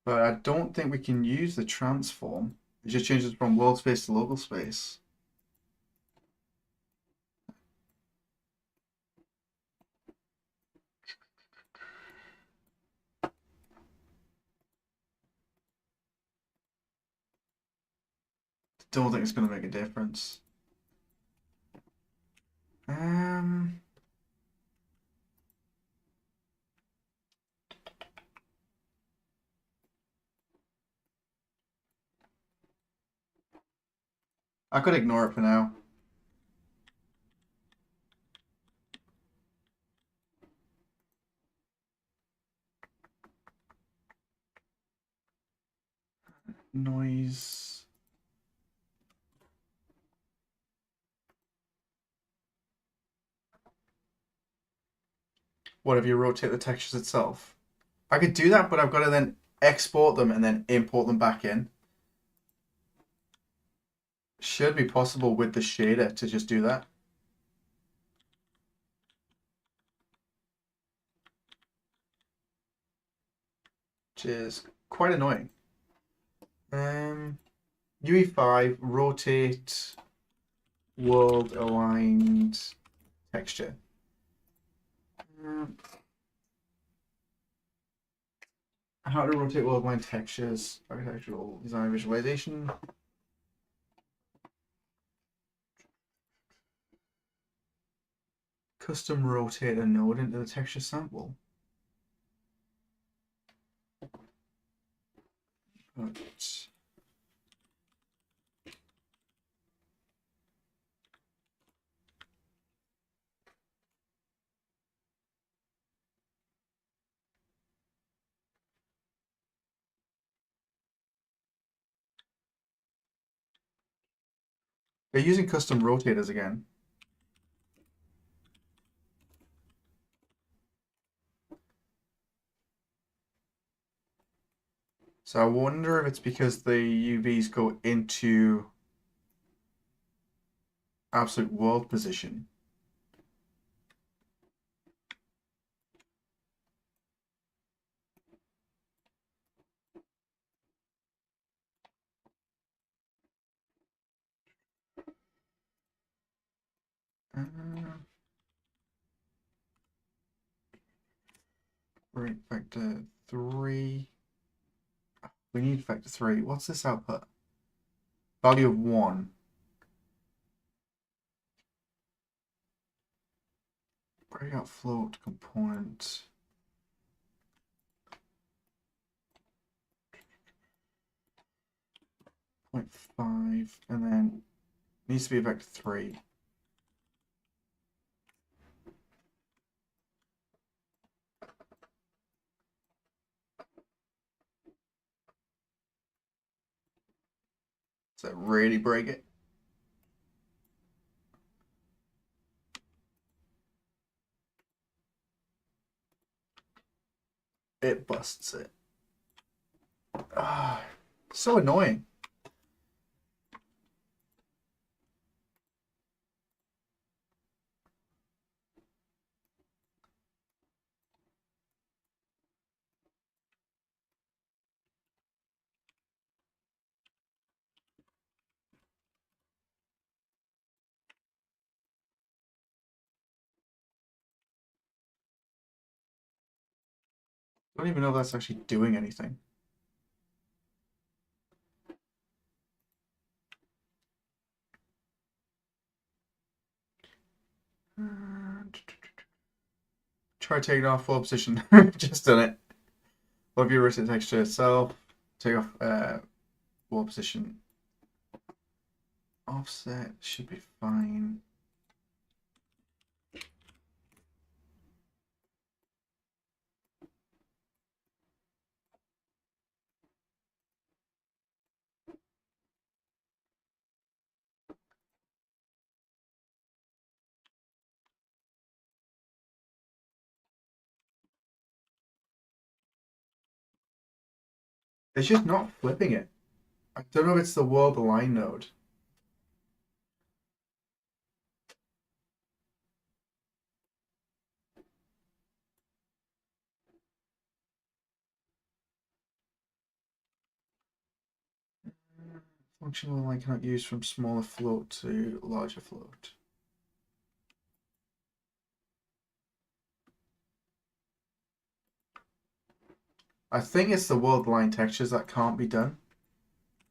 But I don't think we can use the transform. It just changes from world space to local space. Don't think it's going to make a difference. I could ignore it for now. Noise. What if you rotate the textures itself? I could do that, but I've got to then export them and then import them back in. Should be possible with the shader to just do that. Which is quite annoying. UE5 rotate world aligned texture. How to rotate world aligned textures, architectural design visualization. Custom rotator node into the texture sample. But they're using custom rotators again. So I wonder if it's because the UVs go into absolute world position. Right, factor 3. We need factor 3. What's this output? Value of 1. Breakout float component. 0.5, and then needs to be a vector 3. Does that really break it? It busts it. Ah, so annoying. I don't even know if that's actually doing anything. Try taking off full position. Just done it. Love your rotate texture itself. Take off full position. Offset should be fine. It's just not flipping it. I don't know if it's the world align node. Functional align cannot use from smaller float to larger float. I think it's the world line textures that can't be done,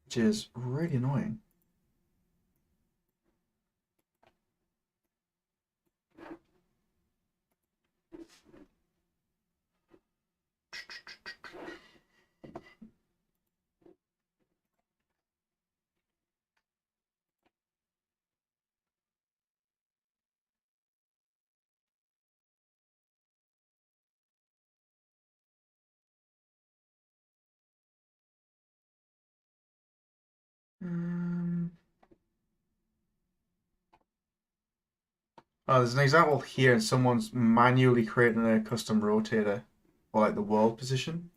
which is really annoying. Um, Oh, there's an example here, and someone's manually creating a custom rotator for like the world position.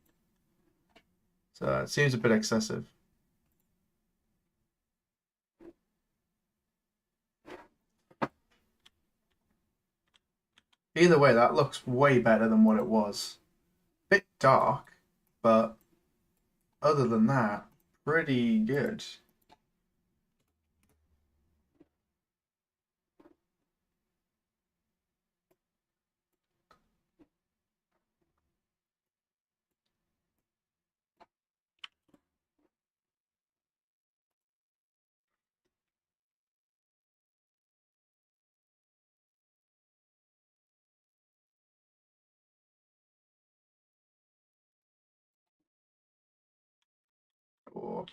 So it seems a bit excessive. Either way, that looks way better than what it was. Bit dark, but other than that, pretty good. Oh.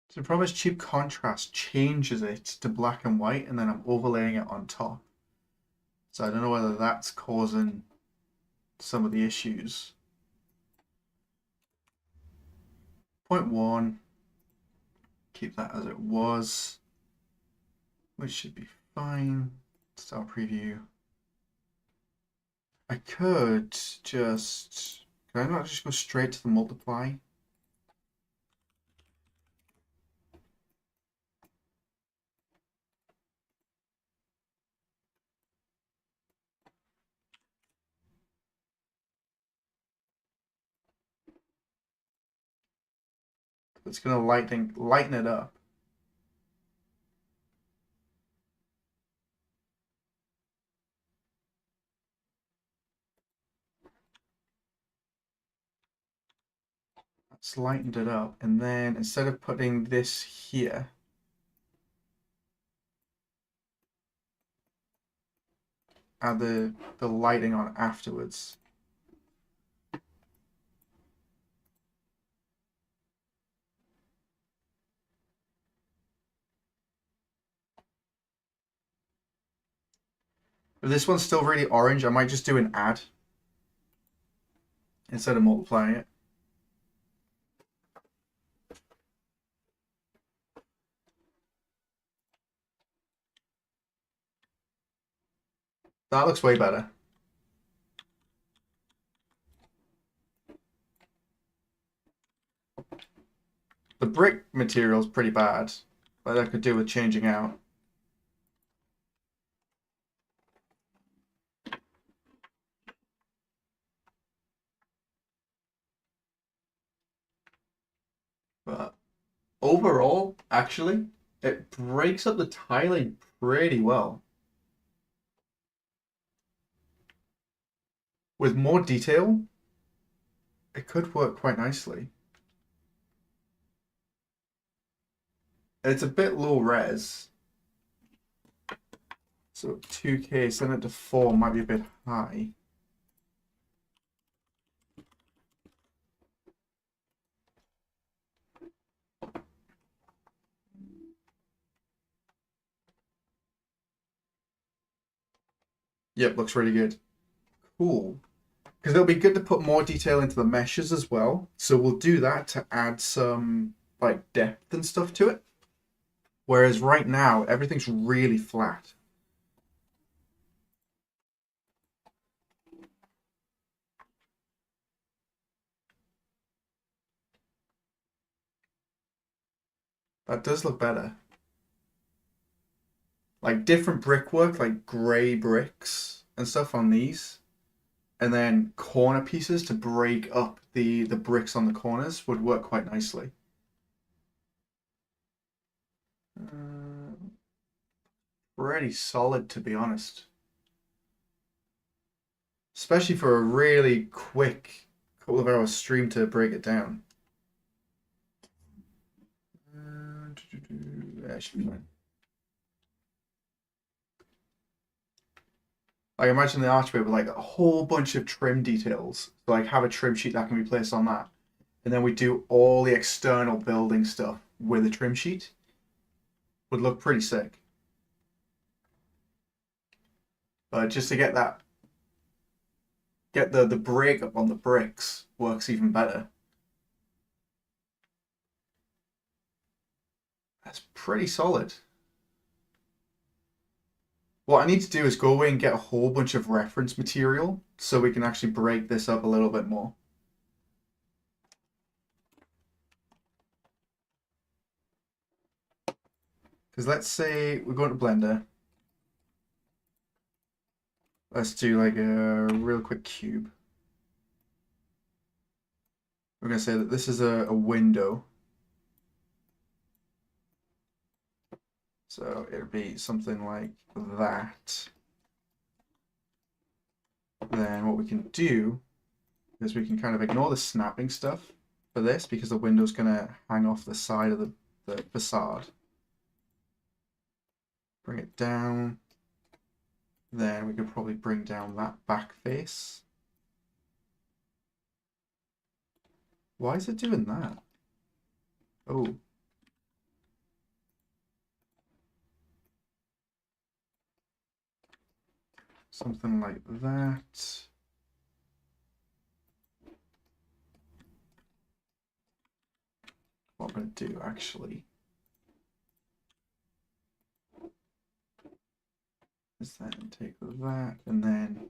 So the problem is cheap contrast changes it to black and white, and then I'm overlaying it on top. So I don't know whether that's causing some of the issues. Point 1, keep that as it was, which should be fine. Start preview. I could just, can I not just go straight to the multiply? It's gonna lighten it up. That's lightened it up, and then instead of putting this here, add the lighting on afterwards. If this one's still really orange, I might just do an add instead of multiplying it. That looks way better. The brick material is pretty bad, but I could do with changing out. But overall, actually, it breaks up the tiling pretty well. With more detail, it could work quite nicely. It's a bit low res. So 2K, send it to 4 might be a bit high. Yep, looks really good. Cool. Because it'll be good to put more detail into the meshes as well. So we'll do that to add some like depth and stuff to it. Whereas right now, everything's really flat. That does look better. Like different brickwork, like grey bricks and stuff on these. And then corner pieces to break up the bricks on the corners would work quite nicely. Pretty solid, to be honest. Especially for a really quick couple of hours stream to break it down. Yeah, should be fine. Like imagine the archway with like a whole bunch of trim details. So like have a trim sheet that can be placed on that. And then we do all the external building stuff with a trim sheet. Would look pretty sick. But just to get that get the breakup on the bricks works even better. That's pretty solid. What I need to do is go away and get a whole bunch of reference material so we can actually break this up a little bit more. Because let's say we go into Blender. Let's do like a real quick cube. We're going to say that this is a window. So it'd be something like that. Then what we can do is we can kind of ignore the snapping stuff for this because the window's going to hang off the side of the facade. Bring it down. Then we could probably bring down that back face. Why is it doing that? Oh. Something like that. What I'm going to do actually is then take that and then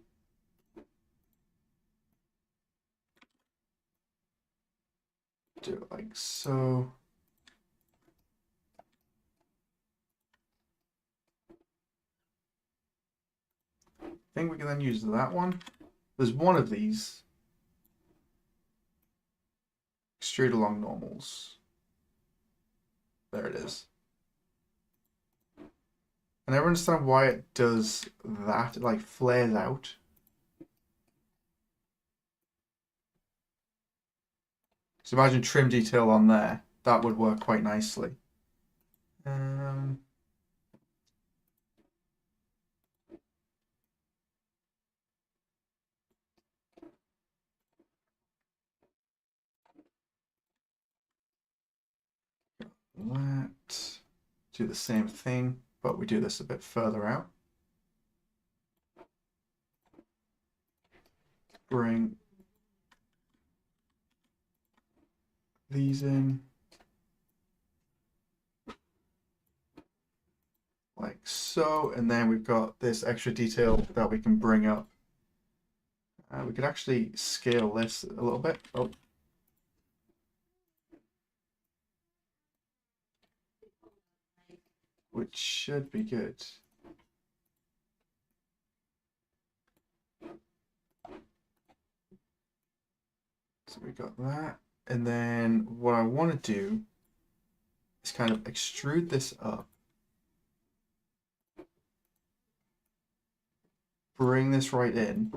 do it like so. I think we can then use that one. There's one of these. Extrude along normals. There it is. I never understand why it does that. It like flares out. So imagine trim detail on there. That would work quite nicely. That. Do the same thing, but we do this a bit further out. Bring these in. Like so, and then we've got this extra detail that we can bring up. We could actually scale this a little bit. Oh. Which should be good. So we got that. And then what I want to do is kind of extrude this up. Bring this right in.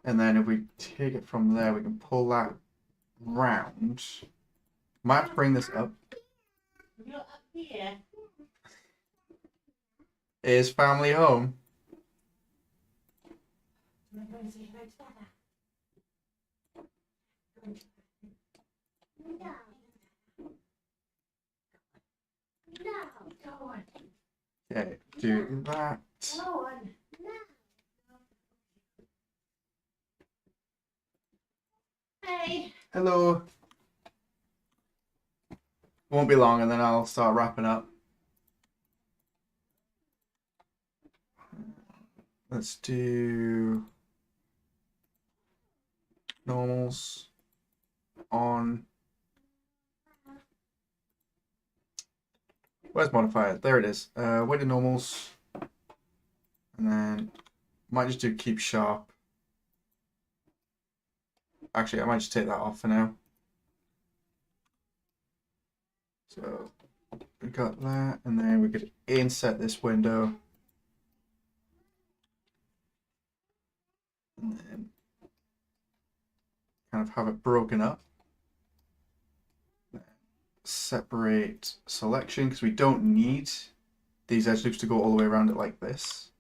And then if we take it from there, we can pull that round. Might have to bring this up. You're up here. Is family home? We're going to see her together. No. No, go on. Okay, do that. Oh, and no. Hey. Hello. Won't be long and then I'll start wrapping up. Let's do normals on. Where's modifier? There it is. Weighted normals. And then might just do keep sharp. Actually, I might just take that off for now. So we got that, and then we could inset this window. And then kind of have it broken up. Separate selection because we don't need these edge loops to go all the way around it like this.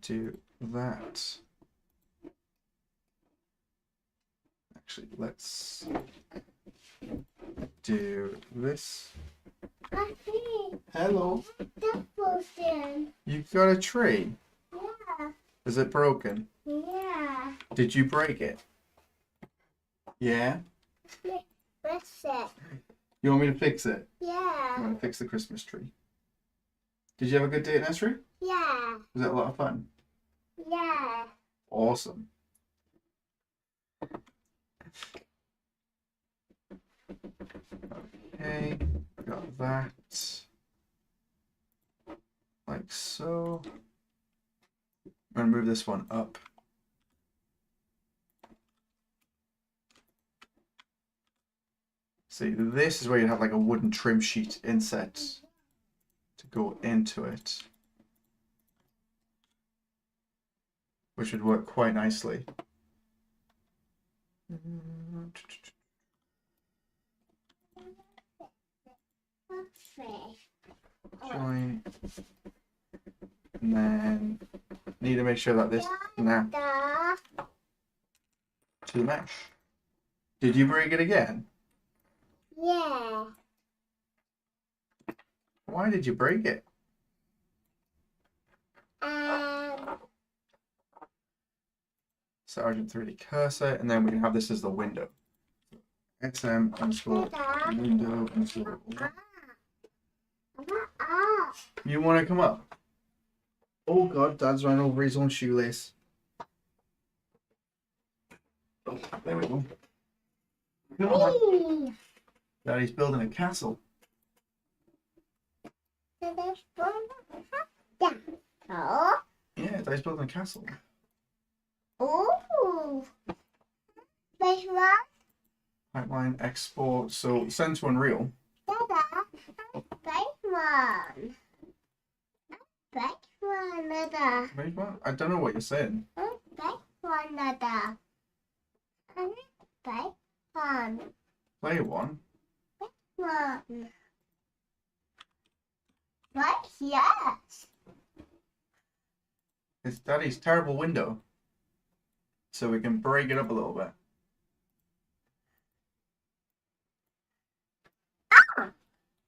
Do that. Actually, let's do this. Papi, Hello. that person. You've got a tree. Yeah. Is it broken? Yeah. Did you break it? Yeah. What's it? You want me to fix it? Yeah. You want to fix the Christmas tree? Did you have a good day at nursery? Yeah. Was that a lot of fun? Yeah. Awesome. Okay, got that. Like so. I'm going to move this one up. See, this is where you have like a wooden trim sheet inset to go into it, which would work quite nicely. Join. And then need to make sure that this snaps to the mesh. Did you break it again? Yeah. Why did you break it? Sergeant 3D cursor, and then we can have this as the window. XM underscore window underscore. You want to come up? Oh God, Dad's run over his own shoelace. Oh, there we go. Come on. Daddy's building a castle. Oh. Yeah, Daddy's building a castle. Oh. This one. Pipeline export. So send to Unreal. Dada. This one. This one, Dada. Wait, what? I don't know what you're saying. This one, Dada. And this one. Play one. One. What? Yes. It's Daddy's terrible window. So we can break it up a little bit.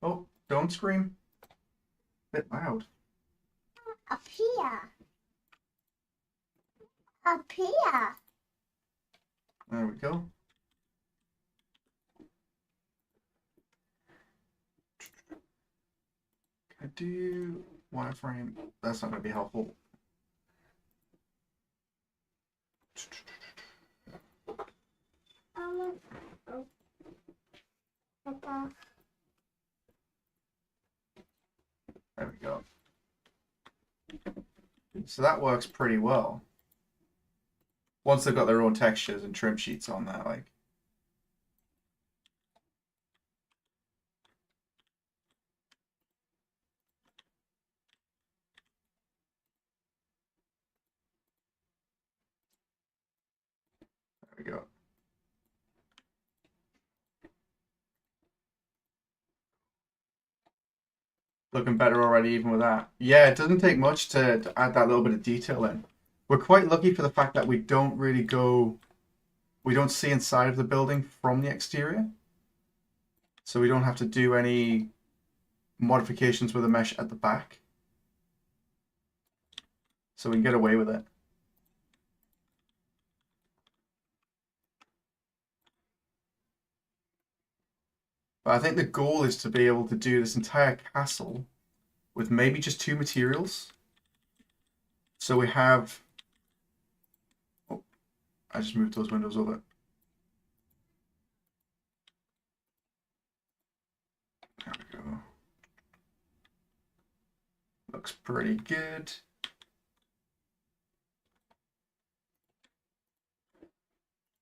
Oh, don't scream. Bit loud. Up here. Up here. There we go. Can I do wireframe? That's not going to be helpful. There we go. So that works pretty well. Once they've got their own textures and trim sheets on there, like. There we go. Looking better already even with that. Yeah, it doesn't take much to add that little bit of detail in. We're quite lucky for the fact that we don't see inside of the building from the exterior. So we don't have to do any modifications with the mesh at the back. so we can get away with it. But I think the goal is to be able to do this entire castle with maybe just 2 materials. So we have... Oh, I just moved those windows over. There we go. Looks pretty good.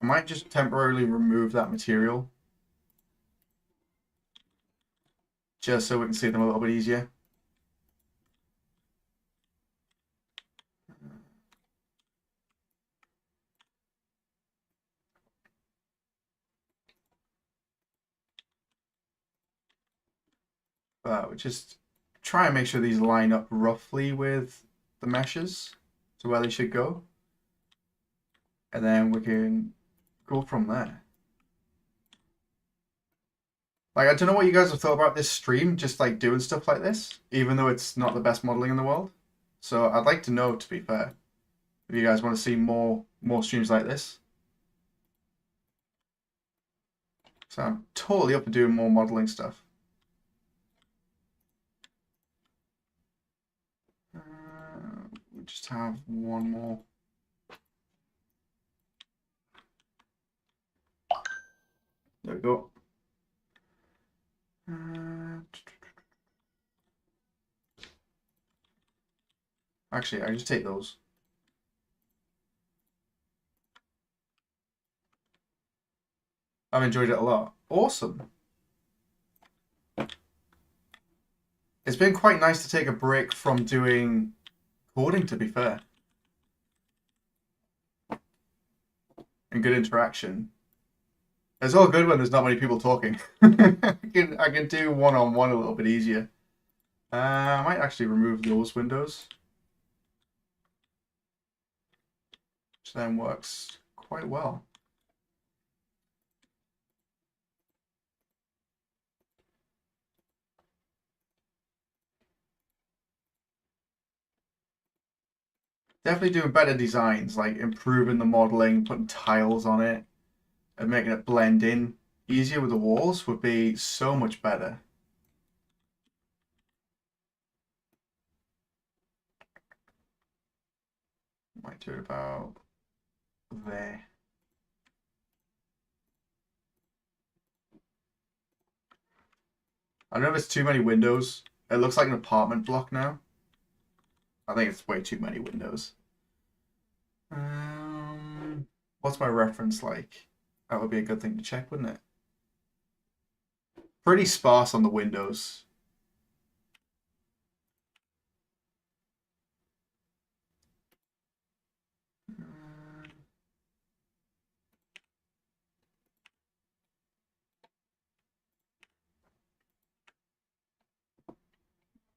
I might just temporarily remove that material, just so we can see them a little bit easier. We just try and make sure these line up roughly with the meshes to where they should go. And then we can go from there. Like, I don't know what you guys have thought about this stream, just like doing stuff like this, even though it's not the best modeling in the world. So I'd like to know, to be fair, if you guys want to see more streams like this. So I'm totally up for doing more modeling stuff. We just have one more. There we go. Actually, I just take those. I've enjoyed it a lot. Awesome. It's been quite nice to take a break from doing coding, to be fair. And good interaction. It's all good when there's not many people talking. I can do one-on-one a little bit easier. I might actually remove those windows. Which then works quite well. Definitely doing better designs, like improving the modeling, putting tiles on it, and making it blend in easier with the walls would be so much better. Might do it about there. I don't know if it's too many windows. It looks like an apartment block now. I think it's way too many windows. What's my reference like? That would be a good thing to check, wouldn't it? Pretty sparse on the windows.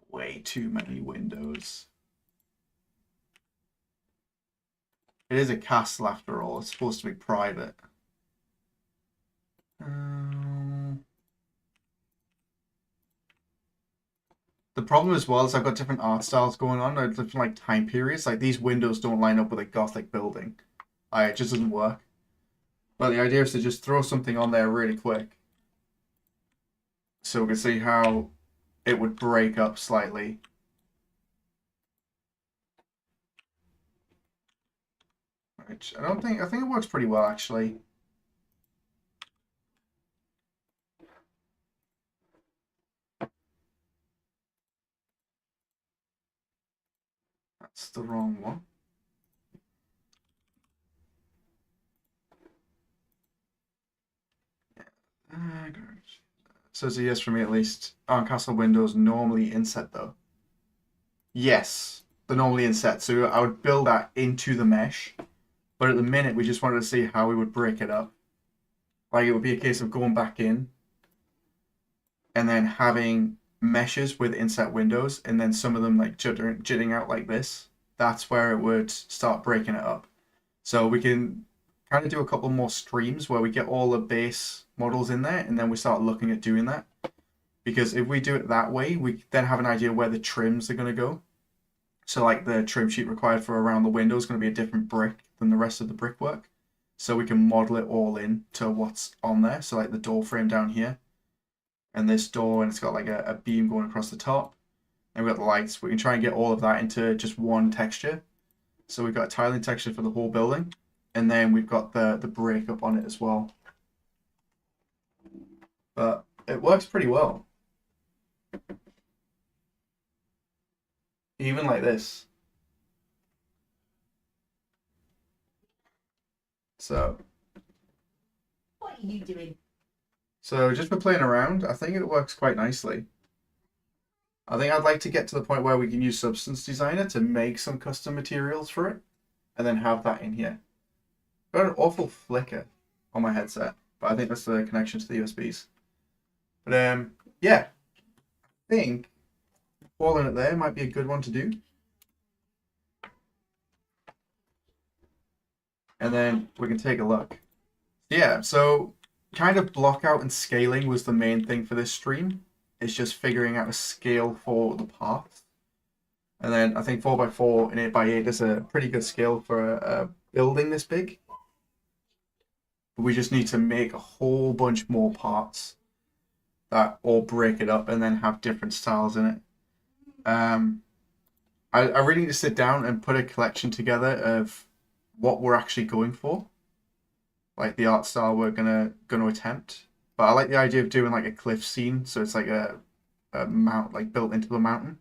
Way too many windows. It is a castle after all. It's supposed to be private. The problem as well is I've got different art styles going on, different like time periods. Like these windows don't line up with a Gothic building. It just doesn't work. But the idea is to just throw something on there really quick, so we can see how it would break up slightly. Which I think it works pretty well actually. That's the wrong one. So it's a yes for me at least. On castle windows normally inset though. Yes, they're normally inset. So I would build that into the mesh. But at the minute, we just wanted to see how we would break it up. Like, it would be a case of going back in and then having meshes with inset windows, and then some of them like jitting out like this. That's where it would start breaking it up. So we can kind of do a couple more streams where we get all the base models in there, and then we start looking at doing that. Because if we do it that way, we then have an idea where the trims are going to go. So like the trim sheet required for around the window is going to be a different brick than the rest of the brickwork. So we can model it all in to what's on there. So like the door frame down here and this door, and it's got like a beam going across the top. And we've got the lights. We can try and get all of that into just one texture. So we've got a tiling texture for the whole building. And then we've got the brick up on it as well. But it works pretty well. Even like this. So What are you doing? just for playing around, I think it works quite nicely. I think I'd like to get to the point where we can use Substance Designer to make some custom materials for it, and then have that in here. Got an awful flicker on my headset, but I think that's the connection to the USBs. But yeah, I think falling it there might be a good one to do. And then we can take a look. Yeah, so kind of block out and scaling was the main thing for this stream. It's just figuring out a scale for the parts. And then I think 4x4 and 8x8 is a pretty good scale for a building this big. We just need to make a whole bunch more parts that all break it up and then have different styles in it. I really need to sit down and put a collection together of what we're actually going for, like the art style we're gonna attempt. But I like the idea of doing like a cliff scene, so it's like a mount, like built into the mountain.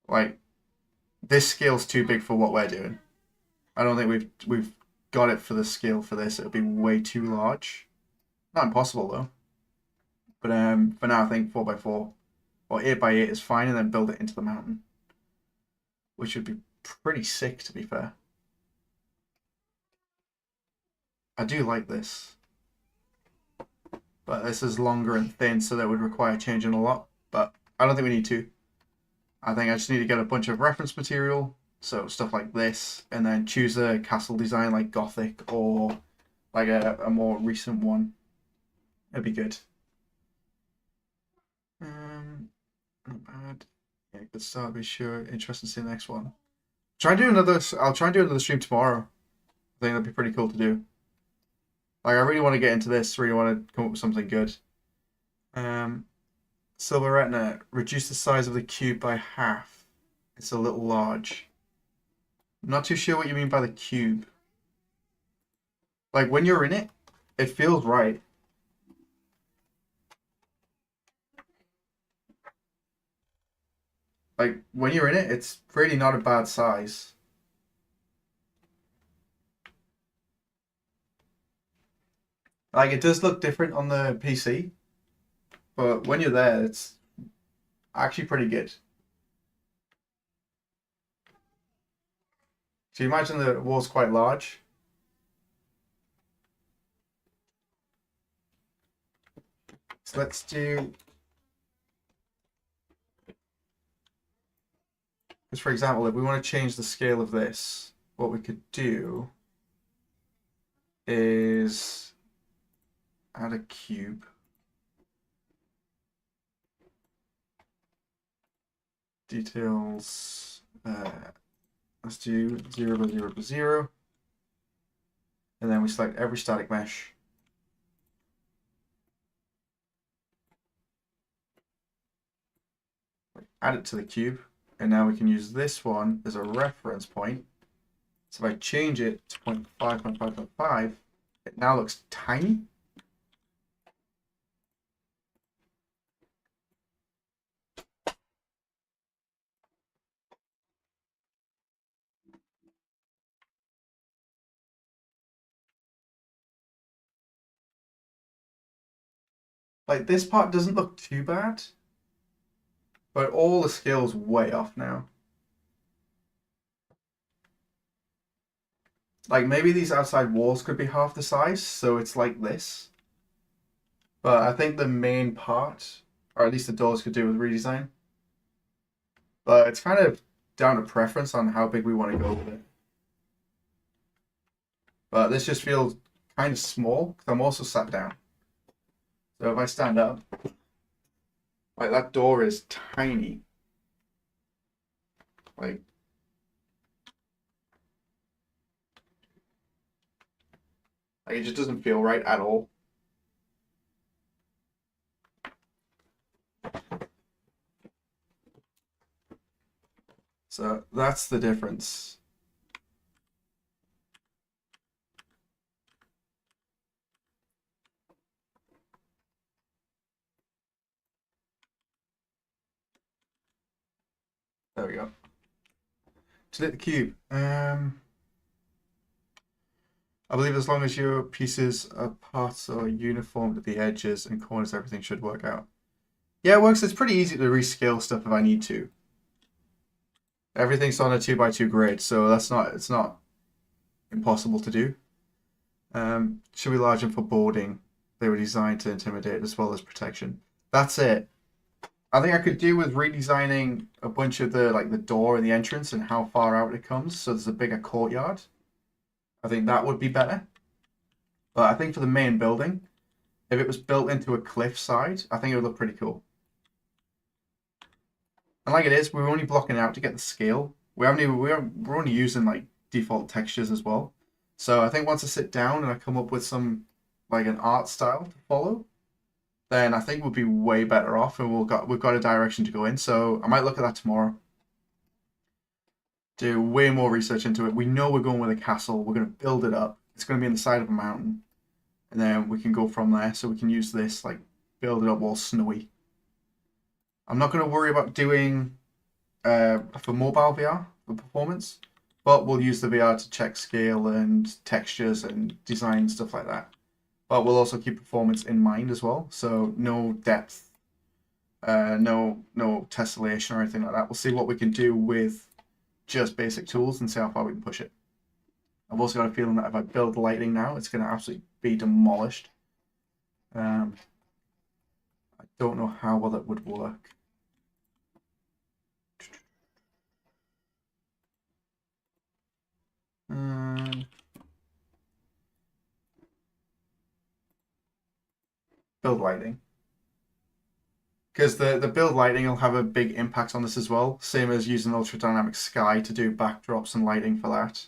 Like this scale's too big for what we're doing. I don't think we've got it for the scale for this. It would be way too large. Not impossible though. But for now I think 4x4 or 8x8 is fine, and then build it into the mountain, which would be pretty sick to be fair. I do like this. But this is longer and thin, so that would require changing a lot. But I don't think we need to. I think I just need to get a bunch of reference material, so stuff like this, and then choose a castle design like Gothic or like a more recent one. It'd be good. Not bad. Yeah, good start. Be sure. Interesting to see the next one. Try and do another. I'll try and do another stream tomorrow. I think that'd be pretty cool to do. Like I really want to get into this. Really want to come up with something good. Silver Retina, reduce the size of the cube by half. It's a little large. I'm not too sure what you mean by the cube. Like when you're in it, it feels right. Like when you're in it, it's really not a bad size. Like it does look different on the PC, but when you're there, it's actually pretty good. So you imagine the wall's quite large. So let's do, because for example, if we want to change the scale of this, what we could do is add a cube. Details, let's do 0 by 0 by 0. And then we select every static mesh. Add it to the cube. And now we can use this one as a reference point. So if I change it to 0.5, 0.5, 0.5, it now looks tiny. Like this part doesn't look too bad, but all the scale's way off now. Like maybe these outside walls could be half the size, so it's like this. But I think the main part, or at least the doors, could do with redesign. But it's kind of down to preference on how big we want to go with it. But this just feels kind of small because I'm also sat down. So if I stand up, like that door is tiny. Like, it just doesn't feel right at all. So that's the difference. There we go. Delete the cube. I believe as long as your pieces are parts are uniform at the edges and corners, everything should work out. Yeah, it works. It's pretty easy to rescale stuff if I need to. Everything's on a 2x2 grid, so it's not impossible to do. Should be large and for boarding. They were designed to intimidate as well as protection. That's it. I think I could do with redesigning a bunch of the door and the entrance and how far out it comes, so there's a bigger courtyard. I think that would be better. But I think for the main building, if it was built into a cliffside, I think it would look pretty cool. And like it is, we're only blocking out to get the scale. We're only using like default textures as well. So I think once I sit down and I come up with some like an art style to follow, then I think we'll be way better off, and we've got a direction to go in. So I might look at that tomorrow. Do way more research into it. We know we're going with a castle. We're going to build it up. It's going to be in the side of a mountain, and then we can go from there. So we can use this, like, build it up all snowy. I'm not going to worry about doing for mobile VR for performance, but we'll use the VR to check scale and textures and design stuff like that. But we'll also keep performance in mind as well. So no depth, no tessellation or anything like that. We'll see what we can do with just basic tools and see how far we can push it. I've also got a feeling that if I build lighting now, it's going to absolutely be demolished. I don't know how well it would work. Build lighting. Because the build lighting will have a big impact on this as well. Same as using Ultra Dynamic Sky to do backdrops and lighting for that.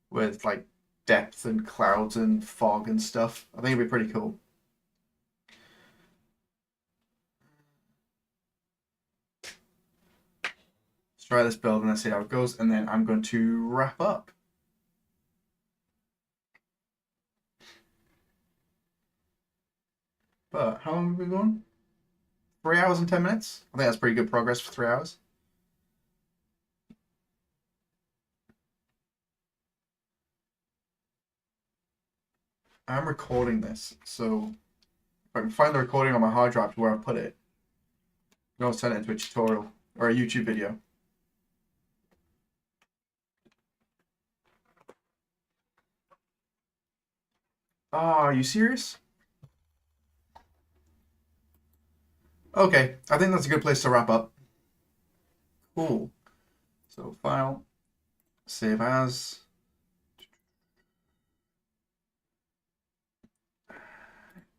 With like depth and clouds and fog and stuff. I think it'd be pretty cool. Let's try this build and let's see how it goes. And then I'm going to wrap up. But how long have we been going? 3 hours and 10 minutes? I think that's pretty good progress for 3 hours. I'm recording this, so if I can find the recording on my hard drive to where I put it, I can always turn it into a tutorial or a YouTube video. Ah, are you serious? Okay, I think that's a good place to wrap up. Cool. So file, save as.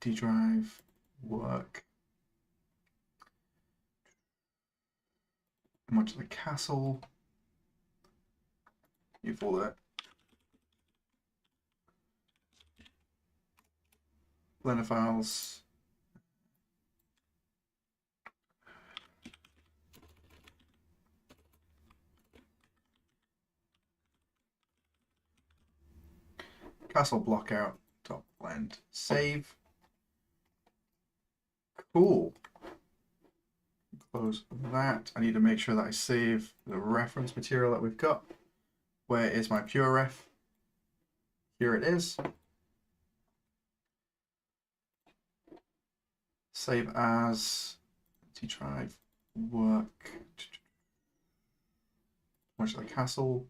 D drive, work. Modular castle. New folder. Blender files. Castle blockout. Top blend. Save. Cool. Close that. I need to make sure that I save the reference material that we've got. Where is my pure ref? Here it is. Save as. D drive. Work. Modular castle.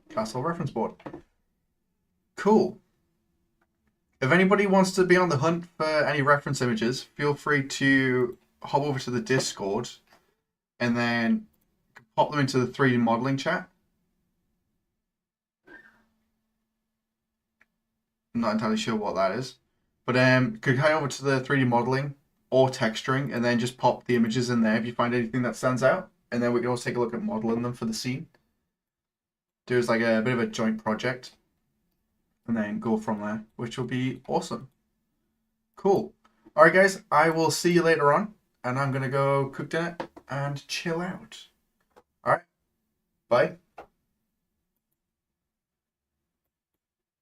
Castle reference board. Cool. If anybody wants to be on the hunt for any reference images, feel free to hop over to the Discord and then pop them into the 3D modeling chat. I'm not entirely sure what that is. But could head over to the 3D modeling or texturing and then just pop the images in there if you find anything that stands out. And then we can also take a look at modeling them for the scene. Do as like a bit of a joint project. And then go from there, which will be awesome. Cool. Alright guys, I will see you later on. And I'm going to go cook dinner and chill out. Alright, bye.